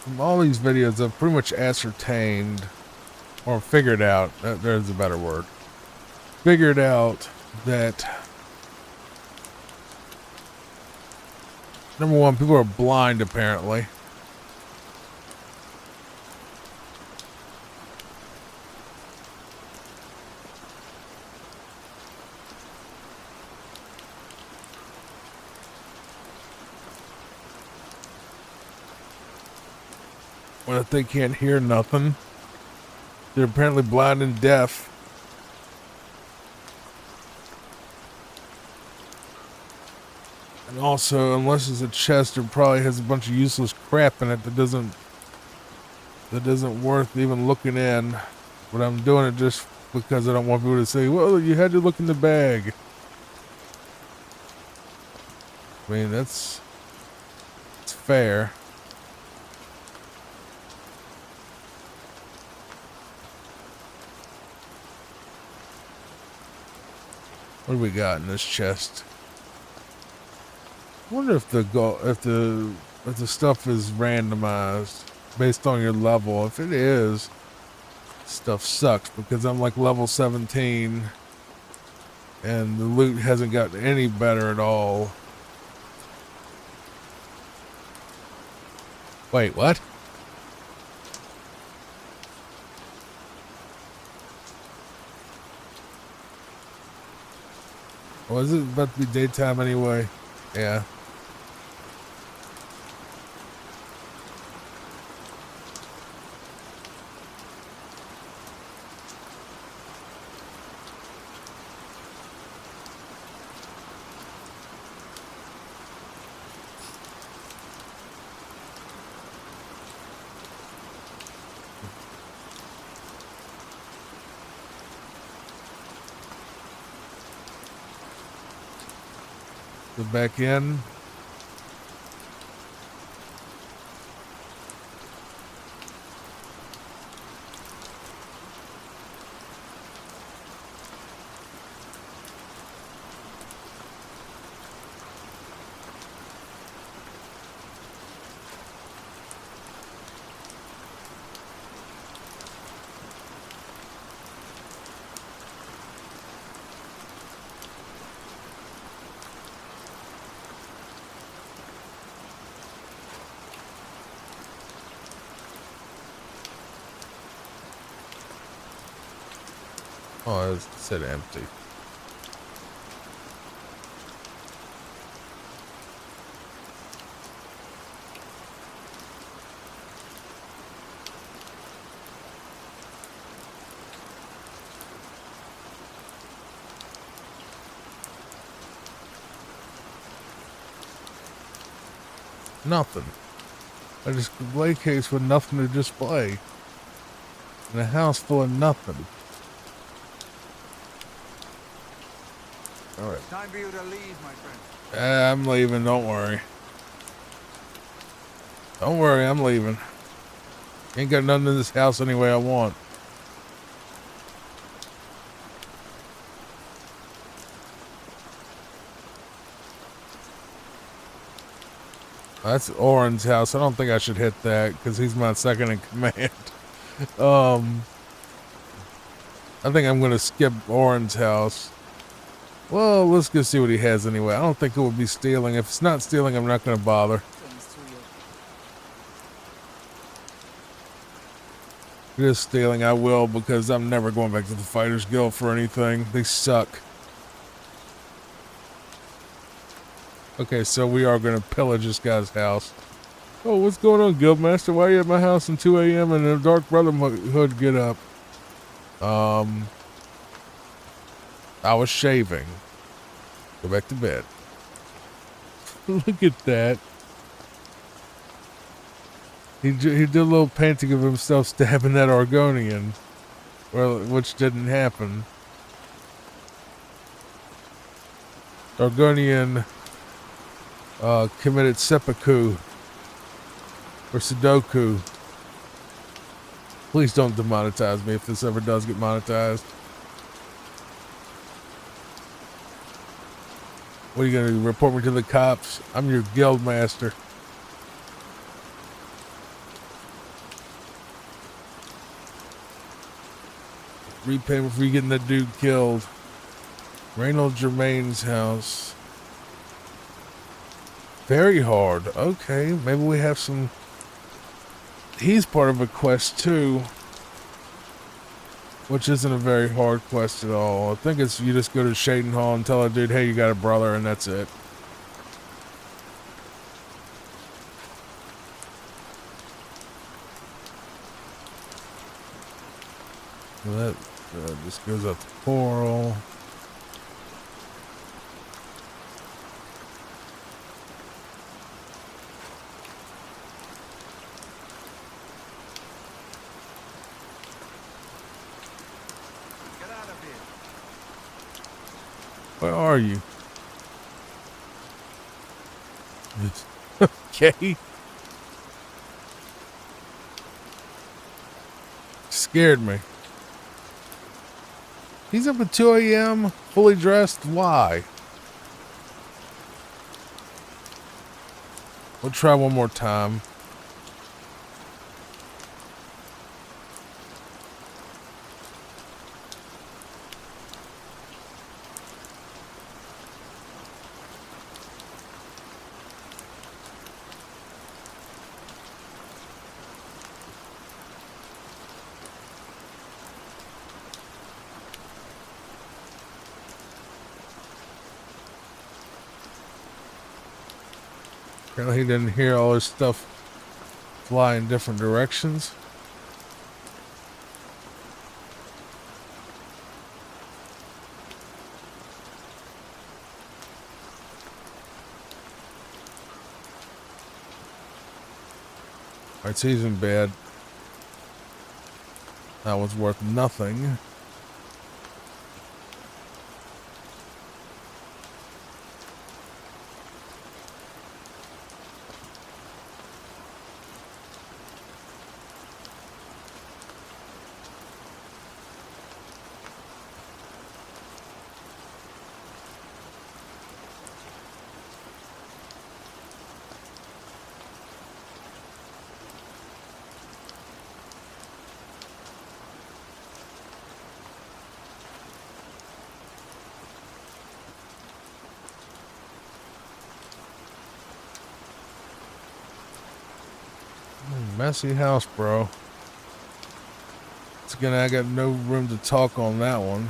From all these videos, I've pretty much ascertained, or figured out, there's a better word, figured out that, number one, people are blind apparently. Well, if they can't hear nothing, they're apparently blind and deaf. And also, unless it's a chest, it probably has a bunch of useless crap in it that isn't worth even looking in. But I'm doing it just because I don't want people to say, well, you had to look in the bag. I mean, it's fair. What do we got in this chest? I wonder if the stuff is randomized based on your level. If it is, stuff sucks because I'm like level 17 and the loot hasn't gotten any better at all. Wait, what? Was it about to be daytime anyway? Yeah. Go back in. Oh, it said empty. Nothing. A display case with nothing to display. In a house full of nothing. All right. Time for you to leave, my friend. I'm leaving, don't worry. Don't worry, I'm leaving. Ain't got nothing in this house any way I want. That's Orin's house. I don't think I should hit that because he's my second in command. I think I'm going to skip Orin's house. Well, let's go see what he has anyway. I don't think it would be stealing. If it's not stealing, I'm not going to bother. If it is stealing, I will, because I'm never going back to the Fighters Guild for anything. They suck. Okay, so we are going to pillage this guy's house. Oh, what's going on, Guildmaster? Why are you at my house at 2 a.m. and the Dark Brotherhood get up? I was shaving. Go back to bed. Look at that. He did a little painting of himself stabbing that Argonian. Well, which didn't happen. Argonian committed seppuku. Or Sudoku. Please don't demonetize me if this ever does get monetized. What are you gonna do? Report me to the cops? I'm your guild master. Repayment for you getting that dude killed. Reynold Germain's house. Very hard. Okay, maybe we have some. He's part of a quest too, which isn't a very hard quest at all. I think it's you just go to Shaden Hall and tell a dude, hey, you got a brother, and that's it. So that just goes up to Coral. Get out of here. Where are you? Okay. Scared me. He's up at 2 a.m. fully dressed. Why? We'll try one more time. Apparently he didn't hear all his stuff fly in different directions. Alright, so he's in bed. That was worth nothing. Messy house, bro. It's gonna, I got no room to talk on that one.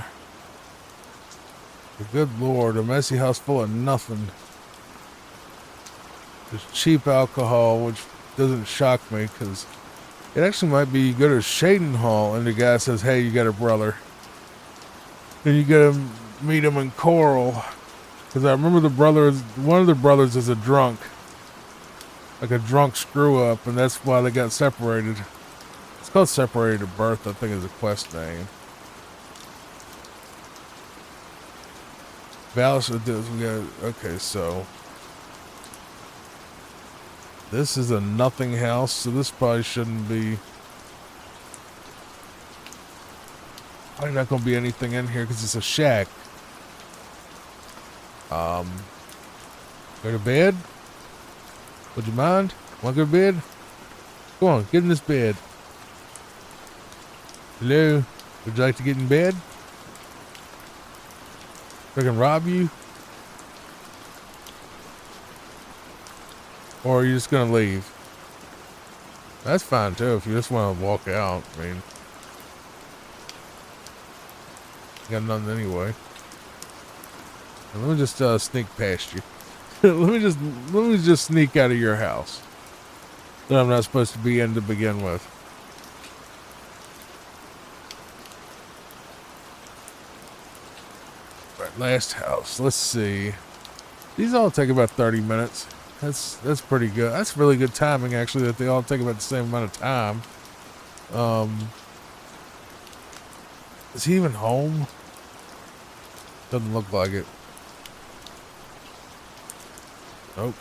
But good lord, a messy house full of nothing. There's cheap alcohol, which doesn't shock me, because it actually might be good at Shadenhall, and the guy says, hey, you got a brother. Then you gotta meet him in Coral. Because I remember the brothers, one of the brothers is a drunk. Like a drunk screw up, and that's why they got separated. It's called Separated at Birth, I think is a quest name. Valis does, we got, okay, so. This is a nothing house, so this probably shouldn't be. Probably not gonna be anything in here because it's a shack. Go to bed? Would you mind? Want to go to bed? Go on, get in this bed. Hello? Would you like to get in bed? I can rob you? Or are you just gonna leave? That's fine too, if you just want to walk out. I mean, you got nothing anyway. And let me just sneak past you. let me just sneak out of your house that I'm not supposed to be in to begin with. Right, last house. Let's see. These all take about 30 minutes. That's pretty good. That's really good timing, actually, that they all take about the same amount of time. Is he even home? Doesn't look like it. Nope.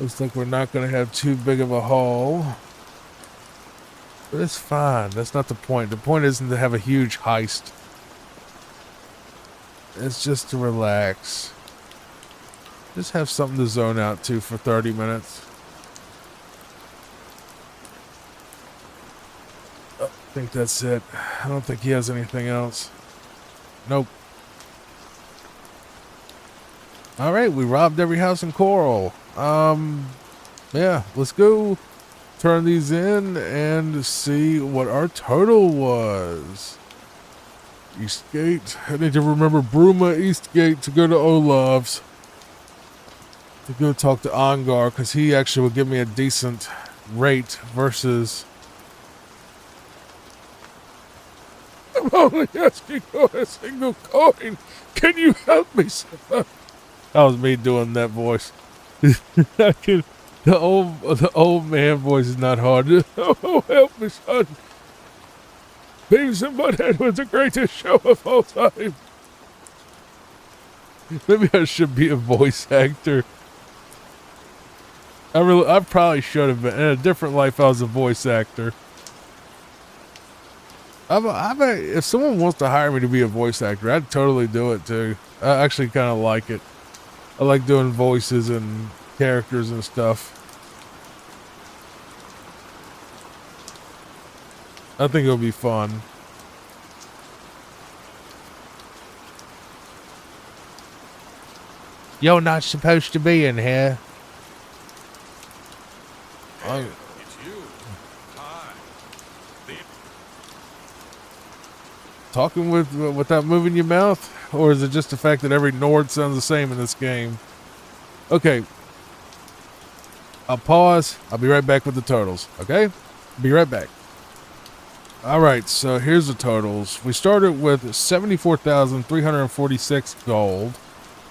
Looks like we're not going to have too big of a haul. But it's fine. That's not the point. The point isn't to have a huge heist. It's just to relax. Just have something to zone out to for 30 minutes. Oh, I think that's it. I don't think he has anything else. Nope. Alright, we robbed every house in Coral. Yeah, let's go turn these in and see what our total was. Eastgate. I need to remember Bruma Eastgate to go to Olaf's. To go talk to Ongar, because he actually will give me a decent rate versus. I'm only asking for a single coin. Can you help me, son? That was me doing that voice. The old man voice is not hard. Oh, help me, son. Beavis and Butthead was the greatest show of all time. Maybe I should be a voice actor. I probably should have been. In a different life, I was a voice actor. If someone wants to hire me to be a voice actor, I'd totally do it too. I actually kind of like it. I like doing voices and characters and stuff. I think it'll be fun. You're not supposed to be in here. Hey, it's you. Hi. Talking without moving your mouth? Or is it just the fact that every Nord sounds the same in this game? Okay. I'll pause. I'll be right back with the totals. Okay? Be right back. Alright, so here's the totals. We started with 74,346 gold.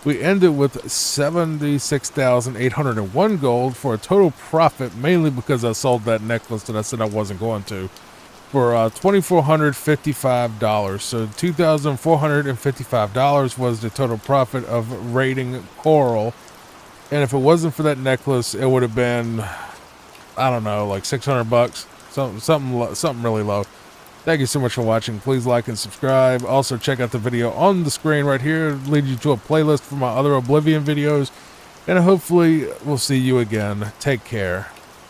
We ended with 76,801 gold for a total profit, mainly because I sold that necklace that I said I wasn't going to, for $2,455. So $2,455 was the total profit of raiding Coral. And if it wasn't for that necklace, it would have been, I don't know, like $600, something really low. Thank you so much for watching. Please like and subscribe. Also, check out the video on the screen right here. It'll lead you to a playlist for my other Oblivion videos. And hopefully, we'll see you again. Take care.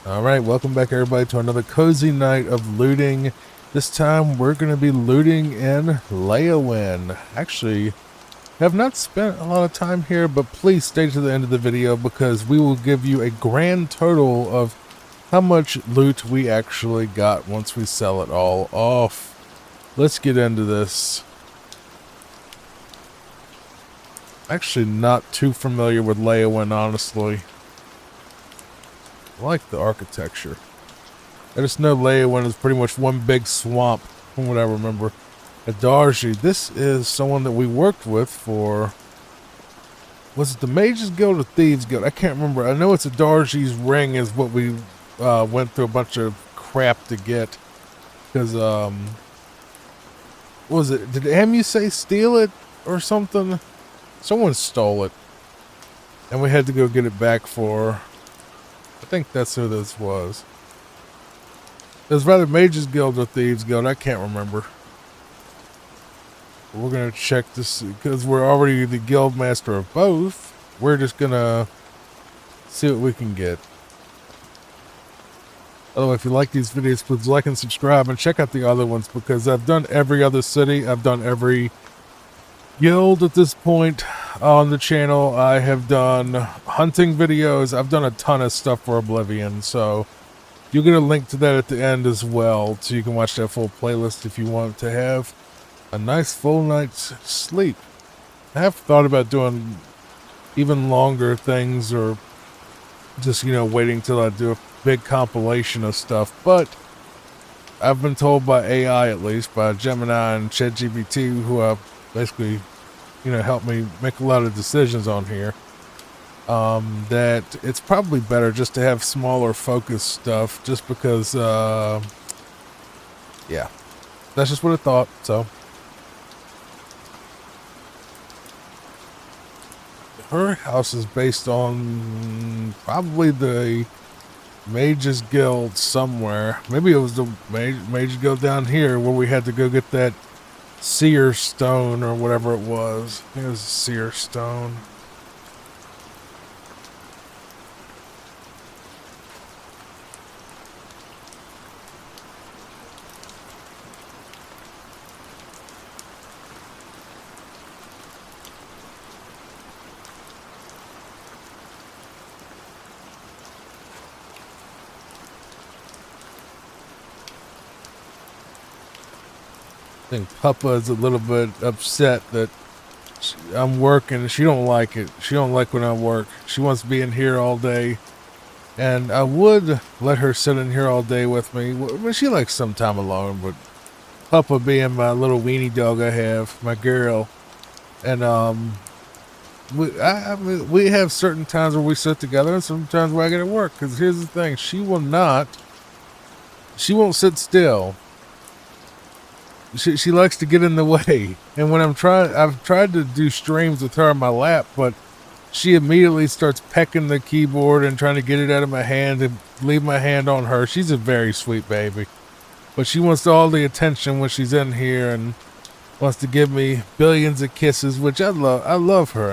Alright, welcome back everybody to another cozy night of looting. This time, we're going to be looting in Leyawiin. Actually, have not spent a lot of time here, but please stay to the end of the video because we will give you a grand total of how much loot we actually got once we sell it all off. Let's get into this. Actually not too familiar with Leyawiin, honestly. I like the architecture. I just know Leyawiin is pretty much one big swamp, from what I remember. Adarji, this is someone that we worked with for... Was it the Mages Guild or Thieves Guild? I can't remember. I know it's Adarji's ring is what we... went through a bunch of crap to get because what was it, did Amusay steal it or something? Someone stole it and we had to go get it back for, I think that's who this was. It was rather Mages Guild or Thieves Guild, I can't remember. We're gonna check this because we're already the guild master of both. We're just gonna see what we can get. Although, if you like these videos, please like and subscribe and check out the other ones because I've done every other city. I've done every guild at this point on the channel. I have done hunting videos. I've done a ton of stuff for Oblivion. So you'll get a link to that at the end as well. So you can watch that full playlist if you want to have a nice full night's sleep. I have thought about doing even longer things or just, waiting till I do a big compilation of stuff, but I've been told by AI, at least by Gemini and ChatGPT, who have basically, helped me make a lot of decisions on here, that it's probably better just to have smaller focus stuff, just because, yeah, that's just what I thought. So her house is based on probably the Mages Guild somewhere. Maybe it was the Mages Guild down here where we had to go get that seer stone or whatever it was. I think it was a seer stone. I think Papa is a little bit upset that I'm working. She don't like it. She don't like when I work. She wants to be in here all day And I would let her sit in here all day with me. Well, she likes some time alone, but Papa being my little weenie dog I have, my girl. And I mean, we have certain times where we sit together and sometimes where I get at work. Because here's the thing, she won't sit still. She likes to get in the way. And when I've tried to do streams with her on my lap, but she immediately starts pecking the keyboard and trying to get it out of my hand and leave my hand on her. She's a very sweet baby. But she wants all the attention when she's in here and wants to give me billions of kisses, which I love. I love her.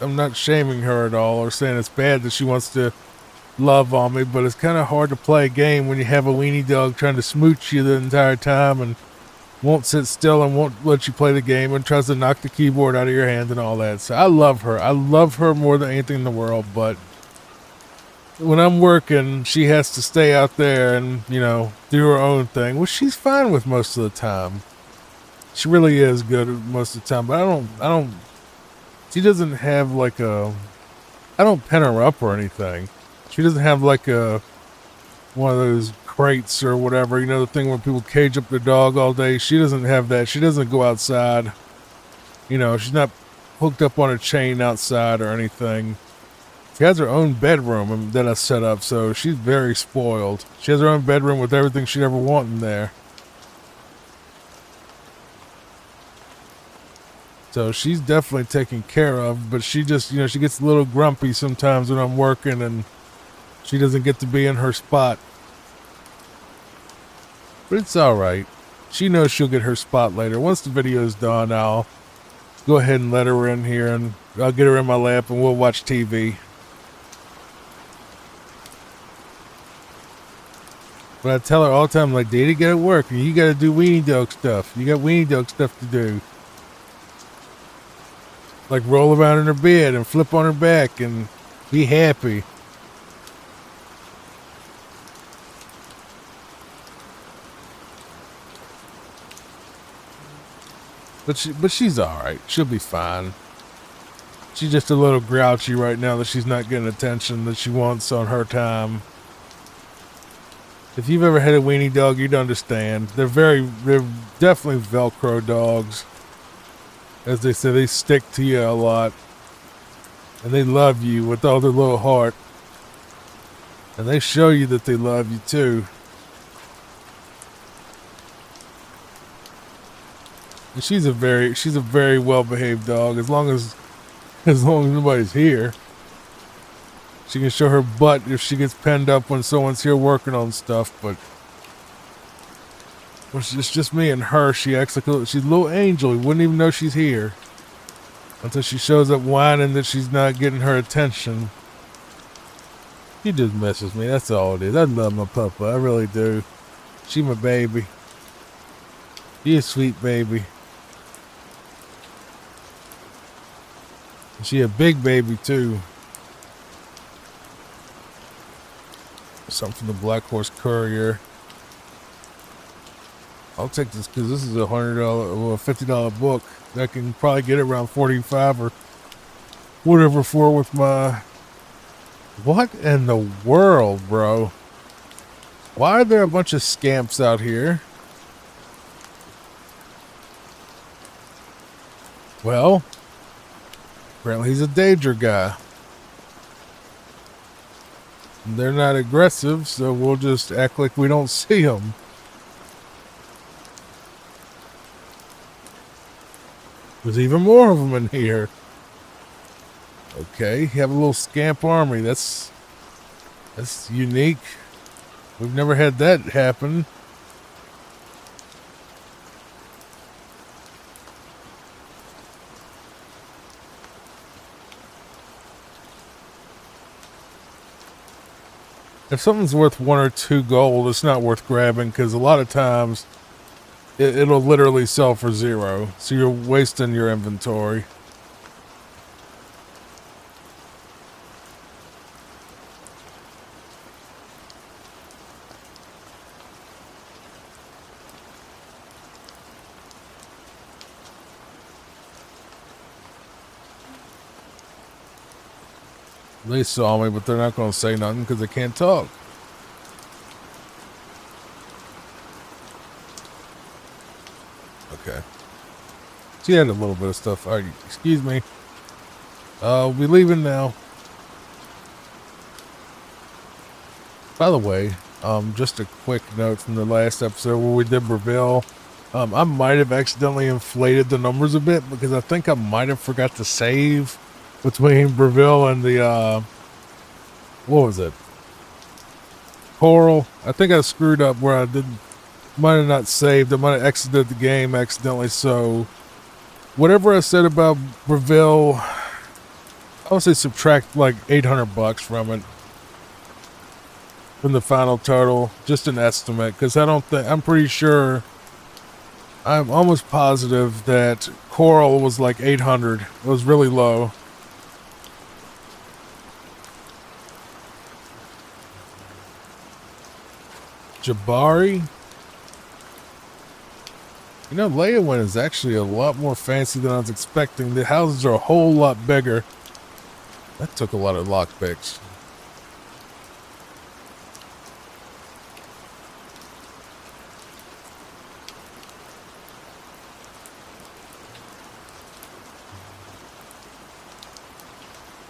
I'm not shaming her at all or saying it's bad that she wants to love on me, but it's kind of hard to play a game when you have a weenie dog trying to smooch you the entire time and won't sit still and won't let you play the game and tries to knock the keyboard out of your hand and all that. So I love her. I love her more than anything in the world, but when I'm working, she has to stay out there and, you know, do her own thing, which she's fine with most of the time. She really is good most of the time, but I don't, she doesn't have like I don't pen her up or anything. She doesn't have like one of those crates or whatever, you know, the thing where people cage up their dog all day. She doesn't have that. She doesn't go outside. You know, she's not hooked up on a chain outside or anything. She has her own bedroom that I set up, so she's very spoiled. She has her own bedroom with everything she'd ever want in there. So she's definitely taken care of, but she just, you know, she gets a little grumpy sometimes when I'm working and she doesn't get to be in her spot. But it's alright. She knows she'll get her spot later. Once the video's done, I'll go ahead and let her in here and I'll get her in my lap and we'll watch TV. But I tell her all the time, like, Daddy, get at work and you gotta do weenie dog stuff. You got weenie dog stuff to do. Like roll around in her bed and flip on her back and be happy. But she's all right. She'll be fine. She's just a little grouchy right now that she's not getting attention that she wants on her time. If you've ever had a weenie dog, you'd understand. They're definitely Velcro dogs. As they say, they stick to you a lot. And they love you with all their little heart. And they show you that they love you too. And she's a very well-behaved dog. As long as nobody's here. She can show her butt if she gets penned up when someone's here working on stuff, but when it's just me and her, she acts like she's a little angel. You wouldn't even know she's here until she shows up whining that she's not getting her attention. She just messes me. That's all it is. I love my puppa. I really do. She my baby. She a sweet baby. And she a big baby too. Something from the Black Horse Courier. I'll take this because this is $100 or $50 book. I can probably get it around 45 or whatever for with my. What in the world, bro? Why are there a bunch of scamps out here? Well, apparently he's a danger guy. They're not aggressive, so we'll just act like we don't see them. There's even more of them in here. Okay, you have a little scamp army. That's unique. We've never had that happen. If something's worth 1 or 2 gold, it's not worth grabbing because a lot of times it'll literally sell for 0. So you're wasting your inventory. They saw me, but they're not going to say nothing because they can't talk. Okay. She had a little bit of stuff. All right, excuse me. We'll be leaving now. By the way, just a quick note from the last episode where we did Breville. I might have accidentally inflated the numbers a bit because I think I might have forgot to save between Breville and the, what was it? Coral. I think I screwed up where I might have not saved. I might have exited the game accidentally. So whatever I said about Breville, I would say subtract like $800 from it. From the final total, just an estimate, because I'm pretty sure, I'm almost positive that Coral was like 800. It was really low. Jabari? You know, Leyawind is actually a lot more fancy than I was expecting. The houses are a whole lot bigger. That took a lot of lockpicks.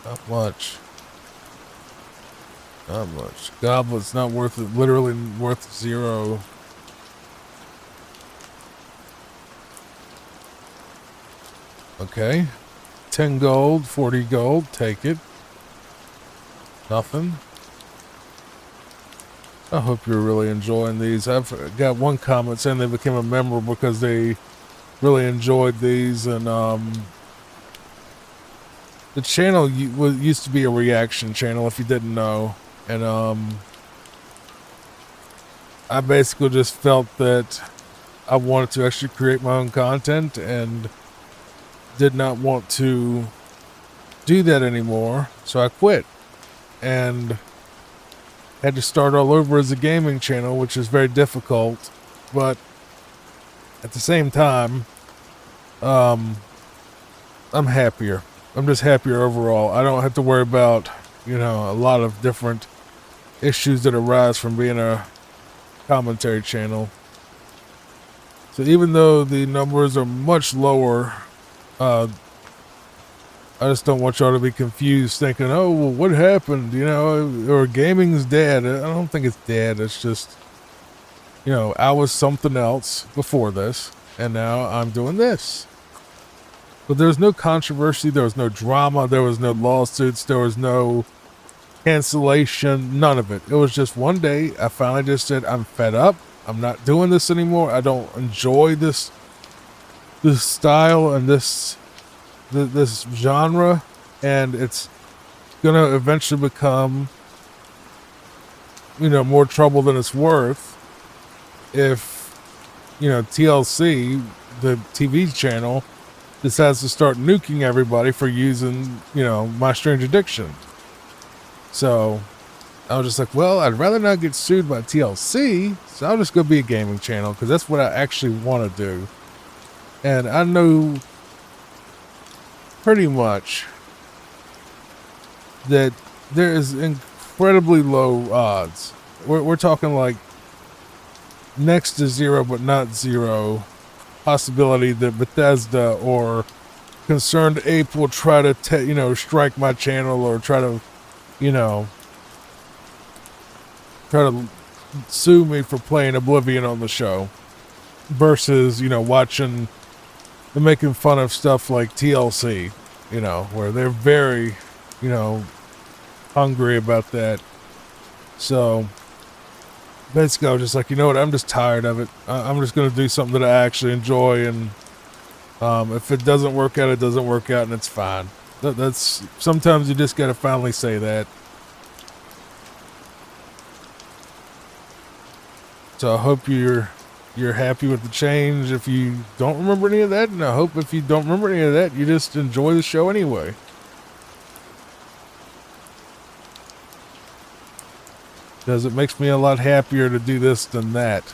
Not much. Not much. Goblet's not worth it. Literally worth 0. Okay. 10 gold, 40 gold. Take it. Nothing. I hope you're really enjoying these. I've got one comment saying they became a member because they really enjoyed these, and the channel used to be a reaction channel, if you didn't know, and I basically just felt that I wanted to actually create my own content and did not want to do that anymore, so I quit and had to start all over as a gaming channel, which is very difficult, but at the same time, I'm happier. I'm just happier overall. I don't have to worry about, you know, a lot of different issues that arise from being a commentary channel. So even though the numbers are much lower, I just don't want y'all to be confused thinking, oh, well, what happened? You know, or gaming's dead. I don't think it's dead. It's just, you know, I was something else before this, and now I'm doing this. But there was no controversy, there was no drama, there was no lawsuits, there was no cancellation, none of it. It was just one day I finally just said, I'm fed up. I'm not doing this anymore. I don't enjoy this style and this genre, and it's gonna eventually become, you know, more trouble than it's worth if, you know, TLC, the TV channel, decides to start nuking everybody for using, you know, My Strange Addiction. So I was just like, well, I'd rather not get sued by TLC, so I'll just go be a gaming channel because that's what I actually want to do. And I know pretty much that there is incredibly low odds. We're talking like next to 0 but not 0 possibility that Bethesda or Concerned Ape will try to you know, strike my channel or try to, you know, try to sue me for playing Oblivion on the show versus, you know, watching and making fun of stuff like TLC, you know, where they're very, you know, hungry about that. So basically I was just like, you know what, I'm just tired of it. I'm just going to do something that I actually enjoy, and if it doesn't work out, it doesn't work out, and it's fine. That's sometimes you just got to finally say that. So I hope you're happy with the change. If you don't remember any of that, and I hope if you don't remember any of that, you just enjoy the show anyway. Because it makes me a lot happier to do this than that.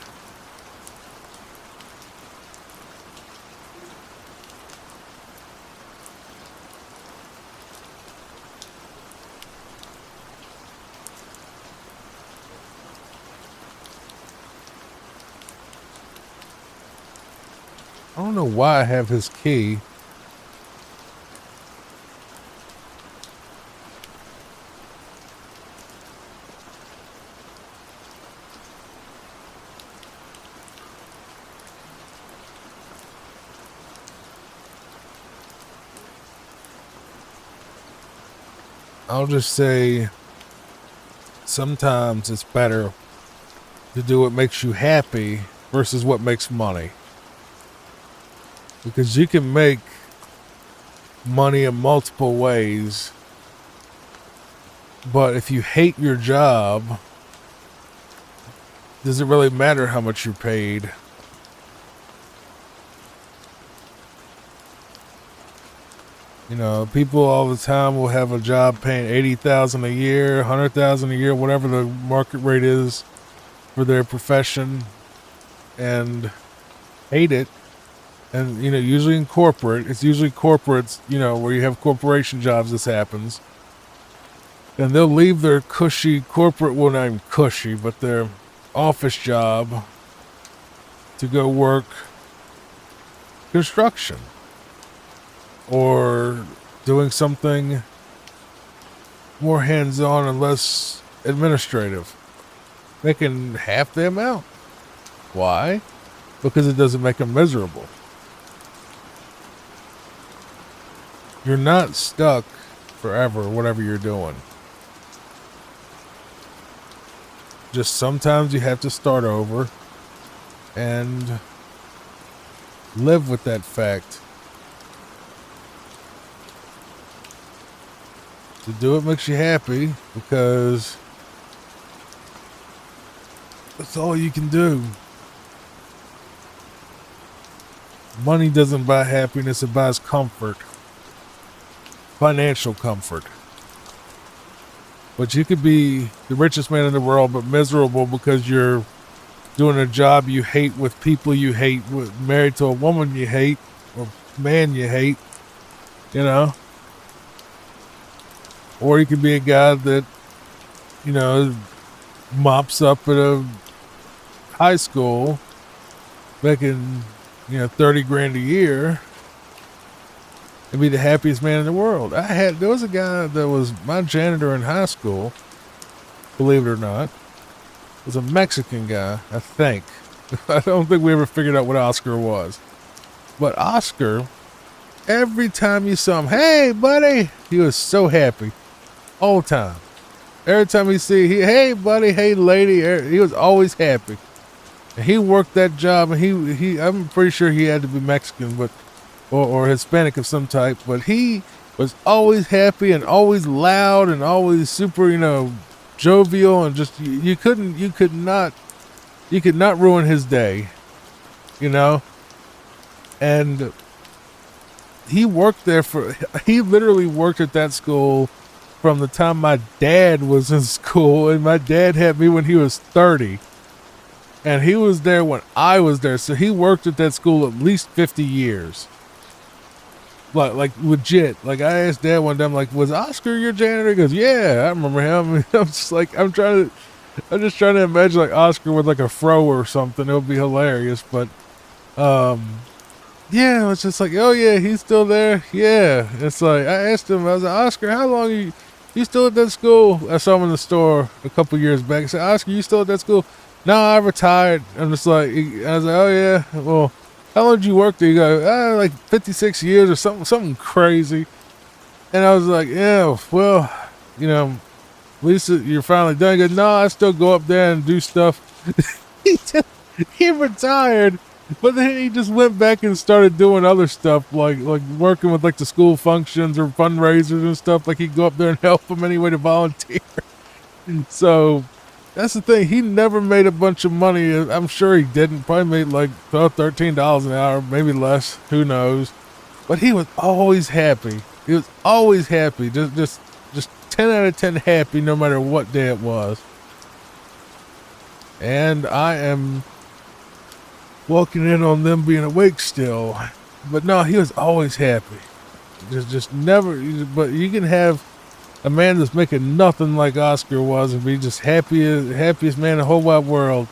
I don't know why I have his key. I'll just say sometimes it's better to do what makes you happy versus what makes money. Because you can make money in multiple ways, but if you hate your job, does it really matter how much you're paid? You know, people all the time will have a job paying $80,000 a year, $100,000 a year, whatever the market rate is for their profession, and hate it. And, you know, usually in corporate, it's usually corporates, you know, where you have corporation jobs, this happens. And they'll leave their cushy corporate, well, not even cushy, but their office job to go work construction or doing something more hands-on and less administrative, making half the amount. Why? Because it doesn't make them miserable. You're not stuck forever, whatever you're doing. Just sometimes you have to start over and live with that fact. To do it makes you happy because that's all you can do. Money doesn't buy happiness, it buys comfort. Financial comfort. But you could be the richest man in the world but miserable because you're doing a job you hate with people you hate, married to a woman you hate or man you hate, you know. Or you could be a guy that, you know, mops up at a high school making, you know, 30 grand a year and be the happiest man in the world. There was a guy that was my janitor in high school, believe it or not. It was a Mexican guy, I think. I don't think we ever figured out what Oscar was. But Oscar, every time you saw him, hey buddy, he was so happy. All the time. Every time he hey buddy, hey lady, he was always happy. And he worked that job, and he I'm pretty sure he had to be Mexican, but or Hispanic of some type, but he was always happy and always loud and always super, you know, jovial, and just you could not ruin his day, you know. And he literally worked at that school from the time my dad was in school, and my dad had me when he was 30, and he was there when I was there, so he worked at that school at least 50 years. Like legit. Like, I asked Dad one day, I'm like, was Oscar your janitor? He goes, yeah, I remember him. I'm just like, I'm just trying to imagine like Oscar with like a fro or something. It would be hilarious. But yeah, it's just like, oh yeah, he's still there. Yeah. It's like, I asked him, I was like, Oscar, how long are you still at that school? I saw him in the store a couple years back. I said, Oscar, you still at that school? No, I retired. I'm just like, I was like, oh yeah, well, how long did you work there? You go, like 56 years or something crazy. And I was like, yeah, well, you know, at least you're finally done. He goes, no, I still go up there and do stuff. He retired, but then he just went back and started doing other stuff, like working with like the school functions or fundraisers and stuff. Like, he'd go up there and help them anyway to volunteer. So that's the thing. He never made a bunch of money. I'm sure he didn't. Probably made like $12, $13 an hour, maybe less. Who knows? But he was always happy. He was always happy. Just 10 out of 10 happy, no matter what day it was. And I am walking in on them being awake still. But no, he was always happy. Just never. But you can have a man that's making nothing like Oscar was and be just happiest man in the whole wide world.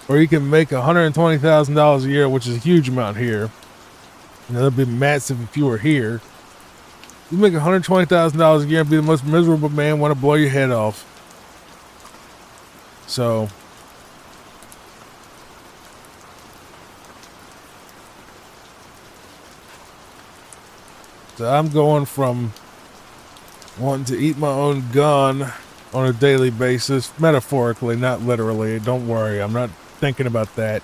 Or you can make $120,000 a year, which is a huge amount here. You know, that'd be massive if you were here. You make $120,000 a year and be the most miserable man, want to blow your head off. So I'm going from wanting to eat my own gun on a daily basis, metaphorically, not literally. Don't worry, I'm not thinking about that.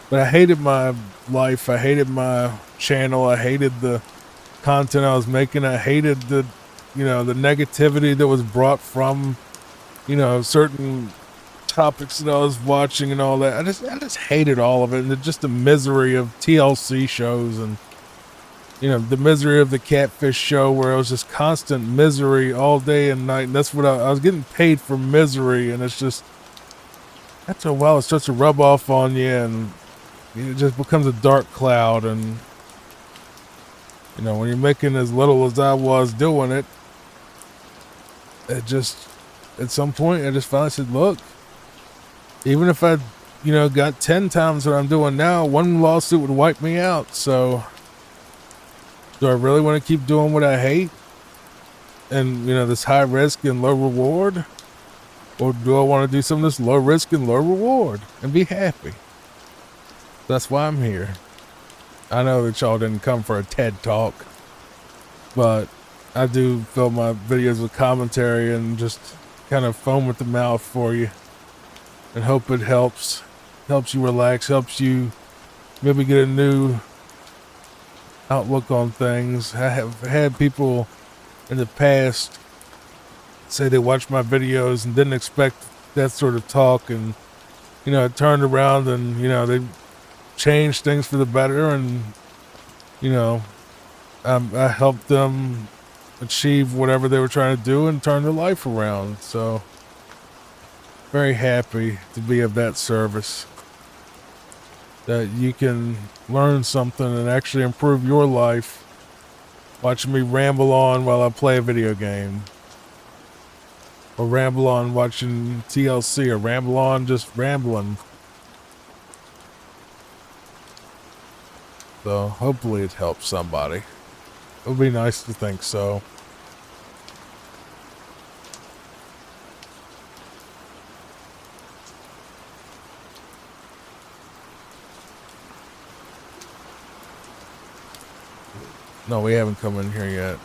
But I hated my life. I hated my channel. I hated the content I was making. I hated the, the negativity that was brought from, certain topics that I was watching and all that. I just hated all of it, and just the misery of TLC shows and, the misery of the Catfish show, where it was just constant misery all day and night. And that's what I was getting paid for, misery. And it's just, after a while, it starts to rub off on you, and it just becomes a dark cloud. And, when you're making as little as I was doing it, at some point, I just finally said, look, even if I, got 10 times what I'm doing now, one lawsuit would wipe me out. So do I really want to keep doing what I hate? And, this high risk and low reward? Or do I want to do something that's low risk and low reward and be happy? That's why I'm here. I know that y'all didn't come for a TED Talk, but I do fill my videos with commentary and just kind of foam at the mouth for you, and hope it helps you relax, helps you maybe get a new outlook on things. I have had people in the past say they watched my videos and didn't expect that sort of talk, and it turned around and they changed things for the better, and I helped them achieve whatever they were trying to do and turn their life around. So very happy to be of that service, that you can learn something and actually improve your life watching me ramble on while I play a video game, or ramble on watching TLC, or ramble on just rambling. So hopefully it helps somebody. It would be nice to think so. No, we haven't come in here yet.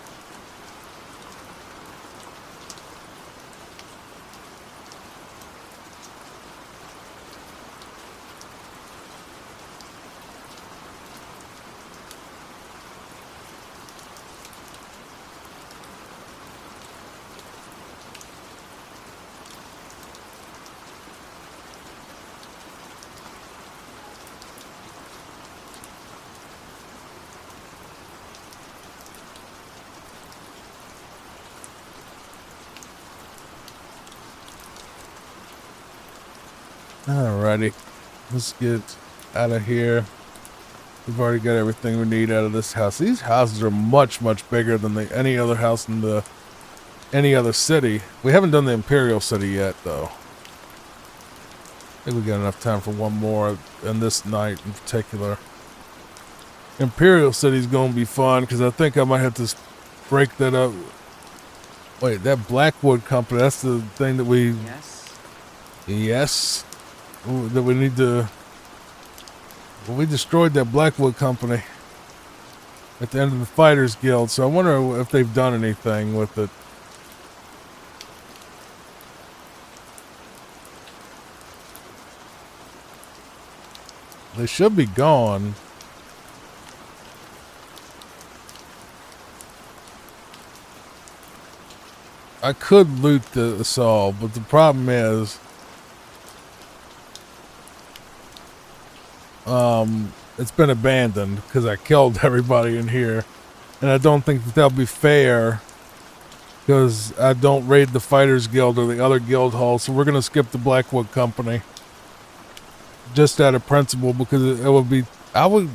Alrighty, let's get out of here. We've already got everything we need out of this house. These houses are much, much bigger than any other house in any other city. We haven't done the Imperial City yet, though. I think we got enough time for one more, and this night in particular. Imperial City's gonna be fun, because I think I might have to break that up. Wait, that Blackwood Company, that's the thing that we... Yes. Ooh, that we need to... Well, we destroyed that Blackwood Company at the end of the Fighters Guild, so I wonder if they've done anything with it. They should be gone. I could loot the assault, but the problem is... it's been abandoned because I killed everybody in here, and I don't think that'll be fair, because I don't raid the Fighters Guild or the other guild halls, so we're gonna skip the Blackwood Company just out of principle, because it would be... I would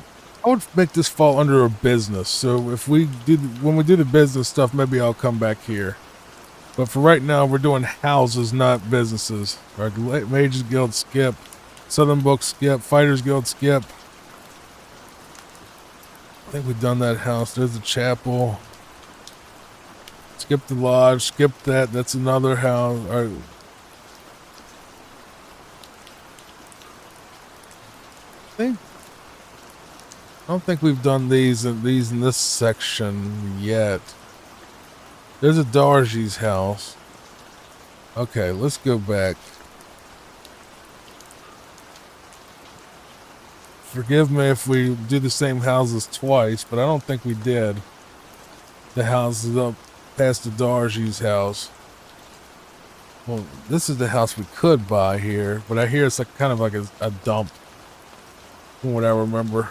make this fall under a business. So if we do, when we do the business stuff, maybe I'll come back here. But for right now, we're doing houses, not businesses. All right, Mages Guild skip. Southern Book skip, Fighters Guild skip. think we've done that house. There's the chapel. Skip the lodge. Skip that. That's another house. All right. I don't think we've done these in this section yet. There's a Darji's house. Okay, let's go back. Forgive me if we do the same houses twice, but I don't think we did. The houses up past the Darji's house. Well, this is the house we could buy here, but I hear it's like kind of like a dump, from what I remember.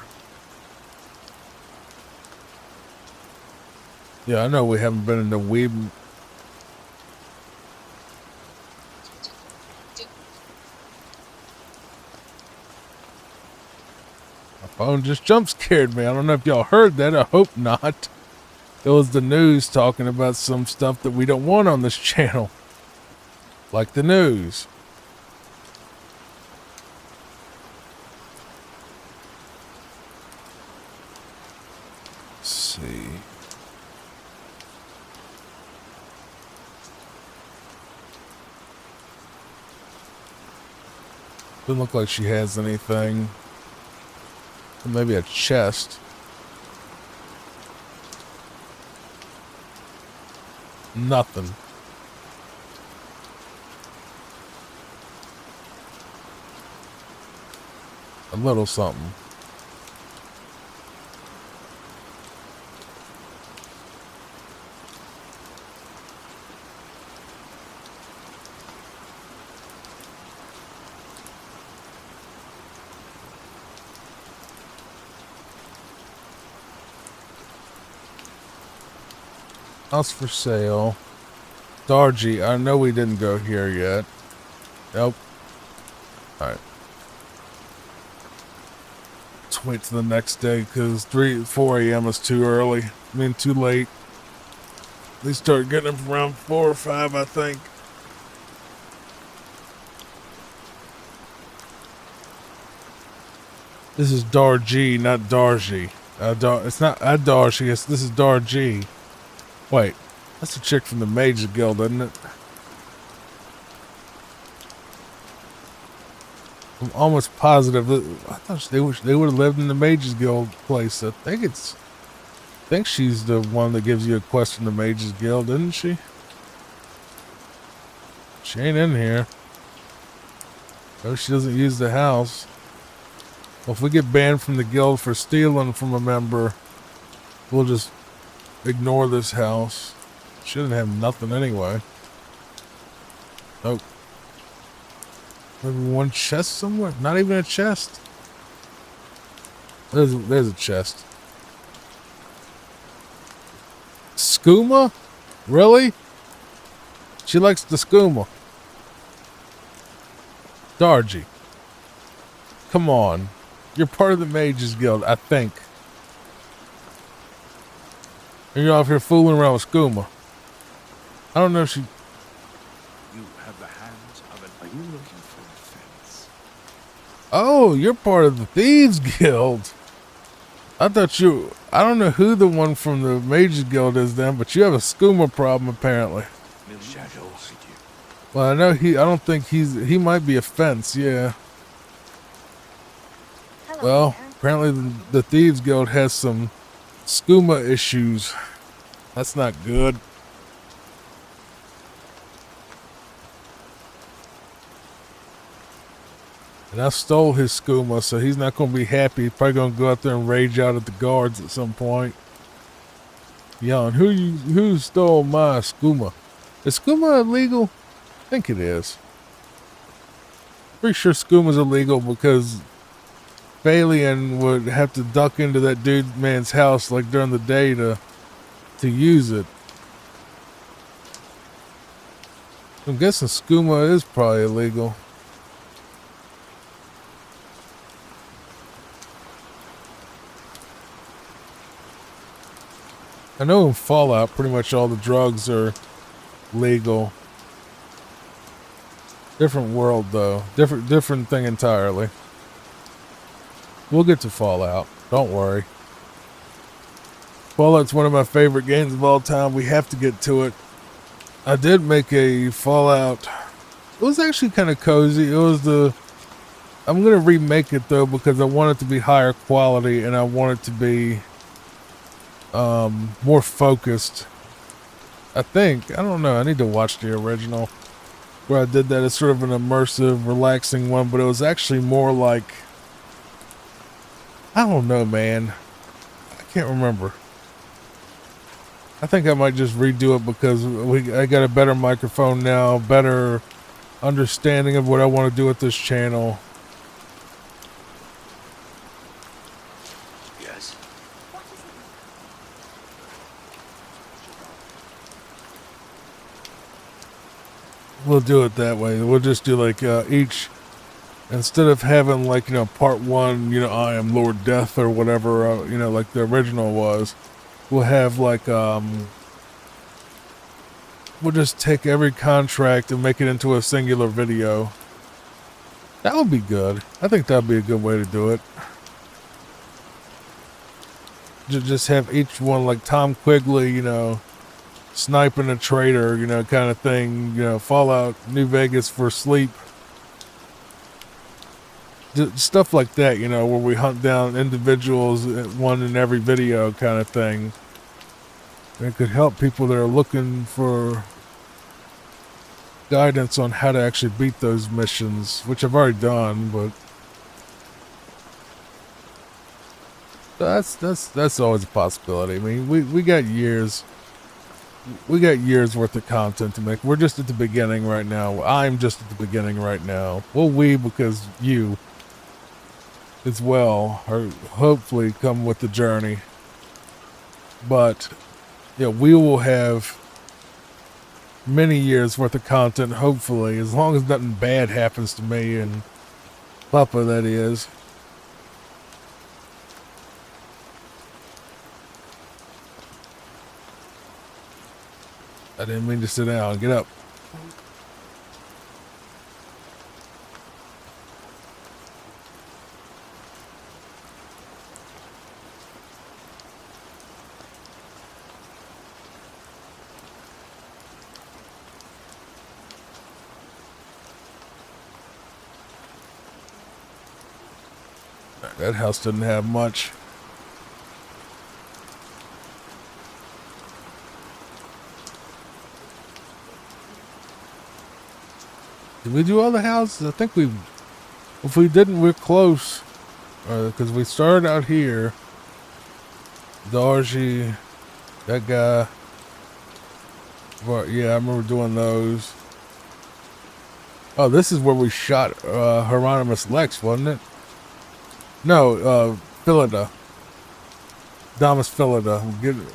Yeah, I know we haven't been in the Weeb. My phone just jump scared me. I don't know if y'all heard that. I hope not. It was the news talking about some stuff that we don't want on this channel. Like the news. Let's see. Doesn't look like she has anything. Maybe a chest. Nothing. A little something. House for sale. Darji, I know we didn't go here yet. Nope. Alright. Let's wait till the next day because 4 a.m. is too early. I mean, too late. They start getting them around 4 or 5, I think. This is Darji, not Darji. It's not Darji. This is Darji. Wait, that's a chick from the Mages Guild, isn't it? I'm almost positive. I thought they would have lived in the Mages Guild place. I think she's the one that gives you a quest in the Mages Guild, isn't she? She ain't in here. No, she doesn't use the house. Well, if we get banned from the guild for stealing from a member, we'll just ignore this house. Shouldn't have nothing anyway. Nope. Maybe one chest somewhere? Not even a chest. There's a chest. Skooma? Really? She likes the skooma. Darji. Come on. You're part of the Mages Guild, I think. And you're off here fooling around with skooma. I don't know if she... You have the hands of an... Are you looking for a fence? Oh, you're part of the Thieves Guild. I thought you... I don't know who the one from the Mages Guild is then, but you have a skooma problem apparently. Shadows. Well, I know I don't think he might be a fence, yeah. Hello Well, there. apparently the Thieves Guild has some skooma issues. That's not good. And I stole his skooma, so he's not going to be happy. He's probably going to go out there and rage out at the guards at some point. Yelling, who stole my skooma? Is skooma illegal? I think it is. Pretty sure skooma's illegal because Balian would have to duck into that man's house like during the day to use it. I'm guessing skooma is probably illegal. I know in Fallout pretty much all the drugs are legal. Different world though. Different thing entirely. We'll get to Fallout. Don't worry. Fallout's one of my favorite games of all time. We have to get to it. I did make a Fallout. It was actually kind of cozy. It was I'm going to remake it though because I want it to be higher quality and I want it to be more focused. I think. I don't know. I need to watch the original where I did that. It's sort of an immersive, relaxing one, but it was actually more like, I don't know, man. I can't remember. I think I might just redo it because I got a better microphone now, better understanding of what I want to do with this channel. Yes. We'll do it that way. We'll just do like each, instead of having like, you know, part one, you know, I am Lord Death or whatever, you know, like the original was. We'll have like, we'll just take every contract and make it into a singular video. That would be good. I think that'd be a good way to do it. Just have each one like Tom Quigley, you know, sniping a traitor, you know, kind of thing, you know, Fallout New Vegas for sleep. Stuff like that, you know, where we hunt down individuals, one in every video kind of thing. It could help people that are looking for guidance on how to actually beat those missions, which I've already done, but that's always a possibility. I mean, we got years worth of content to make. We're just at the beginning right now. I'm just at the beginning right now. Well, because you as well are hopefully come with the journey. But yeah, we will have many years worth of content, hopefully, as long as nothing bad happens to me and Papa, that is. I didn't mean to sit down. Get up. That house didn't have much. Did we do all the houses? I think if we didn't, we're close. Because we started out here. Darji, that guy. But yeah, I remember doing those. Oh, this is where we shot Hieronymus Lex, wasn't it? No, Philida. Damus Philida.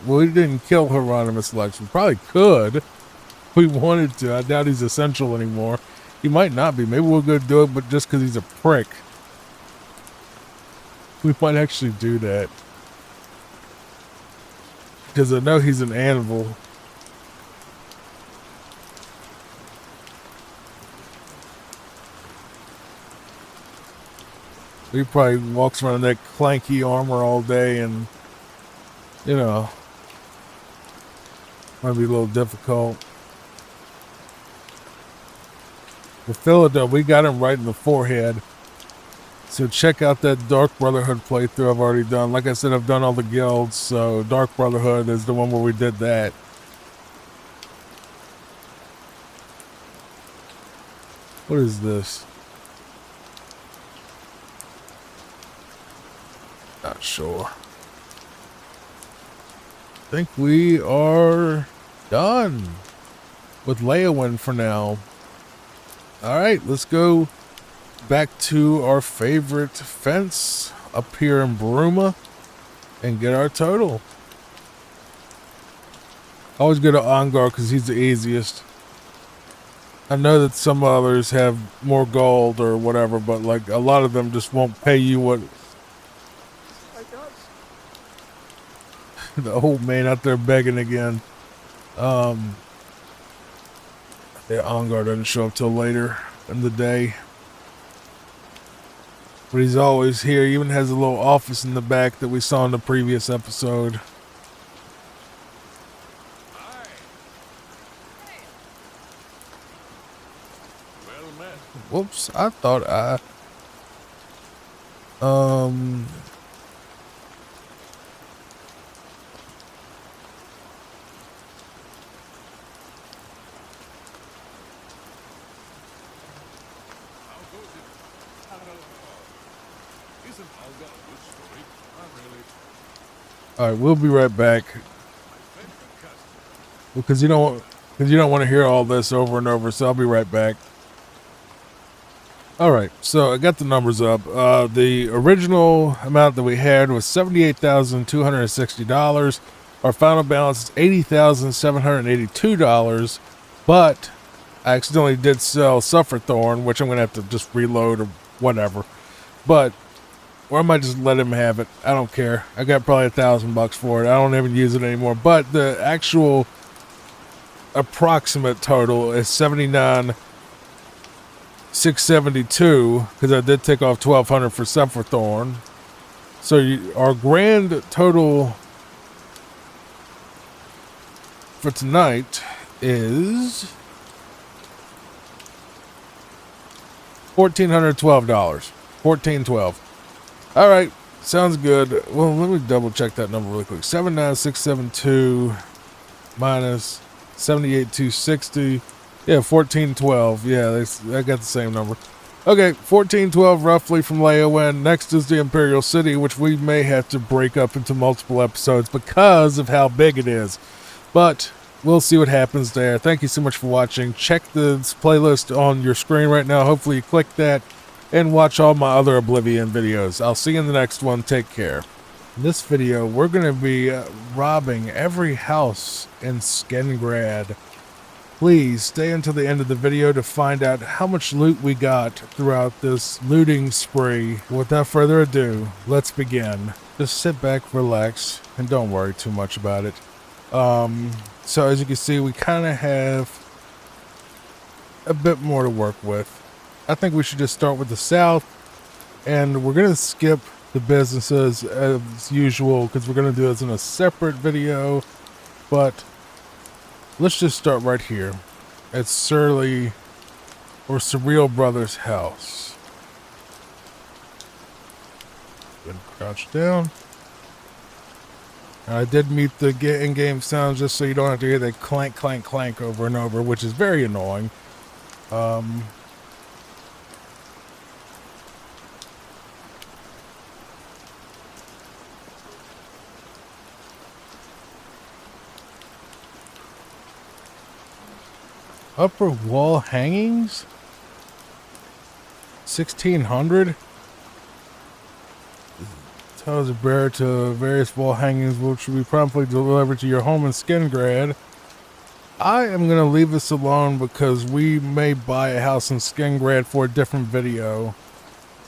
We didn't kill Hieronymus Lex. We probably could. If we wanted to. I doubt he's essential anymore. He might not be. Maybe we'll go do it, but just because he's a prick. We might actually do that. Because I know he's an animal. He probably walks around in that clanky armor all day and, you know, might be a little difficult. With Philida, we got him right in the forehead. So check out that Dark Brotherhood playthrough I've already done. Like I said, I've done all the guilds, so Dark Brotherhood is the one where we did that. What is this? Not sure. I think we are done with Leyawiin for now. Alright, let's go back to our favorite fence up here in Bruma and get our total. Always go to Ongar because he's the easiest. I know that some others have more gold or whatever, but like a lot of them just won't pay you what... The old man out there begging again. Yeah, Ongar doesn't show up till later in the day. But he's always here. He even has a little office in the back that we saw in the previous episode. Whoops, I thought I... How goes it? Isn't Olga a good story? Not really. Alright, we'll be right back. My favorite customer. Because you don't want to hear all this over and over, so I'll be right back. Alright, so I got the numbers up. The original amount that we had was $78,260. Our final balance is $80,782, but I accidentally did sell Sufferthorn, which I'm going to have to just reload or whatever. But, or I might just let him have it. I don't care. I got probably $1,000 for it. I don't even use it anymore. But the actual approximate total is $79,672, because I did take off $1,200 for Sufferthorn. So our grand total for tonight is $1,412. $1,412. All right, sounds good. Well, let me double check that number really quick. 79,672 minus 78,260. Yeah, 1412. Yeah, I got the same number. Okay, 1412 roughly from Leyawen. Next is the Imperial City, which we may have to break up into multiple episodes because of how big it is. But we'll see what happens there. Thank you so much for watching. Check the playlist on your screen right now. Hopefully you click that and watch all my other Oblivion videos. I'll see you in the next one. Take care. In this video, we're going to be robbing every house in Skengrad. Please stay until the end of the video to find out how much loot we got throughout this looting spree. Without further ado, let's begin. Just sit back, relax, and don't worry too much about it. So as you can see, we kind of have a bit more to work with. I think we should just start with the south, and we're going to skip the businesses as usual because we're going to do this in a separate video, but let's just start right here at Surly or Surreal Brothers' house. Then crouch down. I did mute the in-game sounds just so you don't have to hear that clank, clank, clank over and over, which is very annoying. Upper wall hangings? 1,600? Tells a bearer to various wall hangings which will be promptly delivered to your home in Skengrad. I am going to leave this alone because we may buy a house in Skengrad for a different video.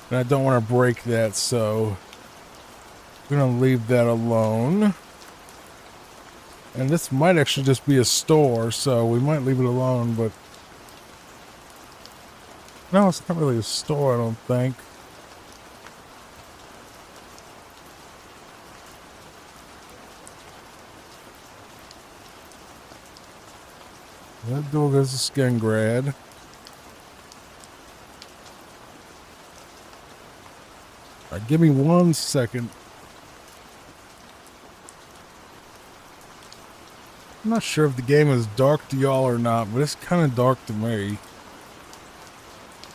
And I don't want to break that, so I'm going to leave that alone. And this might actually just be a store, so we might leave it alone, but no, it's not really a store, I don't think. That door goes to Skengrad. Alright, give me 1 second. I'm not sure if the game is dark to y'all or not, but it's kind of dark to me.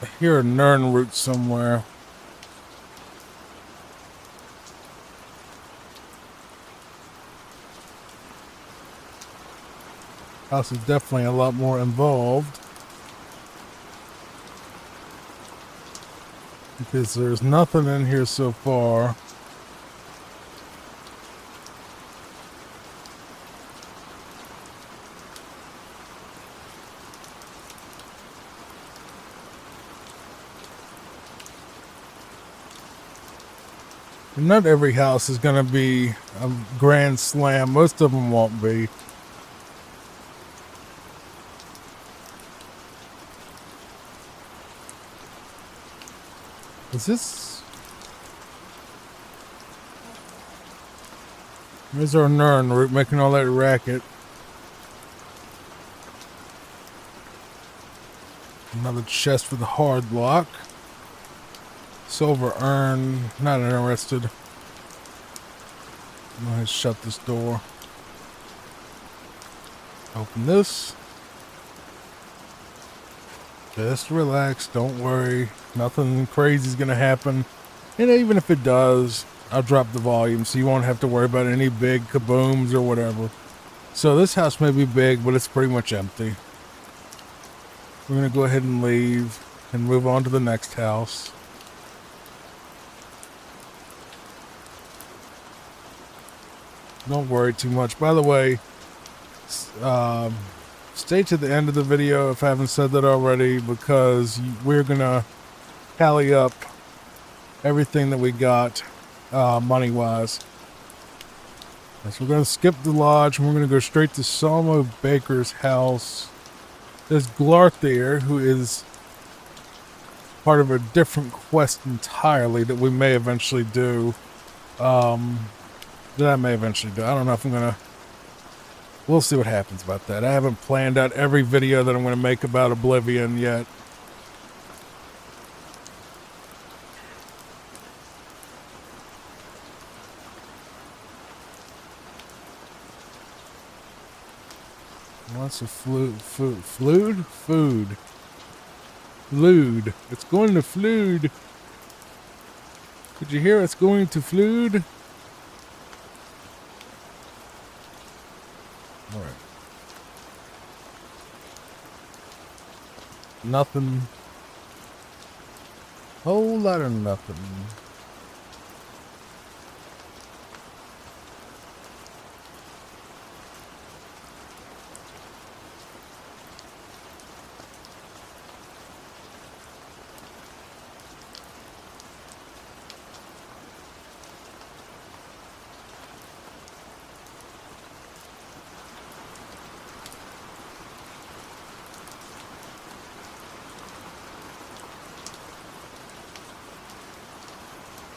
I hear a Nirnroot somewhere. House is definitely a lot more involved. Because there's nothing in here so far. Not every house is going to be a grand slam. Most of them won't be. Is this... Where's our Nirnroot making all that racket? Another chest for the hard lock. Silver urn. Not interested. I'm gonna shut this door. Open this. Just relax. Don't worry. Nothing crazy is gonna happen. And even if it does, I'll drop the volume so you won't have to worry about any big kabooms or whatever. So this house may be big, but it's pretty much empty. We're going to go ahead and leave and move on to the next house. Don't worry too much. By the way, stay to the end of the video if I haven't said that already, because we're going to tally up everything that we got money-wise. So we're going to skip the lodge and we're going to go straight to Salmo Baker's house. There's Glarthier, who is part of a different quest entirely that we may eventually do. I may eventually do. I don't know if I'm going to... We'll see what happens about that. I haven't planned out every video that I'm going to make about Oblivion yet. What's a food? Flued. It's going to flued. Did you hear it's going to flued? Alright. Nothing. Whole lot of nothing.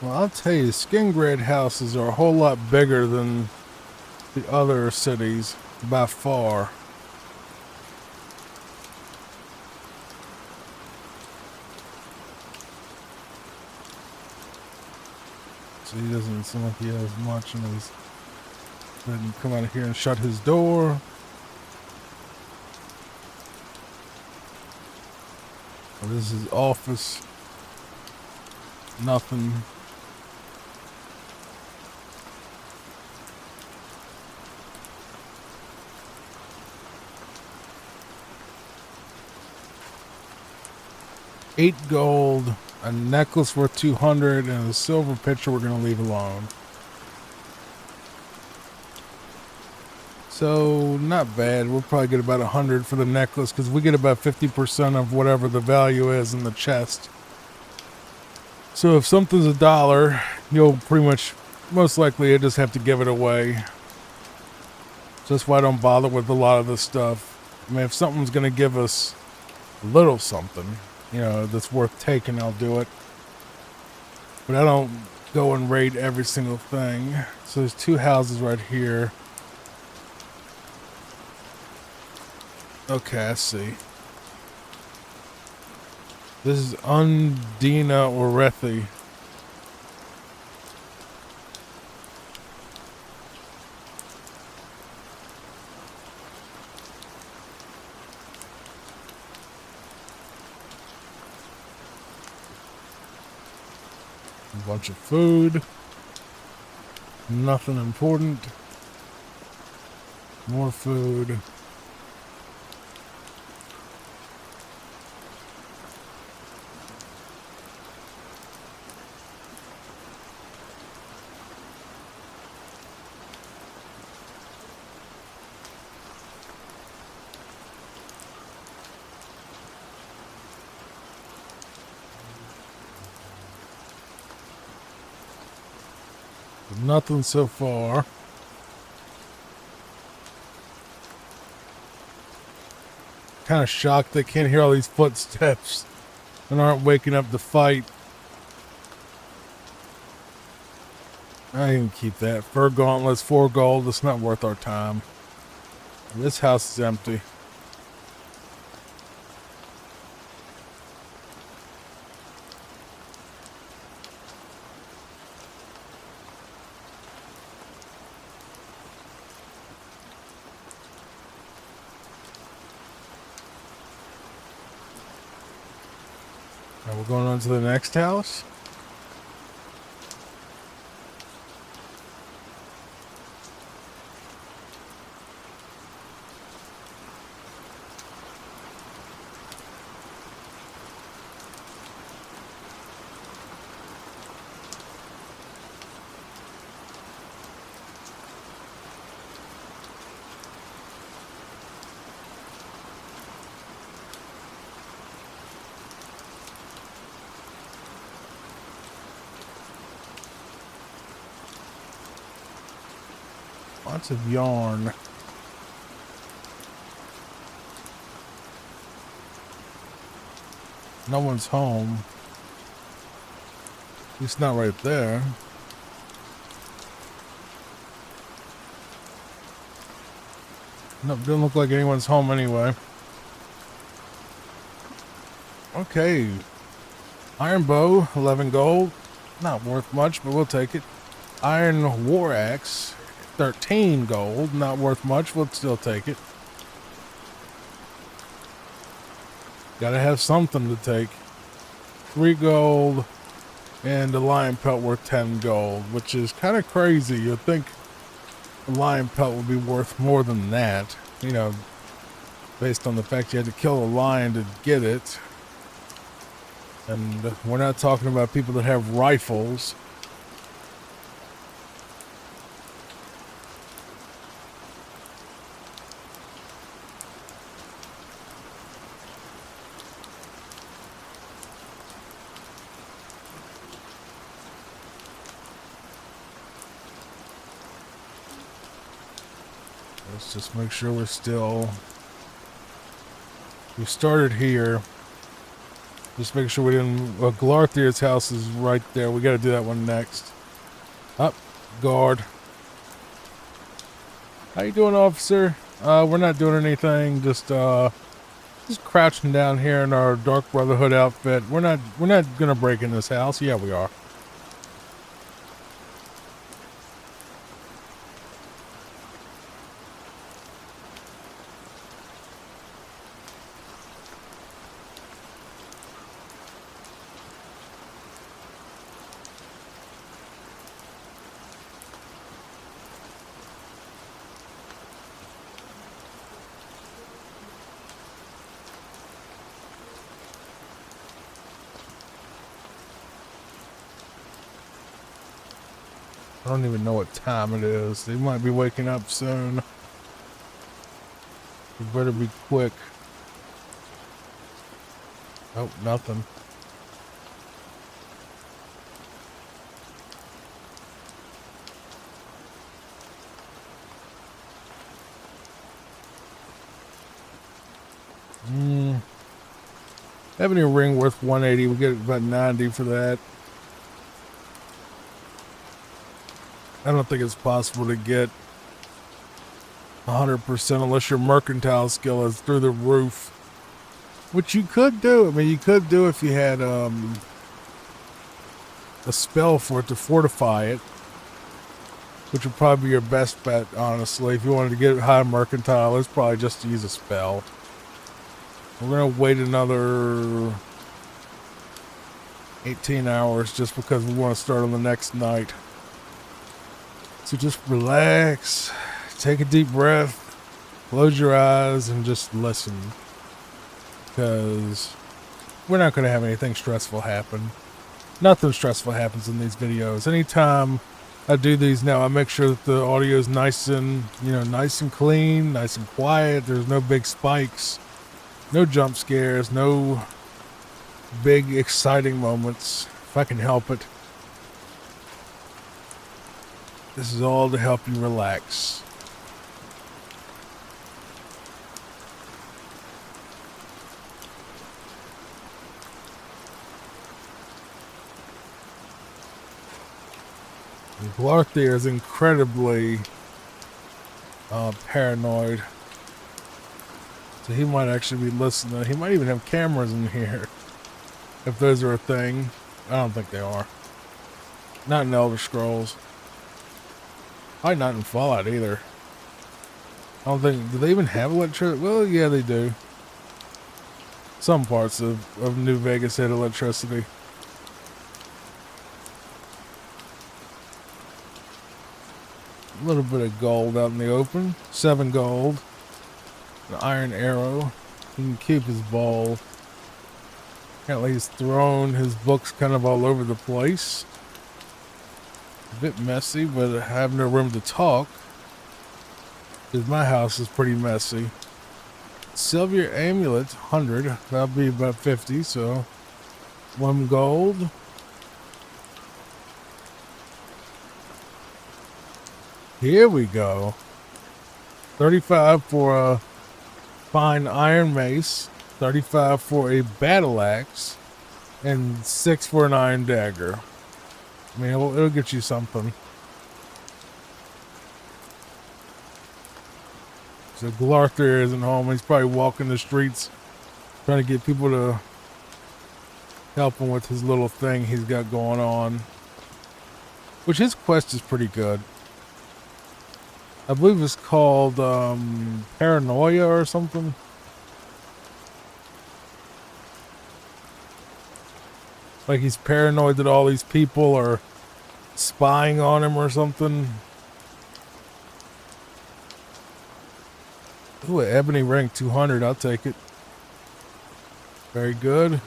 Well, I'll tell you, Skingred houses are a whole lot bigger than the other cities, by far. So he doesn't seem like he has much in his... Go ahead and come out of here and shut his door. Well, this is his office. Nothing. $8 gold, a necklace worth 200, and a silver pitcher we're going to leave alone. So, not bad. We'll probably get about 100 for the necklace, because we get about 50% of whatever the value is in the chest. So if something's $1, you'll pretty much, most likely, just have to give it away. So that's why I don't bother with a lot of this stuff. I mean, if something's going to give us a little something, you know, that's worth taking, I'll do it. But I don't go and raid every single thing. So there's 2 houses right here. Okay, I see. This is Undina Orethi. A bunch of food. Nothing important. More food. Nothing so far. Kind of shocked they can't hear all these footsteps and aren't waking up to fight. I can keep that. Fur gauntlets, 4 gold. It's not worth our time. This house is empty. Now we're going on to the next house. Lots of yarn. No one's home. At least not right there. Nope, doesn't look like anyone's home anyway. Okay. Iron bow, 11 gold. Not worth much, but we'll take it. Iron war axe, 13 gold. Not worth much, we'll still take it. Gotta have something to take. 3 gold and a lion pelt worth 10 gold, which is kind of crazy. You'd think a lion pelt would be worth more than that, you know, based on the fact you had to kill a lion to get it. And we're not talking about people that have rifles. Let's just make sure we started here. Just make sure we didn't... Well, Glarthir's house is right there. We got to do that one next. Up, guard. How you doing, officer? We're not doing anything. Just crouching down here in our Dark Brotherhood outfit. We're not gonna break in this house. Yeah, we are. I don't even know what time it is. They might be waking up soon. We better be quick. Oh, nothing. Ebony ring worth 180. We get about 90 for that. I don't think it's possible to get 100% unless your mercantile skill is through the roof. Which you could do. I mean, you could do if you had a spell for it to fortify it. Which would probably be your best bet, honestly. If you wanted to get high mercantile, it's probably just to use a spell. We're going to wait another 18 hours just because we want to start on the next night. So just relax, take a deep breath, close your eyes, and just listen. Because we're not going to have anything stressful happen. Nothing stressful happens in these videos. Anytime I do these now, I make sure that the audio is nice and clean, nice and quiet. There's no big spikes, no jump scares, no big exciting moments, if I can help it. This is all to help you relax. Glarthir is incredibly paranoid. So he might actually be listening. He might even have cameras in here. If those are a thing. I don't think they are. Not in Elder Scrolls. Probably not in Fallout either. I don't think... Do they even have electricity? Well, yeah, they do. some parts of New Vegas had electricity. A little bit of gold out in the open. 7 gold. An iron arrow. He can keep his bowl. Apparently he's thrown his books kind of all over the place. A bit messy, but I have no room to talk. Because my house is pretty messy. Silver amulet, 100. That'll be about 50, so 1 gold. Here we go. 35 for a fine iron mace. 35 for a battle axe. And 6 for an iron dagger. I mean, it'll get you something. So Glarthur isn't home. He's probably walking the streets trying to get people to help him with his little thing he's got going on. Which his quest is pretty good. I believe it's called Paranoia or something. Like he's paranoid that all these people are spying on him or something. Ooh, an ebony ring, 200. I'll take it. Very good.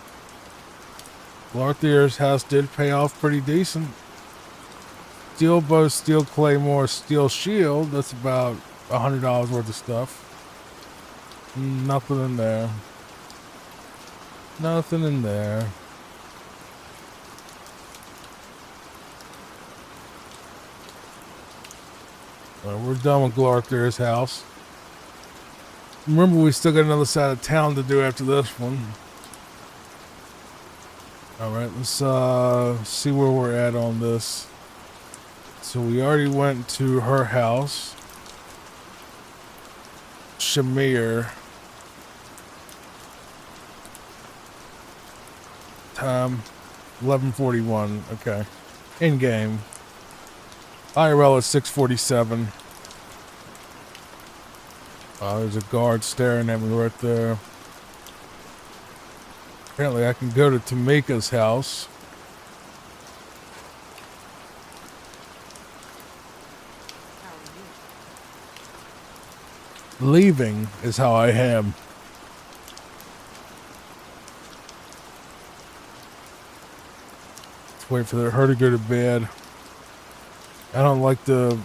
Glarthur's house did pay off pretty decent. Steel bow, steel claymore, steel shield. That's about $100 worth of stuff. Nothing in there. Nothing in there. We're done with Glarthur's house. Remember, we still got another side of town to do after this one. Alright, let's see where we're at on this. So we already went to her house. Shamir. Time 11:41. Okay. In game. IRL is 6:47. There's a guard staring at me right there. Apparently I can go to Tamika's house. Leaving is how I am. Let's wait for her to go to bed. I don't like to...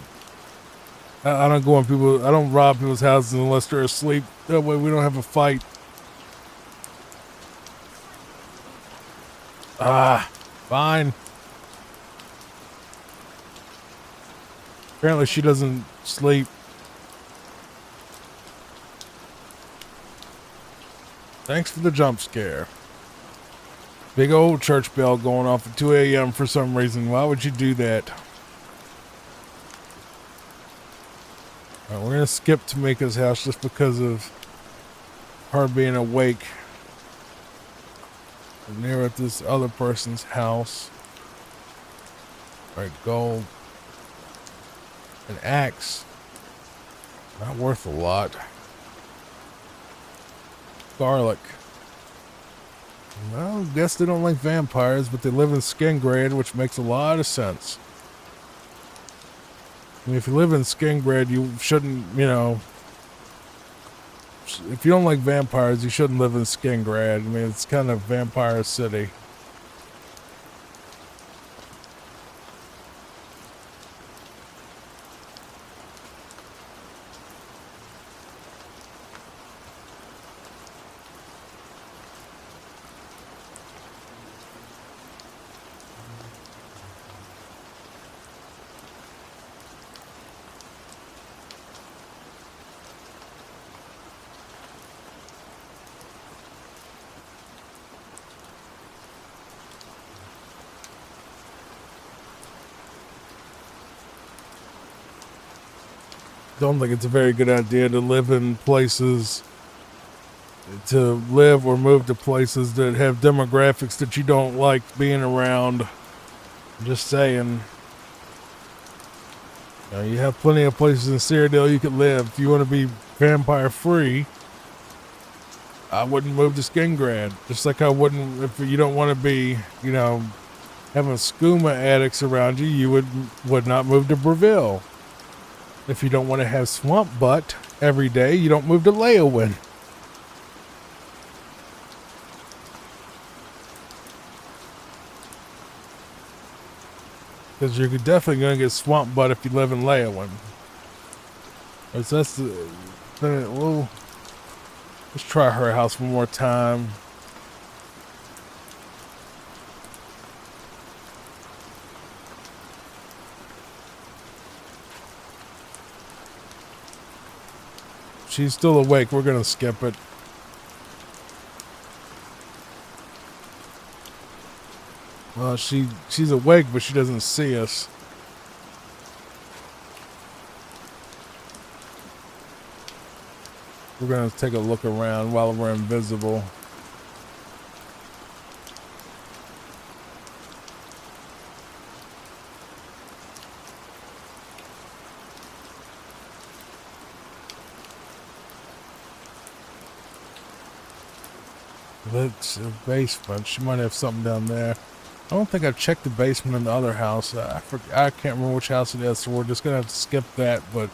I don't go on people... I don't rob people's houses unless they're asleep. That way we don't have a fight. Fine. Apparently she doesn't sleep. Thanks for the jump scare. Big old church bell going off at 2 a.m. for some reason. Why would you do that? Alright, we're going to skip Tamika's house just because of her being awake. We're near at this other person's house. Alright, gold. An axe. Not worth a lot. Garlic. Well, I guess they don't like vampires, but they live in Skingrad, which makes a lot of sense. I mean, if you live in Skingrad, you shouldn't, you know... If you don't like vampires, you shouldn't live in Skingrad. I mean, it's kind of vampire city. Don't think it's a very good idea to live in places, to live or move to places that have demographics that you don't like being around. I'm just saying. You have plenty of places in Cyrodiil you could live if you want to be vampire free. I wouldn't move to Skingrad. Just like I wouldn't, if you don't want to be, you know, having skooma addicts around you, you would not move to Breville. If you don't want to have swamp butt every day, you don't move to Leowin. Because you're definitely going to get swamp butt if you live in Leowin. That's the thing. Well, let's try her house one more time. She's still awake. We're going to skip it. Well, she's awake, but she doesn't see us. We're going to take a look around while we're invisible. That's a basement. She might have something down there. I don't think I've checked the basement in the other house. I can't remember which house it is, so we're just going to have to skip that, but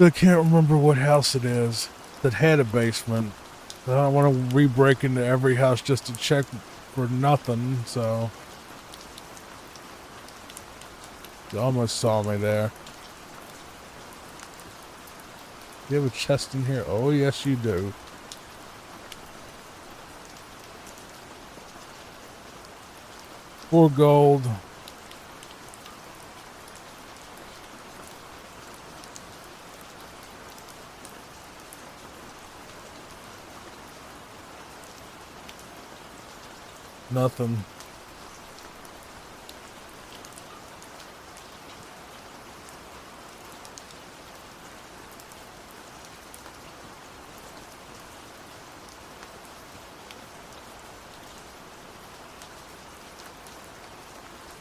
I can't remember what house it is that had a basement. I don't want to re-break into every house just to check for nothing, so. You almost saw me there. You have a chest in here? Oh, yes, you do. For gold. Nothing.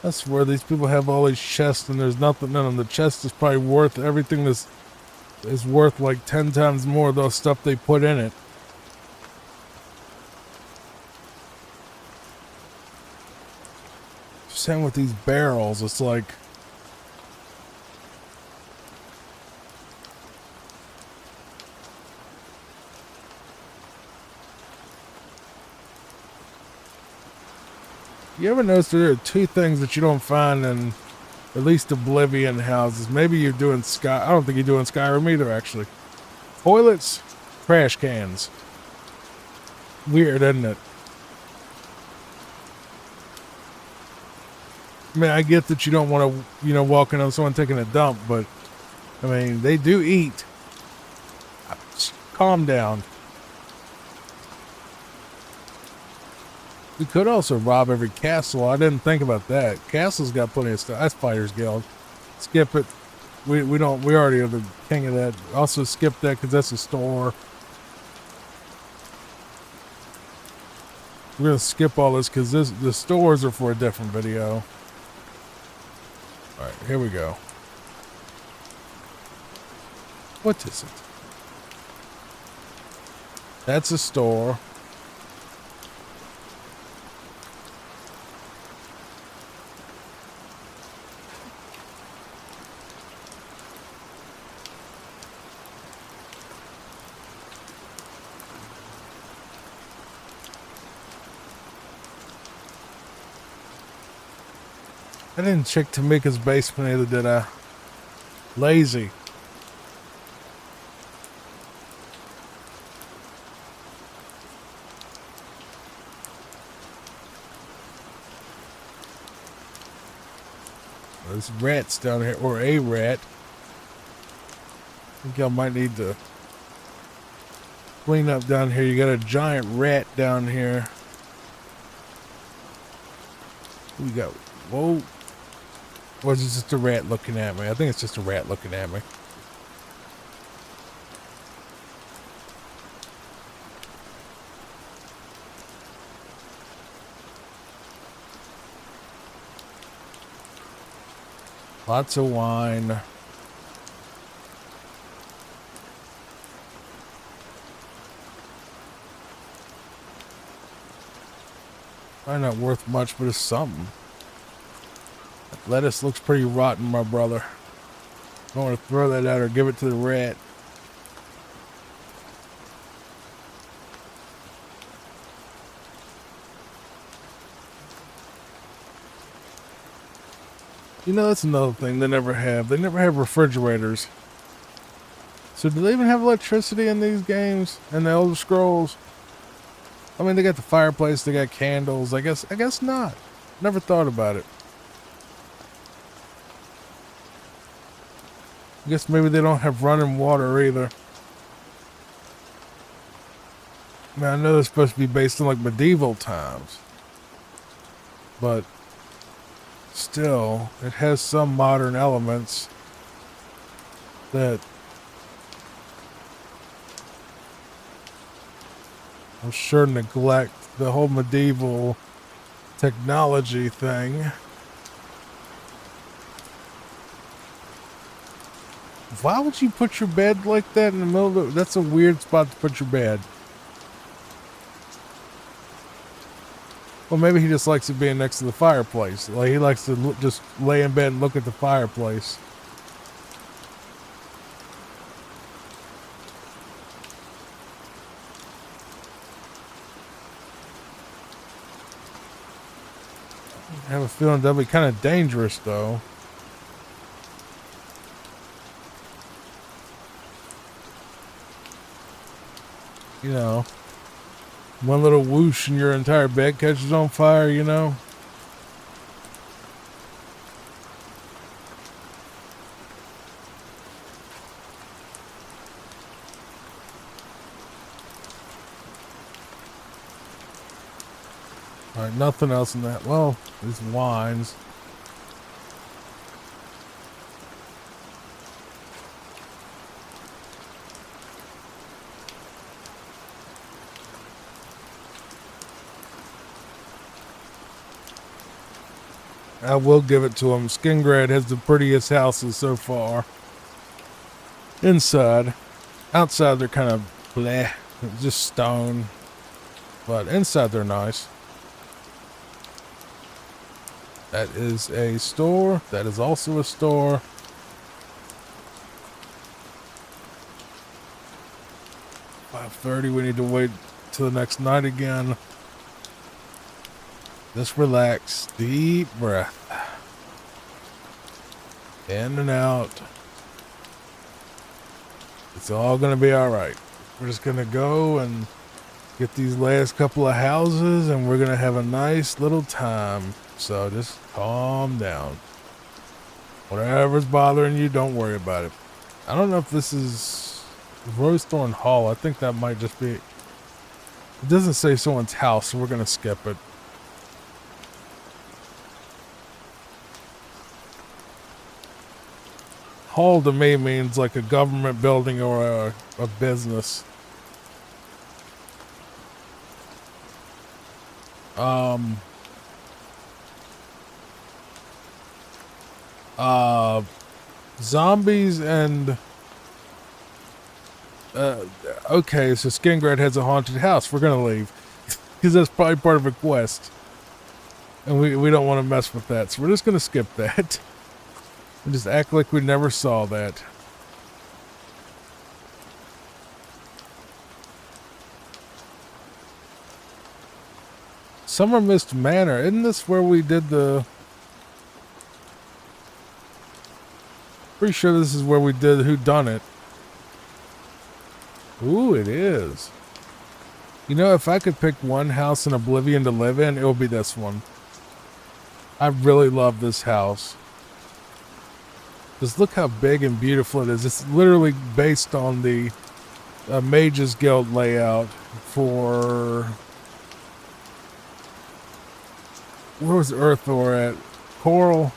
That's where these people have all these chests and there's nothing in them. The chest is probably worth everything. This is worth like 10 times more of the stuff they put in it. Same with these barrels. It's like you ever notice there are two things that you don't find in at least Oblivion houses? Maybe you're doing Sky. I don't think you're doing Skyrim either, actually. Toilets, trash cans. Weird, isn't it? I mean, I get that you don't want to, you know, walk in on someone taking a dump, but I mean, they do eat. Calm down. We could also rob every castle. I didn't think about that. Castle's got plenty of stuff. That's Fighters Guild. Skip it. We already are the king of that. Also skip that because that's a store. We're gonna skip all this because the stores are for a different video. All right, here we go. What is it? That's a store. I didn't check Tamika's basement either, did I? Lazy. There's rats down here, or a rat. I think y'all might need to clean up down here. You got a giant rat down here. We got, whoa. Or is it just a rat looking at me? I think it's just a rat looking at me. Lots of wine. Probably not worth much, but it's something. That lettuce looks pretty rotten, my brother. I want to throw that out or give it to the rat. You know, that's another thing they never have. They never have refrigerators. So do they even have electricity in these games? In the Elder Scrolls? I mean, they got the fireplace, they got candles. I guess not. Never thought about it. I guess maybe they don't have running water either. I mean, I know they're supposed to be based on like medieval times. But still, it has some modern elements that I'm sure neglect the whole medieval technology thing. Why would you put your bed like that in the middle of that's a weird spot to put your bed. Well, maybe he just likes it being next to the fireplace. Like he likes to just lay in bed and look at the fireplace. I have a feeling that'll be kind of dangerous, though. You know, one little whoosh and your entire bed catches on fire, you know? Alright, nothing else in that. Well, these wines. I will give it to him. Skingrad has the prettiest houses so far. Inside. Outside they're kind of bleh. Just stone. But inside they're nice. That is a store. That is also a store. $5:30. We need to wait till the next night again. Just relax. Deep breath. In and out. It's all going to be all right. We're just going to go and get these last couple of houses and we're going to have a nice little time. So just calm down. Whatever's bothering you, don't worry about it. I don't know if this is Rosethorn Hall. I think that might just be... It doesn't say someone's house, so we're going to skip it. Hall to me means like a government building or a business. Zombies and okay, so Skingrad has a haunted house. We're gonna leave because that's probably part of a quest, and we don't want to mess with that, so we're just gonna skip that and just act like we never saw that. Summer Mist Manor. Isn't this where we did the... Pretty sure this is where we did Whodunit. Ooh, it is. You know, if I could pick one house in Oblivion to live in, it would be this one. I really love this house. Just look how big and beautiful it is. It's literally based on the Mages Guild layout for... Where was Earthor at? Coral?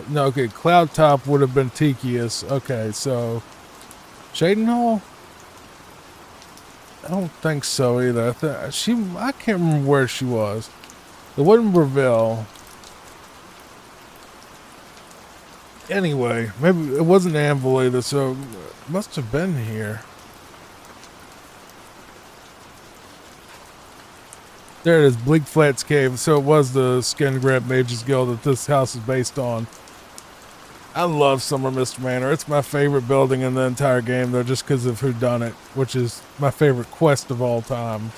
No, okay, Cloud Top would have been Tikius. Okay, so... Shadenhall? I don't think so either. I can't remember where she was. It wasn't Breville. Anyway, maybe it wasn't Anvil either, so it must have been here. There it is, Bleak Flats Cave. So it was the Skingrad Mages Guild that this house is based on. I love Summer Mist Manor. It's my favorite building in the entire game, though, just because of Whodunit, which is my favorite quest of all time.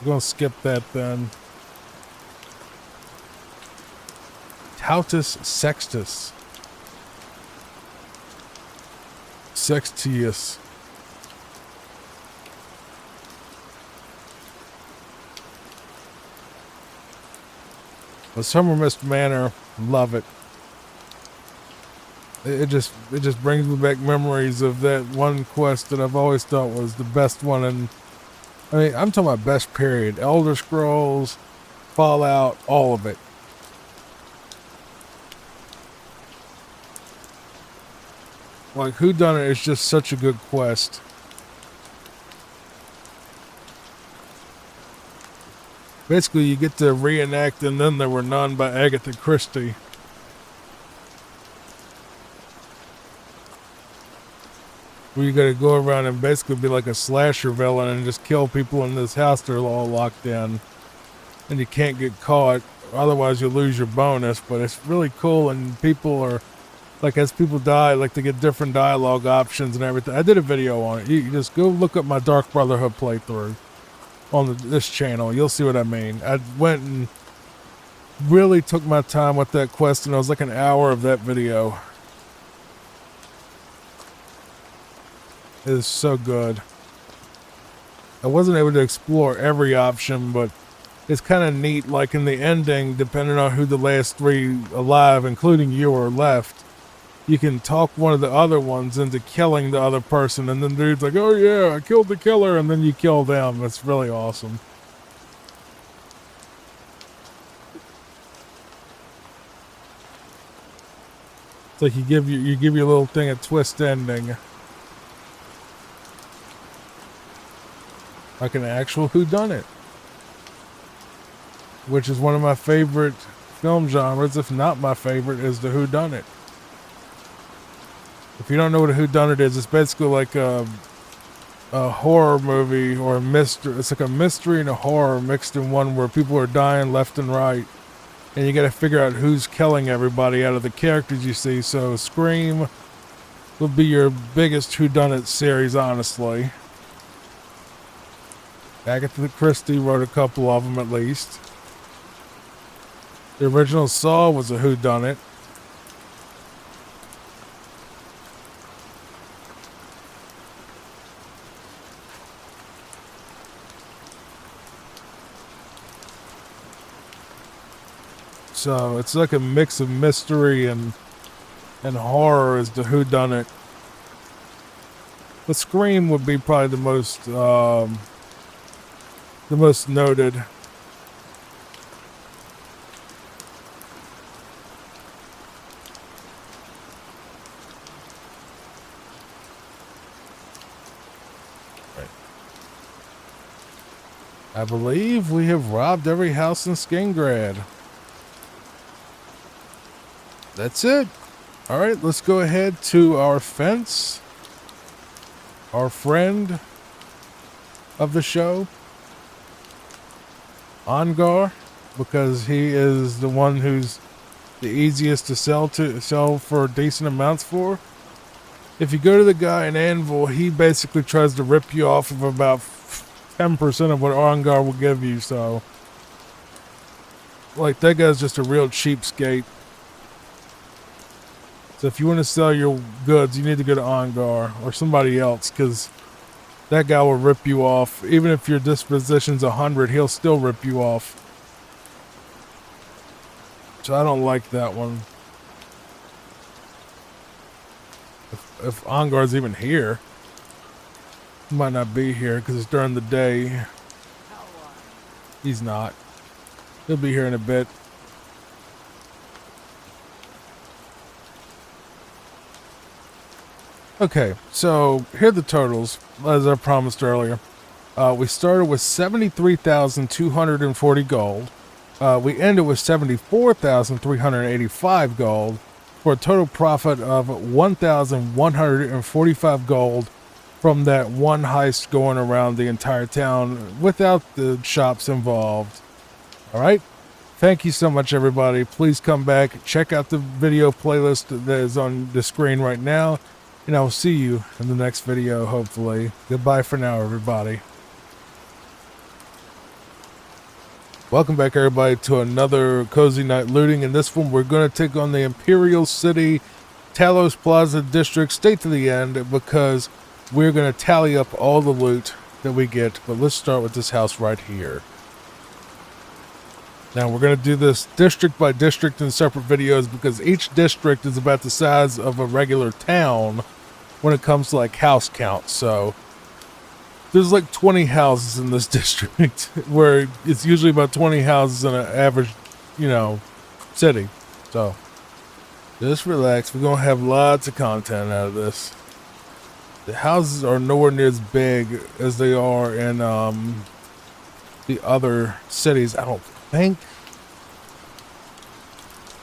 I'm going to skip that then. Tautus Sextus. Sextius. The Summer Mist Manor, love it. It just brings me back memories of that one quest that I've always thought was the best one. And I mean, I'm talking about best period. Elder Scrolls, Fallout, all of it. Like, Whodunit is just such a good quest. Basically, you get to reenact And Then There Were None by Agatha Christie. Where you gotta go around and basically be like a slasher villain and just kill people in this house they're all locked in. And you can't get caught, otherwise you'll lose your bonus. But it's really cool, and people are, like, as people die, like, they get different dialogue options and everything. I did a video on it. You just go look up my Dark Brotherhood playthrough on this channel. You'll see what I mean. I went and really took my time with that quest, and it was like an hour of that video. It is so good. I wasn't able to explore every option, but it's kind of neat. Like, in the ending, depending on who the last 3 alive, including you, are left, you can talk one of the other ones into killing the other person, and then the dude's like, oh yeah, I killed the killer, and then you kill them. It's really awesome. It's like you give your little thing a twist ending. Like an actual whodunit. Which is one of my favorite film genres, if not my favorite, is the whodunit. If you don't know what a whodunit is, it's basically like a horror movie or a mystery. It's like a mystery and a horror mixed in one, where people are dying left and right, and you got to figure out who's killing everybody out of the characters you see. So Scream would be your biggest whodunit series, honestly. Agatha Christie wrote a couple of them at least. The original Saw was a whodunit. So it's like a mix of mystery and horror is the whodunit. The Scream would be probably the most noted. Right. I believe we have robbed every house in Skingrad. That's it. All right, let's go ahead to our fence. Our friend of the show, Ongar, because he is the one who's the easiest to sell for decent amounts for. If you go to the guy in Anvil, he basically tries to rip you off of about 10% of what Ongar will give you. So, like, that guy's just a real cheapskate. So if you want to sell your goods, you need to go to Ongar or somebody else, because that guy will rip you off. Even if your disposition's 100, he'll still rip you off. So I don't like that one. If Ongar's even here, he might not be here because it's during the day. He's not. He'll be here in a bit. Okay, so here are the totals, as I promised earlier. We started with 73,240 gold, We ended with 74,385 gold for a total profit of 1,145 gold from that one heist going around the entire town without the shops involved. All right. Thank you so much, everybody. Please come back. Check out the video playlist that is on the screen right now. And I will see you in the next video, hopefully. Goodbye for now, everybody. Welcome back, everybody, to another Cozy Night Looting. In this one, we're going to take on the Imperial City, Talos Plaza District. Stay to the end because we're going to tally up all the loot that we get. But let's start with this house right here. Now, we're going to do this district by district in separate videos because each district is about the size of a regular town when it comes to, like, house count. So there's like 20 houses in this district where it's usually about 20 houses in an average, city. So just relax. We're going to have lots of content out of this. The houses are nowhere near as big as they are in the other cities, I don't think.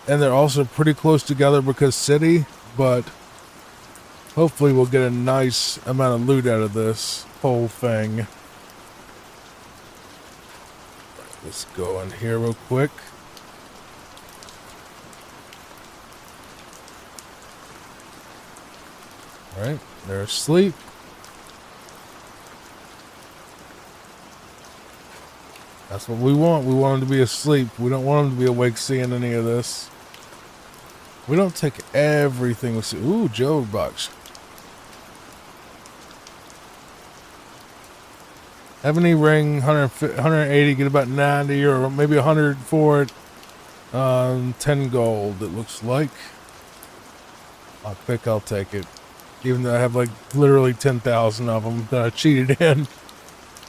And they're also pretty close together because city, but hopefully we'll get a nice amount of loot out of this whole thing. Let's go in here real quick. All right, they're asleep. That's what we want. We want them to be asleep. We don't want them to be awake seeing any of this. We don't take everything we see. Ooh, Joe box. Ebony ring, 180, get about 90 or maybe 100 for it. 10 gold, it looks like. I think I'll take it. Even though I have like literally 10,000 of them that I cheated in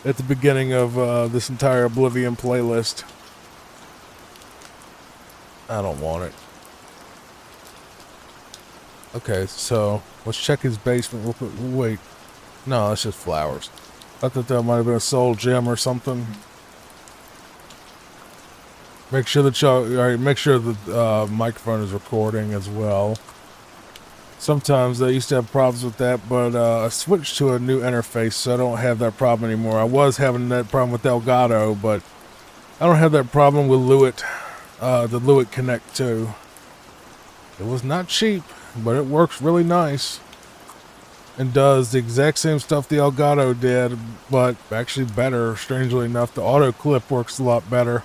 at the beginning of this entire Oblivion playlist. I don't want it. Okay, so let's check his basement real quick. Wait. No, that's just flowers. I thought that might have been a soul gem or something. Make sure that make sure the microphone is recording as well. Sometimes I used to have problems with that, but I switched to a new interface, so I don't have that problem anymore. I was having that problem with Elgato, but I don't have that problem with Lewitt, the Lewitt Connect 2. It was not cheap, but it works really nice. And does the exact same stuff the Elgato did, but actually better, strangely enough. The auto clip works a lot better.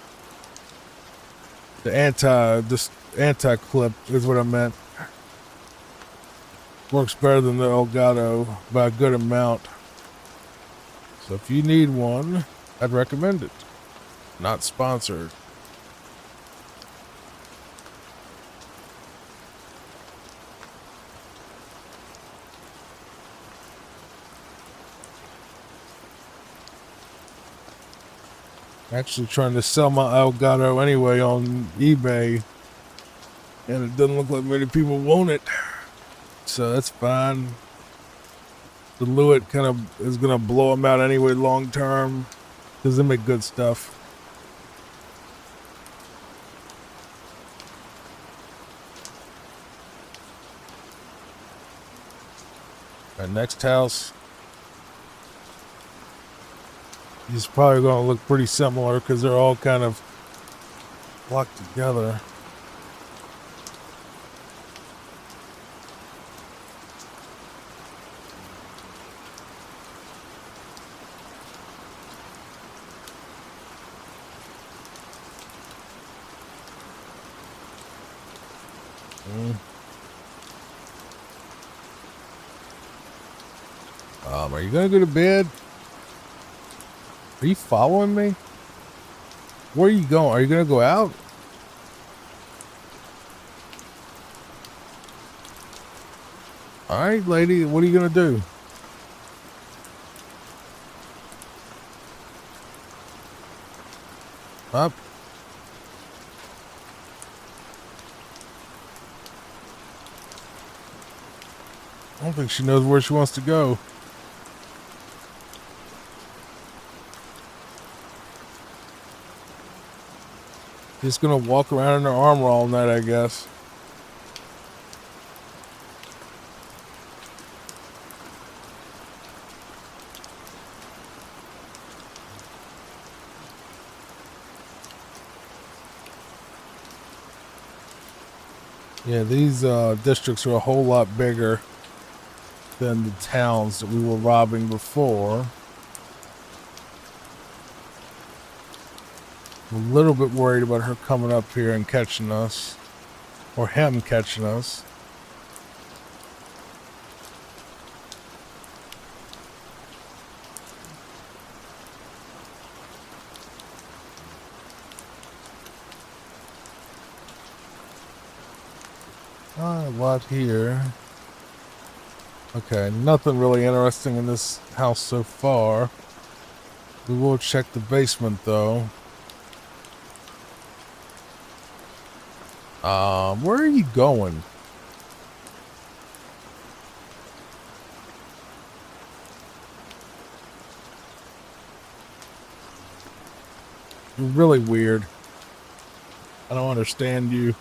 The anti-clip is what I meant. Works better than the Elgato by a good amount. So if you need one, I'd recommend it. Not sponsored. Actually trying to sell my Elgato anyway on eBay, and it doesn't look like many people want it, so that's fine. The Lewitt kind of is gonna blow them out anyway long term because they make good stuff. Our next house. He's probably going to look pretty similar because they're all kind of locked together. Are you going to go to bed? Are you following me? Where are you going? Are you going to go out? Alright, lady. What are you going to do? Up. I don't think she knows where she wants to go. Just gonna walk around in their armor all night, I guess. Yeah, these districts are a whole lot bigger than the towns that we were robbing before. I'm a little bit worried about her coming up here and catching us. Or him catching us. A lot here. Okay, nothing really interesting in this house so far. We will check the basement though. Where are you going? You're really weird. I don't understand you.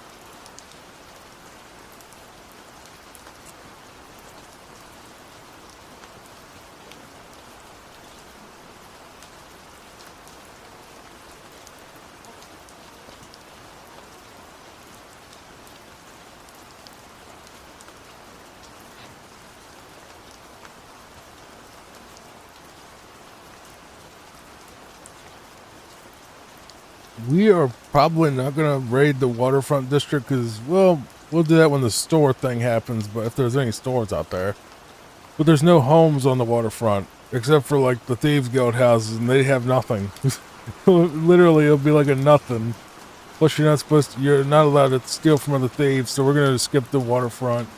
We are probably not going to raid the waterfront district because, well, we'll do that when the store thing happens, but if there's any stores out there. But there's no homes on the waterfront, except for, like, the Thieves Guild houses, and they have nothing. Literally, it'll be like a nothing. Plus, you're not allowed to steal from other thieves, so we're going to skip the waterfront.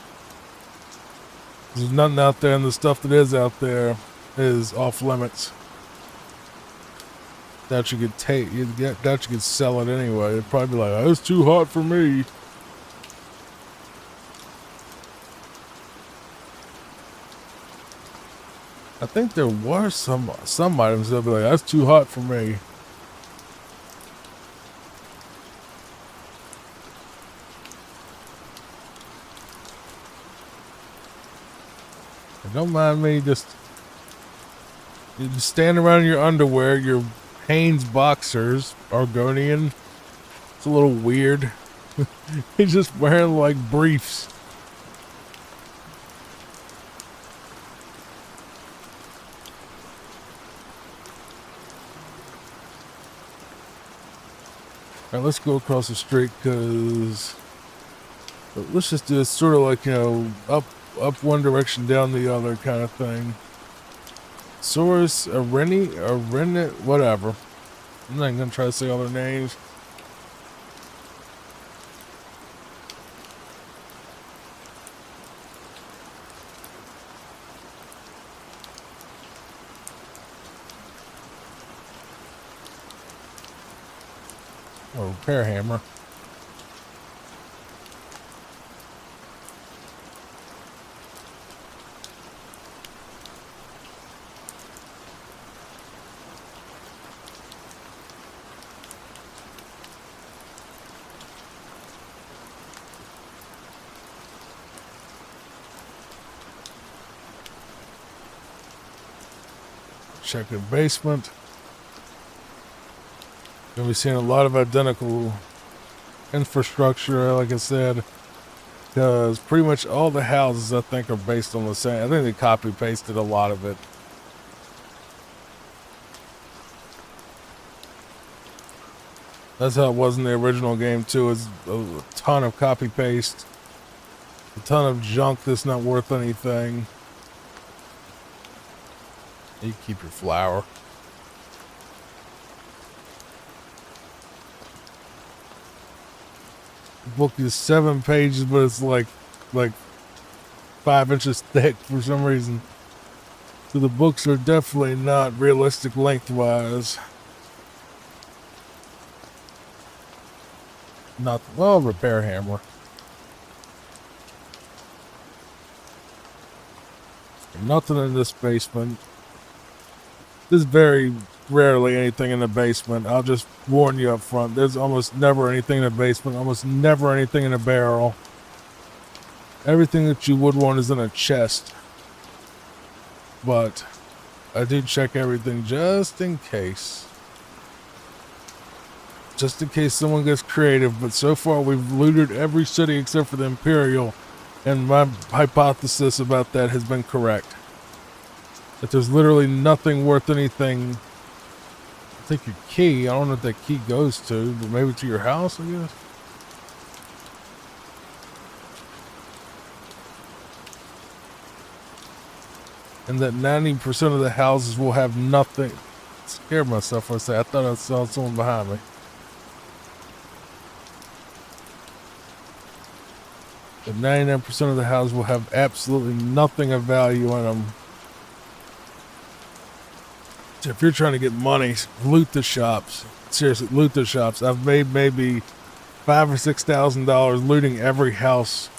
There's nothing out there, and the stuff that is out there is off limits. That you could take, that you could sell it anyway. It'd probably be like, oh, it's too hot for me. I think there were some items that'd be like, that's too hot for me. Don't mind me, just you just stand around in your underwear, your Hanes boxers, Argonian. It's a little weird. He's just wearing like briefs. Alright, let's go across the street because let's just do it sort of like, you know, up one direction, down the other kind of thing. Source, Rennet, whatever. I'm not gonna try to say all their names. Or repair hammer. Check the basement. Gonna be seeing a lot of identical infrastructure, like I said, because pretty much all the houses I think are based on the same. I think they copy pasted a lot of it. That's how it was in the original game too. It's a ton of copy paste, a ton of junk that's not worth anything. You keep your flour. The book is 7 pages, but it's like 5 inches thick for some reason. So the books are definitely not realistic lengthwise. Not well, repair hammer. Nothing in this basement. This is very rarely anything in the basement. I'll just warn you up front. There's almost never anything in the basement, almost never anything in a barrel. Everything that you would want is in a chest. But I do check everything just in case. Just in case someone gets creative. But so far we've looted every city except for the Imperial. And my hypothesis about that has been correct. That there's literally nothing worth anything. I think your key, I don't know what that key goes to, but maybe to your house, I guess. And that 90% of the houses will have nothing. I scared myself for a second. I thought I saw someone behind me. But 99% of the houses will have absolutely nothing of value in them. So if you're trying to get money, loot the shops. Seriously, loot the shops. I've made maybe $5,000 or $6,000 looting every house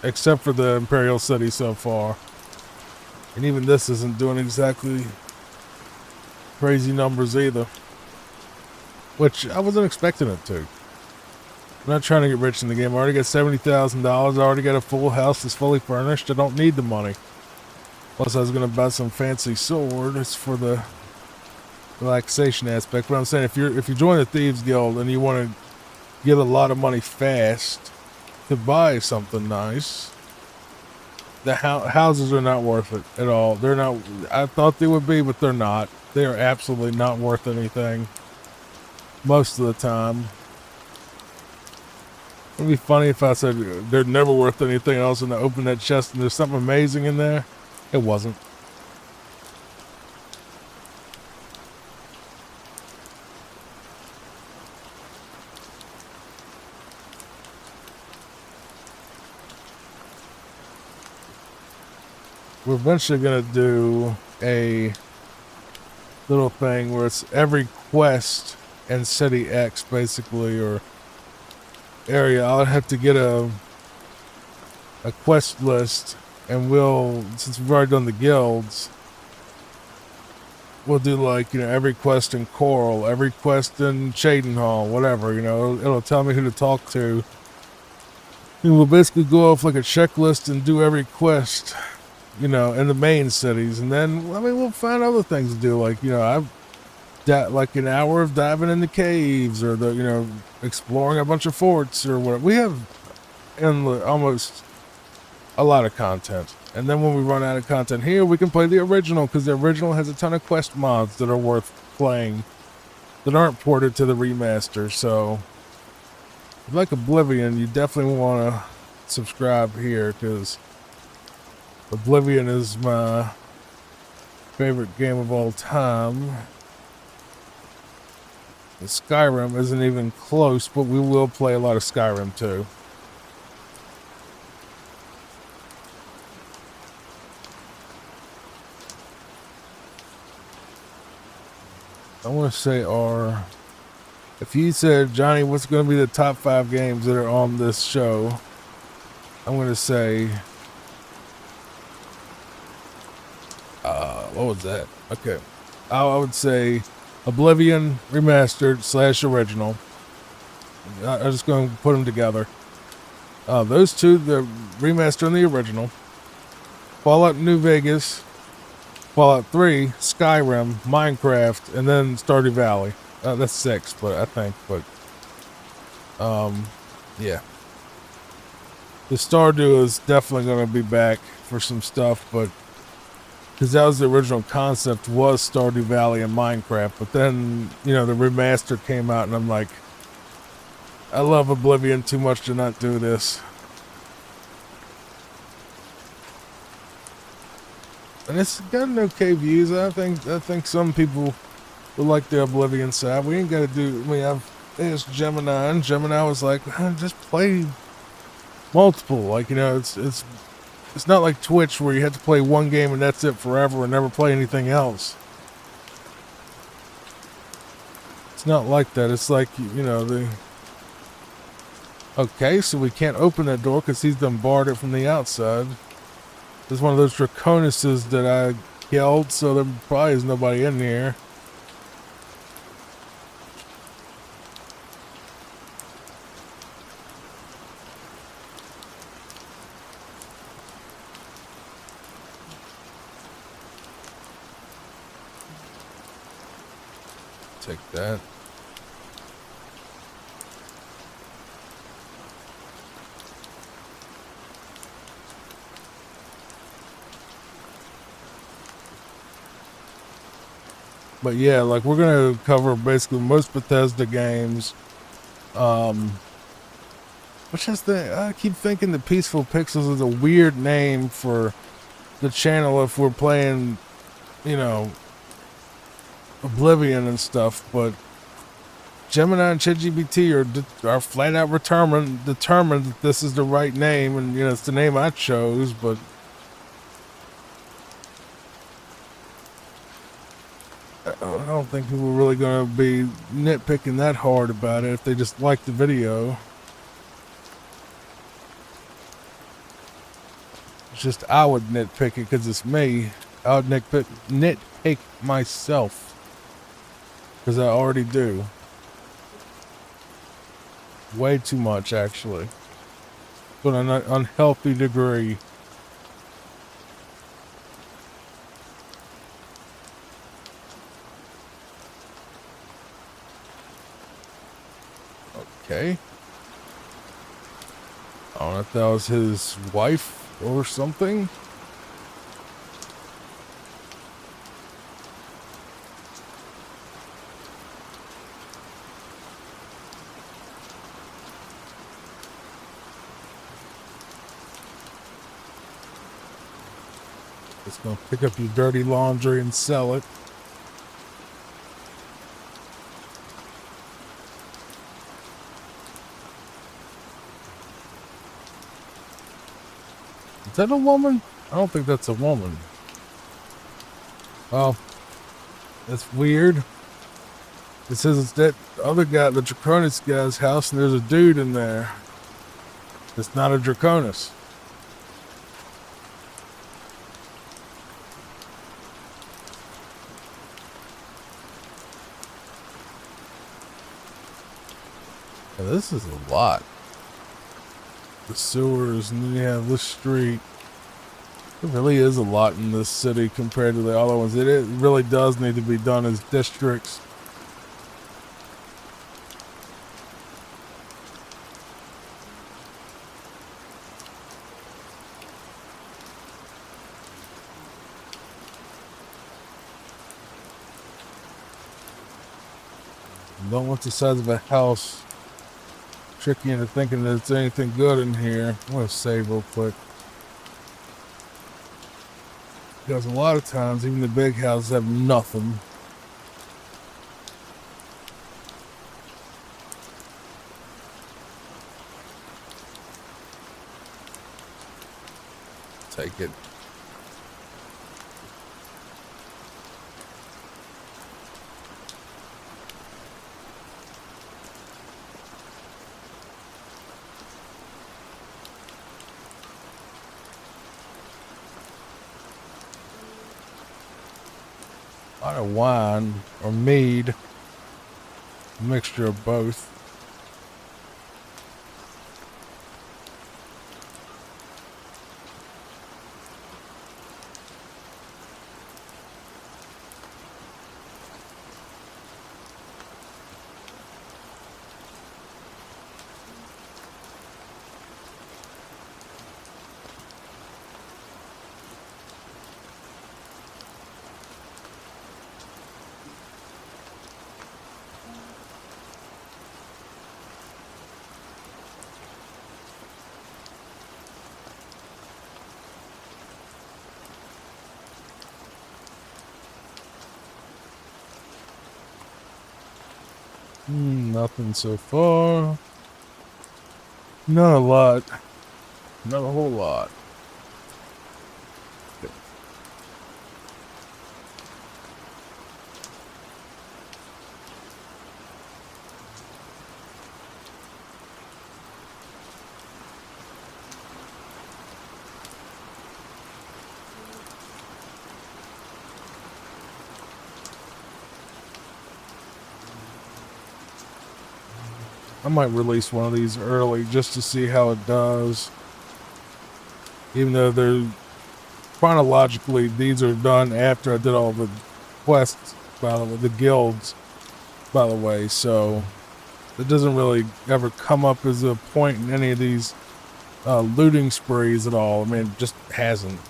except for the Imperial City so far. And even this isn't doing exactly crazy numbers either. Which I wasn't expecting it to. I'm not trying to get rich in the game. I already got $70,000. I already got a full house that's fully furnished. I don't need the money. Plus I was going to buy some fancy sword. It's for the relaxation aspect. But I'm saying if you join the Thieves Guild and you want to get a lot of money fast to buy something nice, the houses are not worth it at all. They're not. I thought they would be, but they're not. They are absolutely not worth anything most of the time. It'd be funny if I said they're never worth anything else and I open that chest and there's something amazing in there. It wasn't. We're eventually going to do a little thing where it's every quest in City X, basically, or area. I'll have to get a quest list, and we'll, since we've already done the guilds, we'll do like, you know, every quest in Coral, every quest in Cheydinhal, whatever, you know, it'll tell me who to talk to. And we'll basically go off like a checklist and do every quest, you know, in the main cities. And then, I mean, we'll find other things to do. Like, you know, I've like an hour of diving in the caves, or the, you know, exploring a bunch of forts or whatever. We have almost a lot of content. And then when we run out of content here, we can play the original, because the original has a ton of quest mods that are worth playing that aren't ported to the remaster. So if you like Oblivion, you definitely want to subscribe here, because Oblivion is my favorite game of all time. The Skyrim isn't even close, but we will play a lot of Skyrim too. I want to say if you said, Johnny, what's going to be the top 5 games that are on this show, I'm going to say, what was that? Okay. I would say Oblivion Remastered / original. I'm just going to put them together. Those two, the remaster and the original. Fallout New Vegas, Fallout 3, Skyrim, Minecraft, and then Stardew Valley. That's 6, but I think, yeah. The Stardew is definitely going to be back for some stuff, but because that was the original concept, was Stardew Valley and Minecraft. But then, you know, the remaster came out, and I'm like, I love Oblivion too much to not do this. And it's got an okay views. I think some people would like the Oblivion side. We ain't got to do. I mean, I've asked Gemini, and Gemini was like, just play multiple. Like, you know, it's not like Twitch where you have to play one game and that's it forever and never play anything else. It's not like that. It's like, you know, okay, so we can't open that door because he's done barred it from the outside. There's one of those Draconuses that I killed, so there probably is nobody in here. take that. But yeah, like we're gonna cover basically most Bethesda games. Which is I keep thinking the Peaceful Pixels is a weird name for the channel if we're playing, you know, Oblivion and stuff, but Gemini and ChatGPT are flat out determined that this is the right name, and you know it's the name I chose, but I don't think people are really going to be nitpicking that hard about it if they just like the video. It's just I would nitpick it because it's me. I would nitpick myself because I already do. Way too much, actually. To an unhealthy degree. Okay. I don't know if that was his wife or something. Just gonna pick up your dirty laundry and sell it. Is that a woman? I don't think that's a woman. Oh, that's weird. It says it's that other guy, the Draconis guy's house, and there's a dude in there. It's not a Draconis. Yeah, this is a lot. The sewers, and then you have this street. There really is a lot in this city compared to the other ones. It really does need to be done as districts. Don't want the size of a house trick you into thinking that there's anything good in here. I'm gonna save real quick. Because a lot of times, even the big houses have nothing. Take it. A lot of wine or mead, a mixture of both. Nothing so far. Not a lot. Not a whole lot. I might release one of these early just to see how it does. Even though they're chronologically, these are done after I did all the quests by the guilds. by the way, so it doesn't really ever come up as a point in any of these looting sprees at all. I mean, it just hasn't.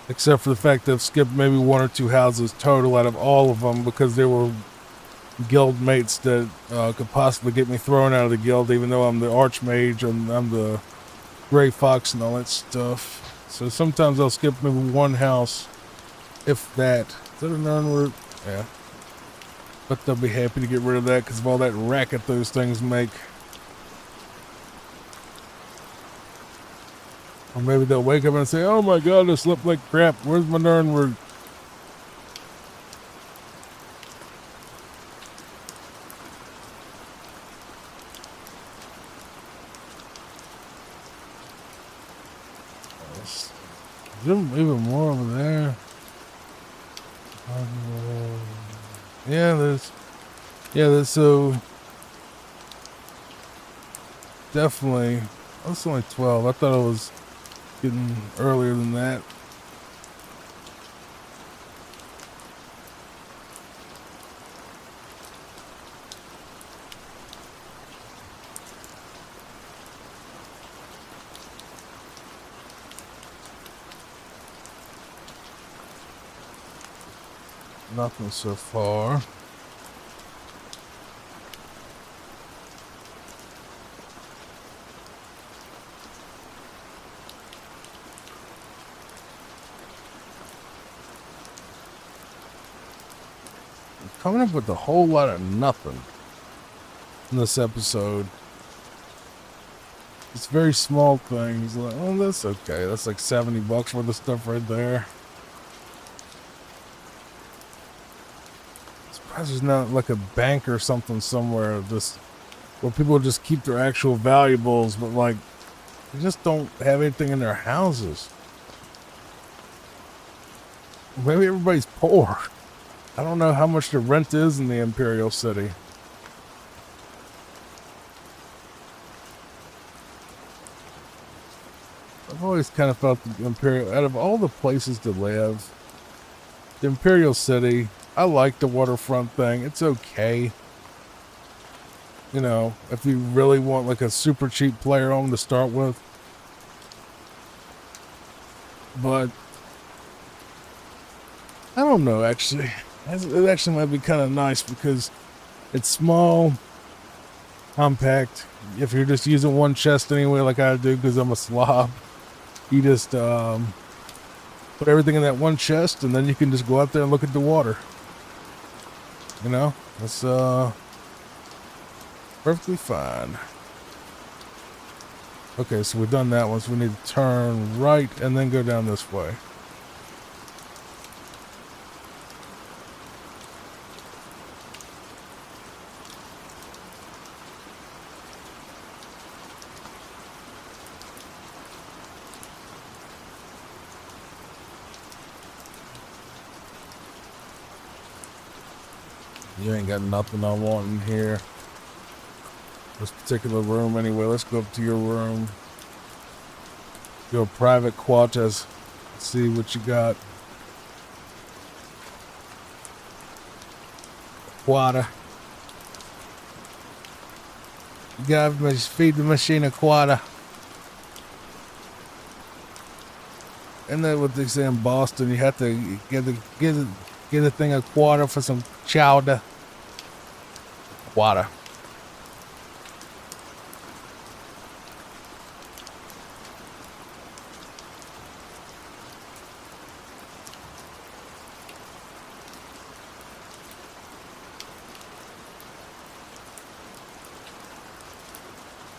Except for the fact that I've skipped maybe 1 or 2 houses total out of all of them because there were guild mates that could possibly get me thrown out of the guild, even though I'm the archmage and I'm the gray fox and all that stuff. So sometimes I'll skip maybe 1 house, if that. Is that an onward? Yeah. But they'll be happy to get rid of that because of all that racket those things make. Or maybe they'll wake up and say, oh my god, I slept like crap. Where's my Nernward? There's even more over there. Yeah, there's so definitely. Oh, it's only 12. I thought it was getting earlier than that. Nothing so far. Coming up with a whole lot of nothing in this episode. It's very small things like, oh, that's okay. That's like $70 worth of stuff right there. Surprised there's not like a bank or something somewhere just where people just keep their actual valuables, but like they just don't have anything in their houses. Maybe everybody's poor. I don't know how much the rent is in the Imperial City. I've always kind of felt the Imperial, out of all the places to live, the Imperial City, I like the waterfront thing. It's okay. You know, if you really want like a super cheap player home to start with. But I don't know, actually. It actually might be kind of nice because it's small, compact. If you're just using 1 chest anyway, like I do because I'm a slob, you just put everything in that 1 chest and then you can just go out there and look at the water. You know, that's perfectly fine. Okay, so we've done that one, so we need to turn right and then go down this way. You ain't got nothing I want in here. This particular room anyway. Let's go up to your room. Your private quarters. See what you got. Quarter. You gotta feed the machine a quarter. And then what they say in Boston, you have to give the thing a quarter for some chowder. Quarter.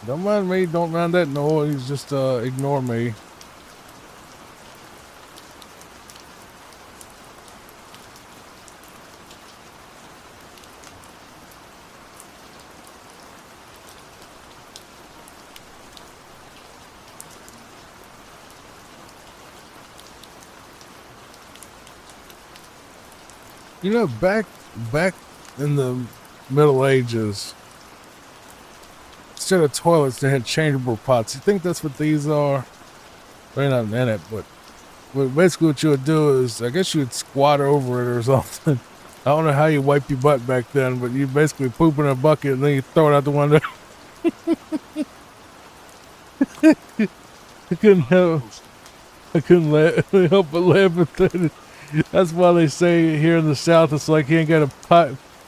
Don't mind me, don't mind that noise, just ignore me. You know, back in the Middle Ages, instead of toilets, they had changeable pots. You think that's what these are? They're not in it, but basically what you would do is, I guess you would squat over it or something, I don't know how you wipe your butt back then, but you basically poop in a bucket and then you throw it out the window. I couldn't help. I couldn't help but laugh at that. That's why they say here in the South, it's like you ain't got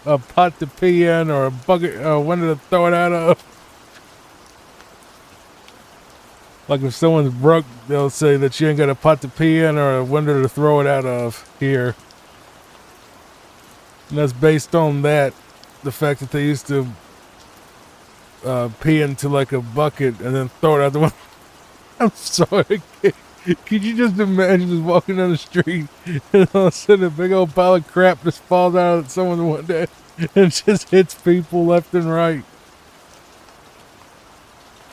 a pot to pee in or a bucket or a window to throw it out of. Like if someone's broke, they'll say that you ain't got a pot to pee in or a window to throw it out of here. And that's based on that, the fact that they used to pee into like a bucket and then throw it out the window. I'm sorry. Could you just imagine just walking down the street and all of a sudden a big old pile of crap just falls out of someone's window and just hits people left and right?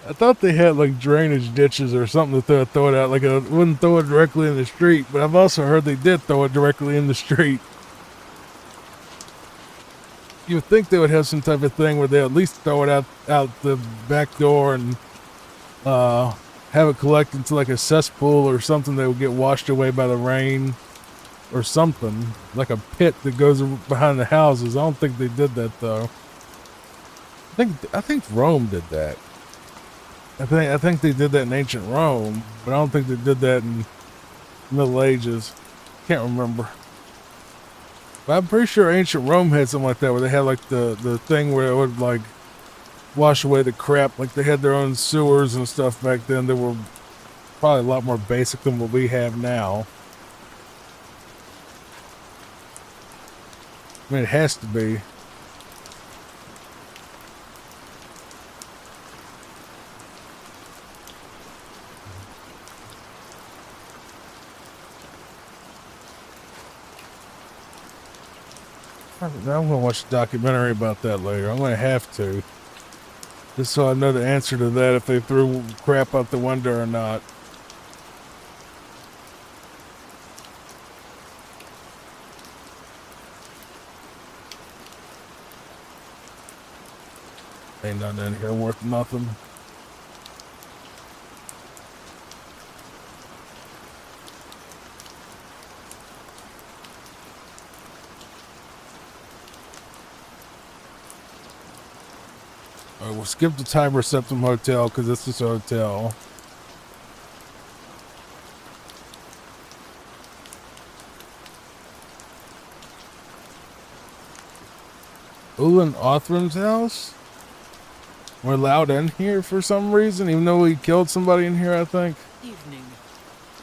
I thought they had like drainage ditches or something to throw it out. Like I wouldn't throw it directly in the street, but I've also heard they did throw it directly in the street. You would think they would have some type of thing where they at least throw it out the back door and have it collect into like a cesspool or something that would get washed away by the rain or something, like a pit that goes behind the houses. I don't think they did that though. I think Rome did that. I think they did that in ancient Rome, but I don't think they did that in Middle Ages. Can't remember. But I'm pretty sure ancient Rome had something like that where they had like the thing where it would like wash away the crap. Like they had their own sewers and stuff back then that were probably a lot more basic than what we have now. I mean, it has to be. I'm going to watch a documentary about that later. I'm going to have to. Just so I know the answer to that, if they threw crap out the window or not. Ain't nothing in here worth nothing. Alright, we'll skip the Tiber Septim Hotel because this is a hotel. Ulan Othram's house? We're allowed in here for some reason, even though we killed somebody in here, I think. Evening.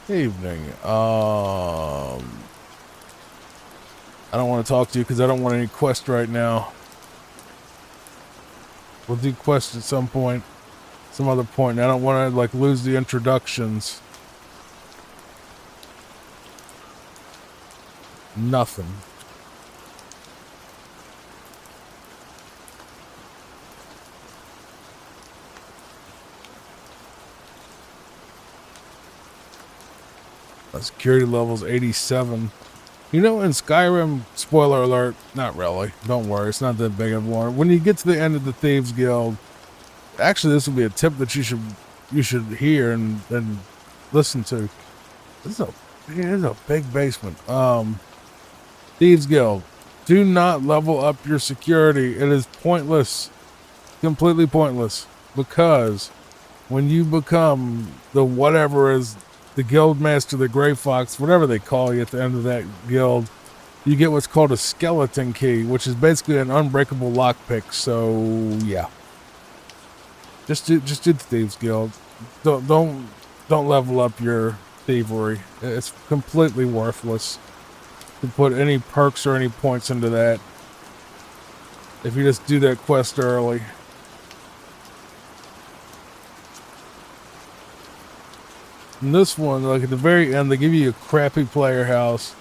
Evening. I don't want to talk to you because I don't want any quest right now. We'll do quest at some point, some other point. I don't want to like lose the introductions. Nothing. Security level's 87. You know, in Skyrim, spoiler alert, not really. Don't worry, it's not that big of one. When you get to the end of the Thieves Guild, actually, this will be a tip that you should hear and listen to. This is a big basement. Thieves Guild, do not level up your security. It is pointless, completely pointless, because when you become the whatever is the guild master, the Grey Fox, whatever they call you at the end of that guild, you get what's called a skeleton key, which is basically an unbreakable lockpick. So yeah, just do the Thieves Guild. Don't level up your thievery. It's completely worthless to put any perks or any points into that if you just do that quest early. And this one, like at the very end, they give you a crappy player house.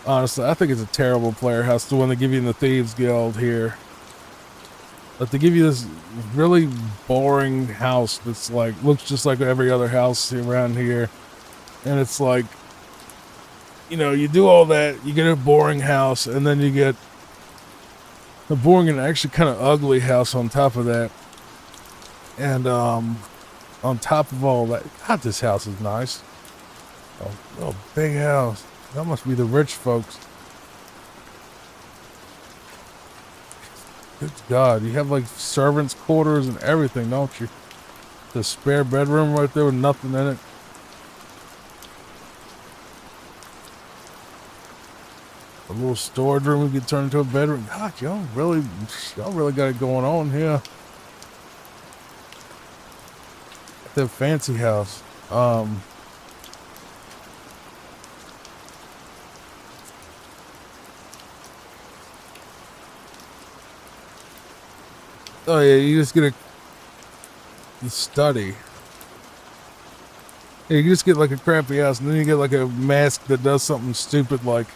Honestly, I think it's a terrible player house, the one they give you in the Thieves Guild here. But they give you this really boring house that's like, looks just like every other house around here. And it's like, you know, you do all that, you get a boring house, and then you get a boring and actually kind of ugly house on top of that. And, on top of all that, God, this house is nice. Oh, big house. That must be the rich folks. Good God, you have like servants' quarters and everything, don't you? The spare bedroom right there with nothing in it. A little storage room we could turn into a bedroom. God, y'all really got it going on here. At the fancy house. Oh yeah, you just get a study. Yeah, you just get like a crappy house, and then you get like a mask that does something stupid, like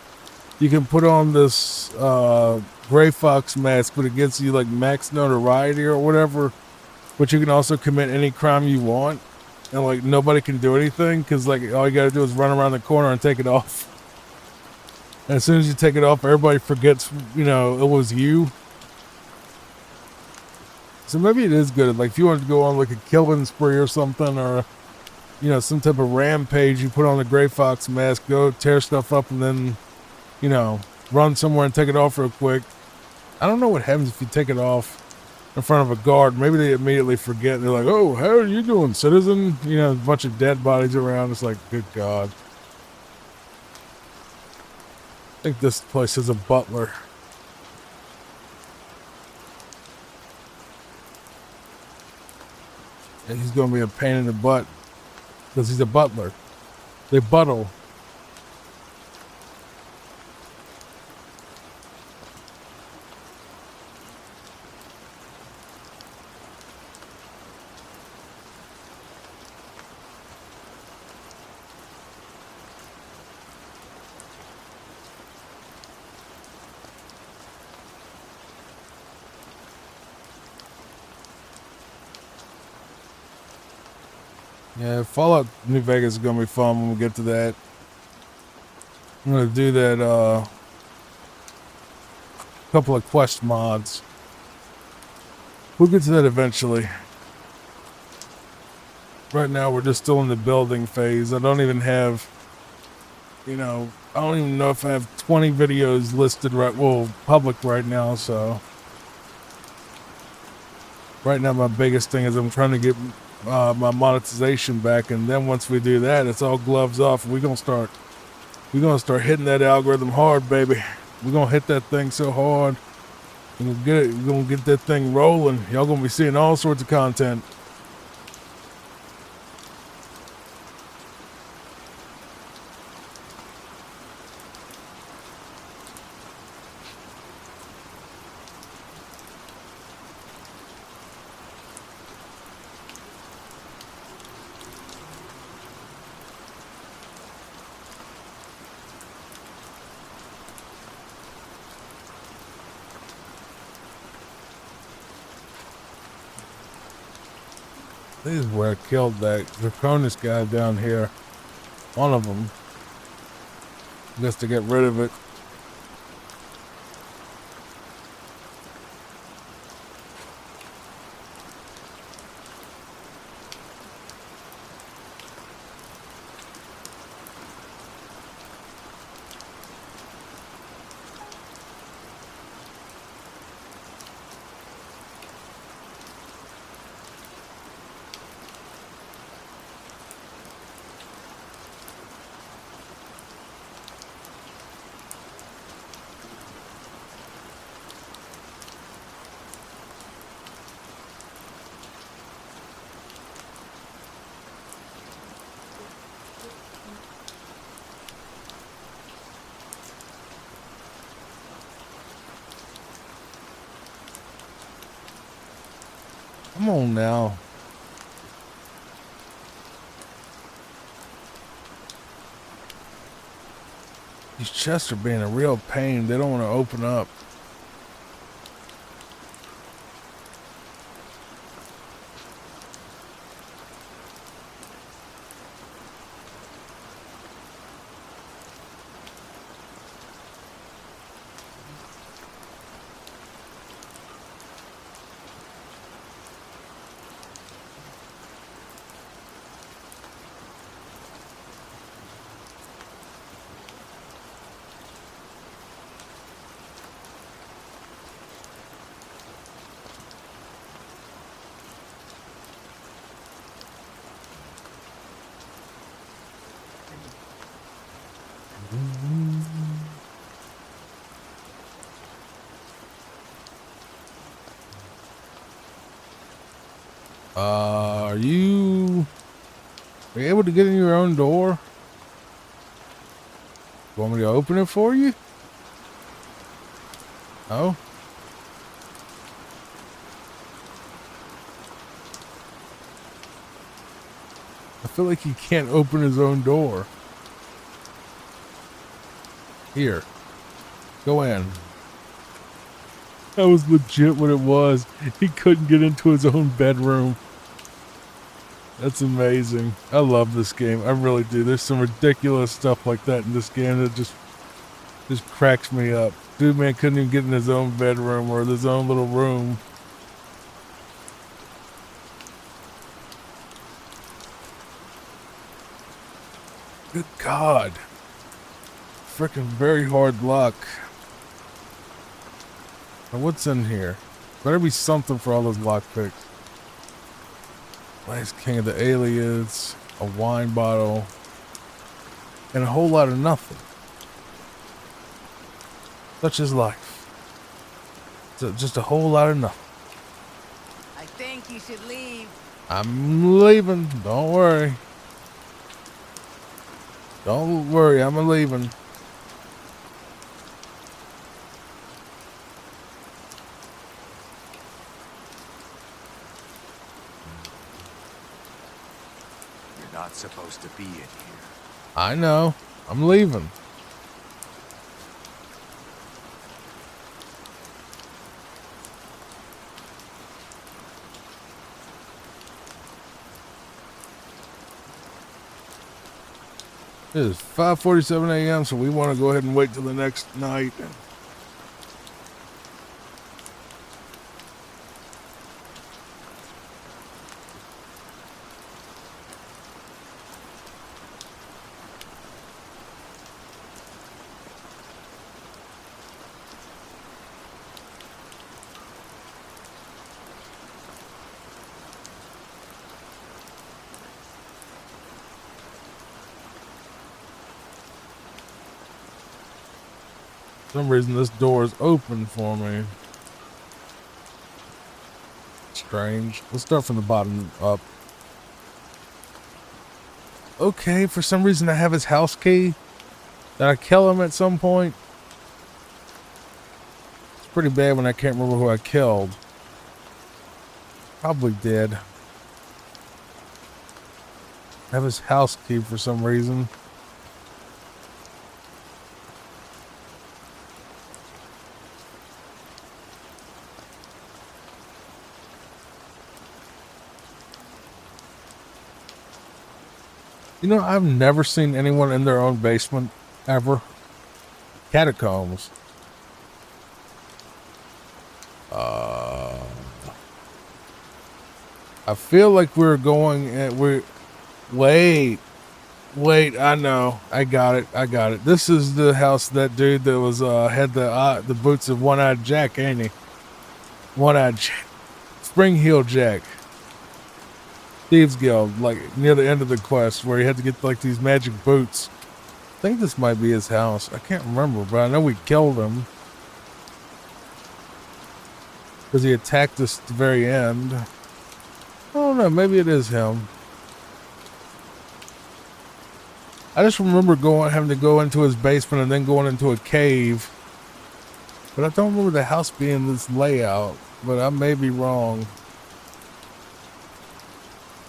you can put on this Gray Fox mask, but it gets you like max notoriety or whatever. But you can also commit any crime you want, and like nobody can do anything because like all you gotta do is run around the corner and take it off. And as soon as you take it off, everybody forgets, you know, it was you. So maybe it is good. Like if you wanted to go on like a killing spree or something, or you know, some type of rampage, you put on the Gray Fox mask, go tear stuff up, and then, you know, run somewhere and take it off real quick. I don't know what happens if you take it off in front of a guard. Maybe they immediately forget. They're like, "Oh, how are you doing, citizen?" You know, a bunch of dead bodies around. It's like, good God. I think this place is a butler. And he's going to be a pain in the butt because he's a butler. They buttle. Yeah, Fallout New Vegas is going to be fun when we get to that. I'm going to do that, couple of quest mods. We'll get to that eventually. Right now, we're just still in the building phase. I don't even have, you know, I don't even know if I have 20 videos listed public right now, so. Right now, my biggest thing is I'm trying to get my monetization back, and then once we do that, it's all gloves off. We're gonna start hitting that algorithm hard, baby. We're gonna hit that thing so hard. We're gonna get that thing rolling. Y'all gonna be seeing all sorts of content. This is where I killed that Draconis guy down here. One of them. Just to get rid of it. Come on now. These chests are being a real pain. They don't want to open up. Are you able to get in your own door? You want me to open it for you? Oh? I feel like he can't open his own door. Here. Go in. That was legit what it was. He couldn't get into his own bedroom. That's amazing. I love this game. I really do. There's some ridiculous stuff like that in this game that just cracks me up. Dude, man, couldn't even get in his own bedroom or his own little room. Good God. Freaking very hard luck. Now what's in here? Better be something for all those lockpicks. Last King of the Aliens, a wine bottle, and a whole lot of nothing. Such is life. So just a whole lot of nothing. I think you should leave. I'm leaving. Don't worry. Don't worry, I'm leaving. You're not supposed to be in here. I know. I'm leaving. It is 5:47 a.m., so we want to go ahead and wait till the next night. For some reason this door is open for me. Strange. Let's start from the bottom up. Okay, for some reason I have his house key. Did I kill him at some point? It's pretty bad when I can't remember who I killed. Probably did. I have his house key for some reason. You know, I've never seen anyone in their own basement, ever. Catacombs. I feel like we're going at, wait, I know. I got it. This is the house that dude that was, had the boots of One-Eyed Jack, ain't he? One-Eyed Jack. Spring Heel Jack. Thieves Guild, like near the end of the quest where he had to get like these magic boots. I think this might be his house. I can't remember, but I know we killed him because he attacked us at the very end. I don't know, maybe it is him. I just remember having to go into his basement and then going into a cave, but I don't remember the house being this layout, but I may be wrong.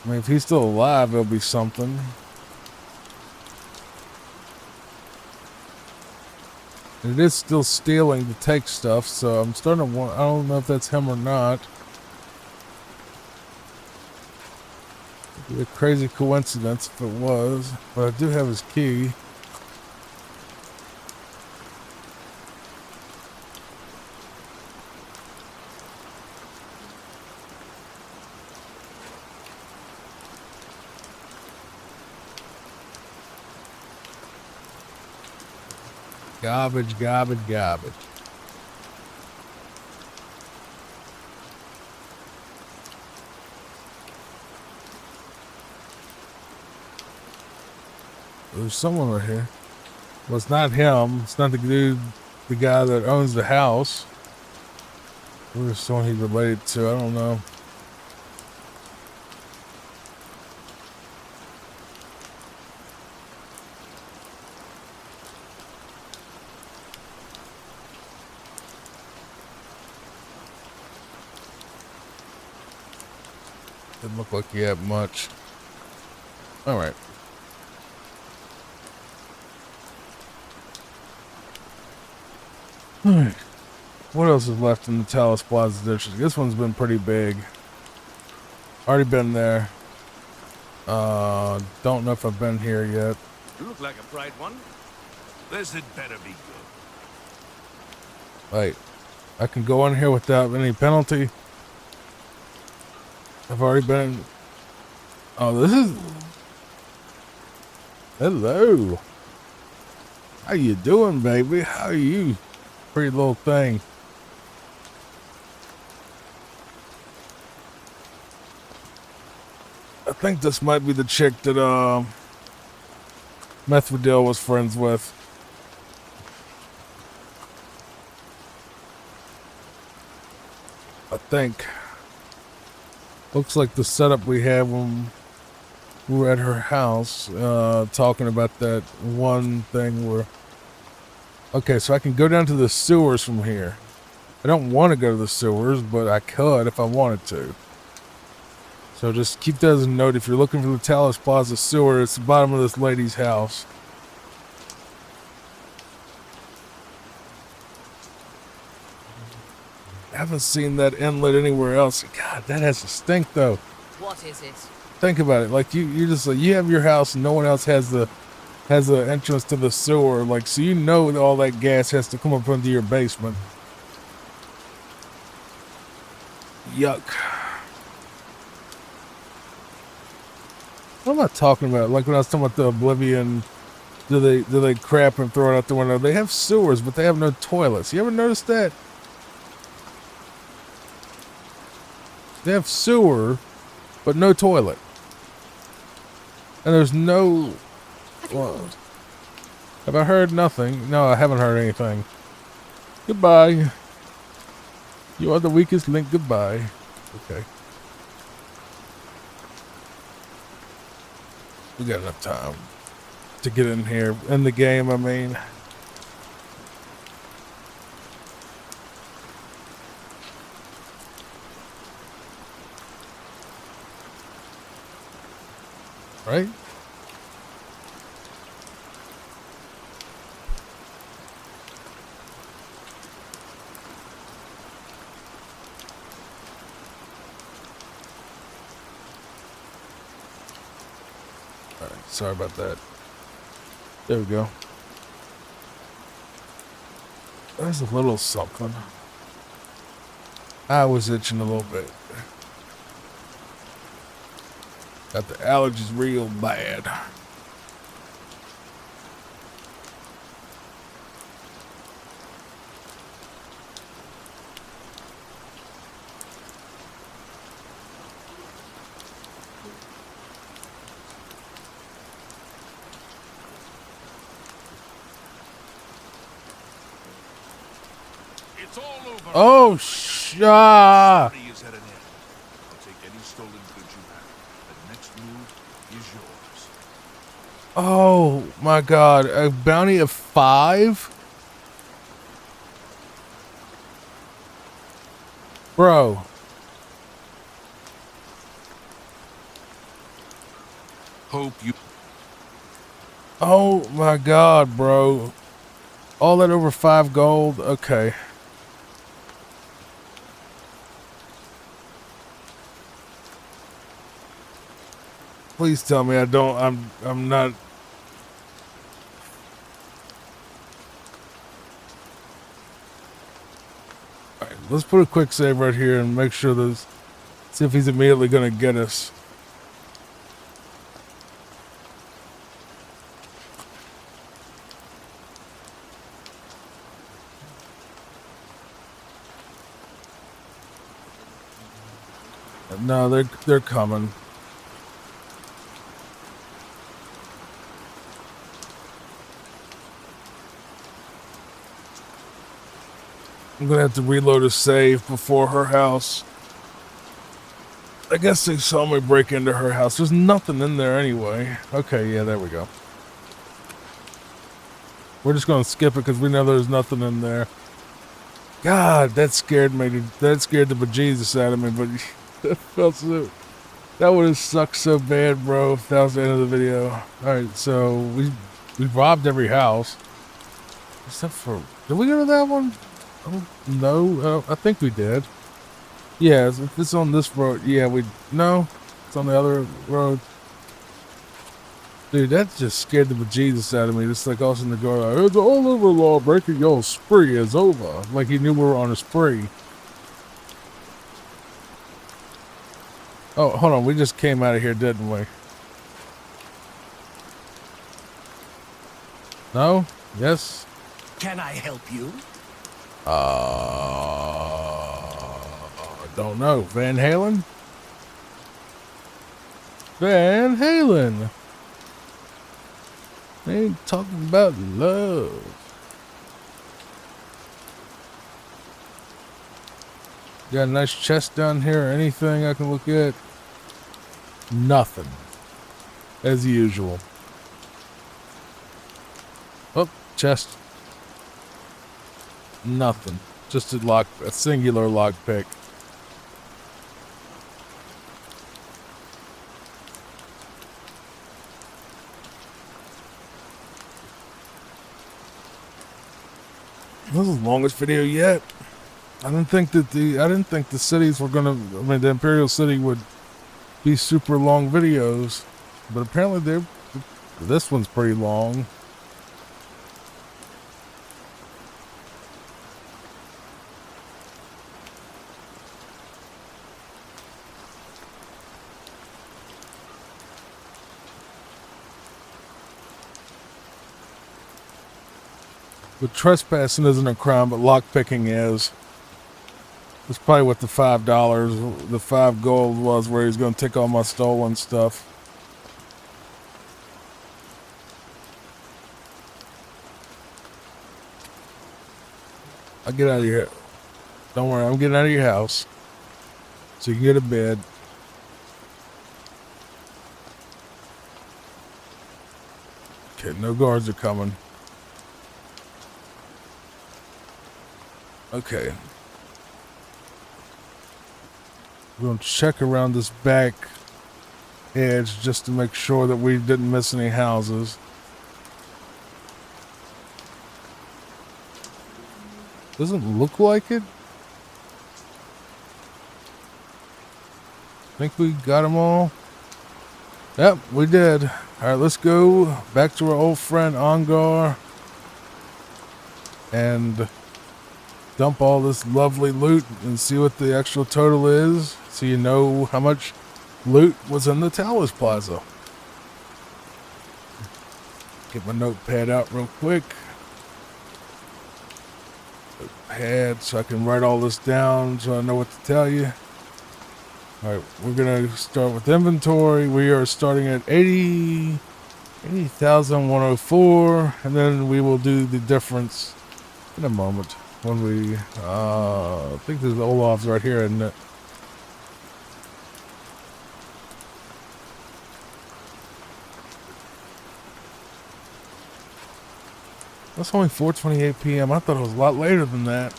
I mean, if he's still alive, it'll be something. And it is still stealing to take stuff, so I'm starting to want, I don't know if that's him or not. It'd be a crazy coincidence if it was, but I do have his key. Garbage, garbage, garbage. There's someone right here. Well, it's not him. It's not the dude, the guy that owns the house. Or someone he's related to. I don't know. Didn't look like he had much. All right. All right. What else is left in the Talos Plaza District? This one's been pretty big. Already been there. Don't know if I've been here yet. You look like a bright one. This had better be good. Wait. I can go in here without any penalty. I've already been. Oh, this is. Hello. How you doing, baby? How are you? Pretty little thing. I think this might be the chick that Methodiel was friends with. I think. Looks like the setup we had when we were at her house, talking about that one thing where... Okay, so I can go down to the sewers from here. I don't want to go to the sewers, but I could if I wanted to. So just keep that as a note. If you're looking for the Talos Plaza sewer, it's the bottom of this lady's house. I haven't seen that inlet anywhere else. God, that has to stink though. What is it? Think about it. Like you just like you have your house and no one else has the entrance to the sewer. Like so you know that all that gas has to come up into your basement. Yuck. What am I talking about? Like when I was talking about the Oblivion, do they crap and throw it out the window? They have sewers, but they have no toilets. You ever noticed that? They have sewer, but no toilet. And there's no... Well, have I heard nothing? No, I haven't heard anything. Goodbye. You are the weakest link. Goodbye. Okay. We got enough time to get in here. In the game, I mean. Right? Alright, sorry about that. There we go. There's a little something. I was itching a little bit. Got the allergies real bad. It's all over. Oh, Party is at an end. I'll take any stolen goods you have. The next move is yours. Oh my god, a bounty of 5? Bro. Hope you... Oh my god, bro. All that over 5 gold? Okay. Please tell me I don't, I'm not. Alright, let's put a quick save right here and make sure this, see if he's immediately gonna get us. No, they're coming. I'm gonna have to reload a save before her house. I guess they saw me break into her house. There's nothing in there anyway. Okay, yeah, there we go. We're just gonna skip it because we know there's nothing in there. God, that scared me. That scared the bejesus out of me, but that felt so... That would have sucked so bad, bro, if that was the end of the video. Alright, so we robbed every house. Except for... Did we go to that one? No, I think we did. Yeah, if it's on this road, yeah, no, it's on the other road. Dude, that just scared the bejesus out of me. Just like us in the guard, like, it's all over, Lawbreaker. Your spree is over. Like he knew we were on a spree. Oh, hold on. We just came out of here, didn't we? No? Yes? Can I help you? Don't know. Van Halen? Van Halen. They ain't talking about love. Got a nice chest down here. Anything I can look at? Nothing. As usual. Oh, chest. Nothing. Just a singular lockpick. This is the longest video yet. I didn't think the cities were gonna. I mean, the Imperial City would be super long videos, but apparently this one's pretty long. But trespassing isn't a crime, but lockpicking is. That's probably what the $5, the 5 gold was, where he's going to take all my stolen stuff. I'll get out of here. Don't worry, I'm getting out of your house. So you can get to bed. Okay, no guards are coming. Okay. We're going to check around this back edge just to make sure that we didn't miss any houses. Doesn't look like it. Think we got them all? Yep, we did. Alright, let's go back to our old friend Ongar and dump all this lovely loot and see what the actual total is, so you know how much loot was in the Talos Plaza. Get my notepad out real quick. Notepad so I can write all this down so I know what to tell you. Alright, we're gonna start with inventory. We are starting at 80,104, and then we will do the difference in a moment. When we, I think there's Olaf's right here, isn't it? That's only 4:28 p.m. I thought it was a lot later than that.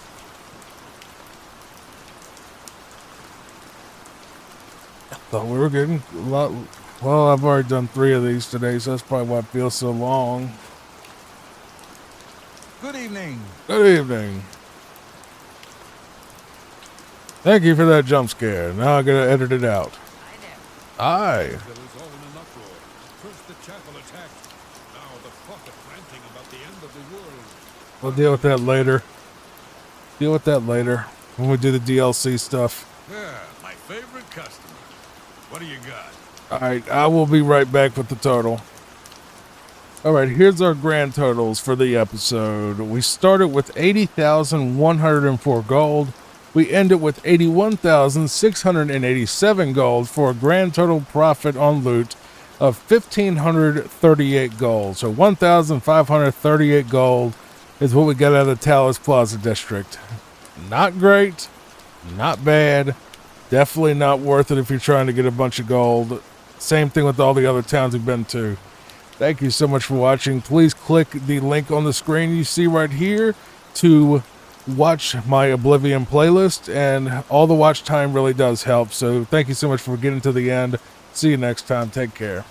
I thought we were getting a lot. Well, I've already done 3 of these today, so that's probably why it feels so long. Good evening. Good evening. Thank you for that jump scare. Now I'm gonna edit it out. Aye. There was all in an uproar. First the chapel attacked. Now the prophet ranting about the end of the world. We'll deal with that later. Deal with that later when we do the DLC stuff. Yeah, my favorite customer. What do you got? Alright, I will be right back with the total. Alright, here's our grand totals for the episode. We started with 80,104 gold. We ended with 81,687 gold for a grand total profit on loot of 1,538 gold. So 1,538 gold is what we got out of the Talos Plaza district. Not great, not bad, definitely not worth it if you're trying to get a bunch of gold. Same thing with all the other towns we've been to. Thank you so much for watching. Please click the link on the screen you see right here to watch my Oblivion playlist, and all the watch time really does help. So thank you so much for getting to the end. See you next time. Take care.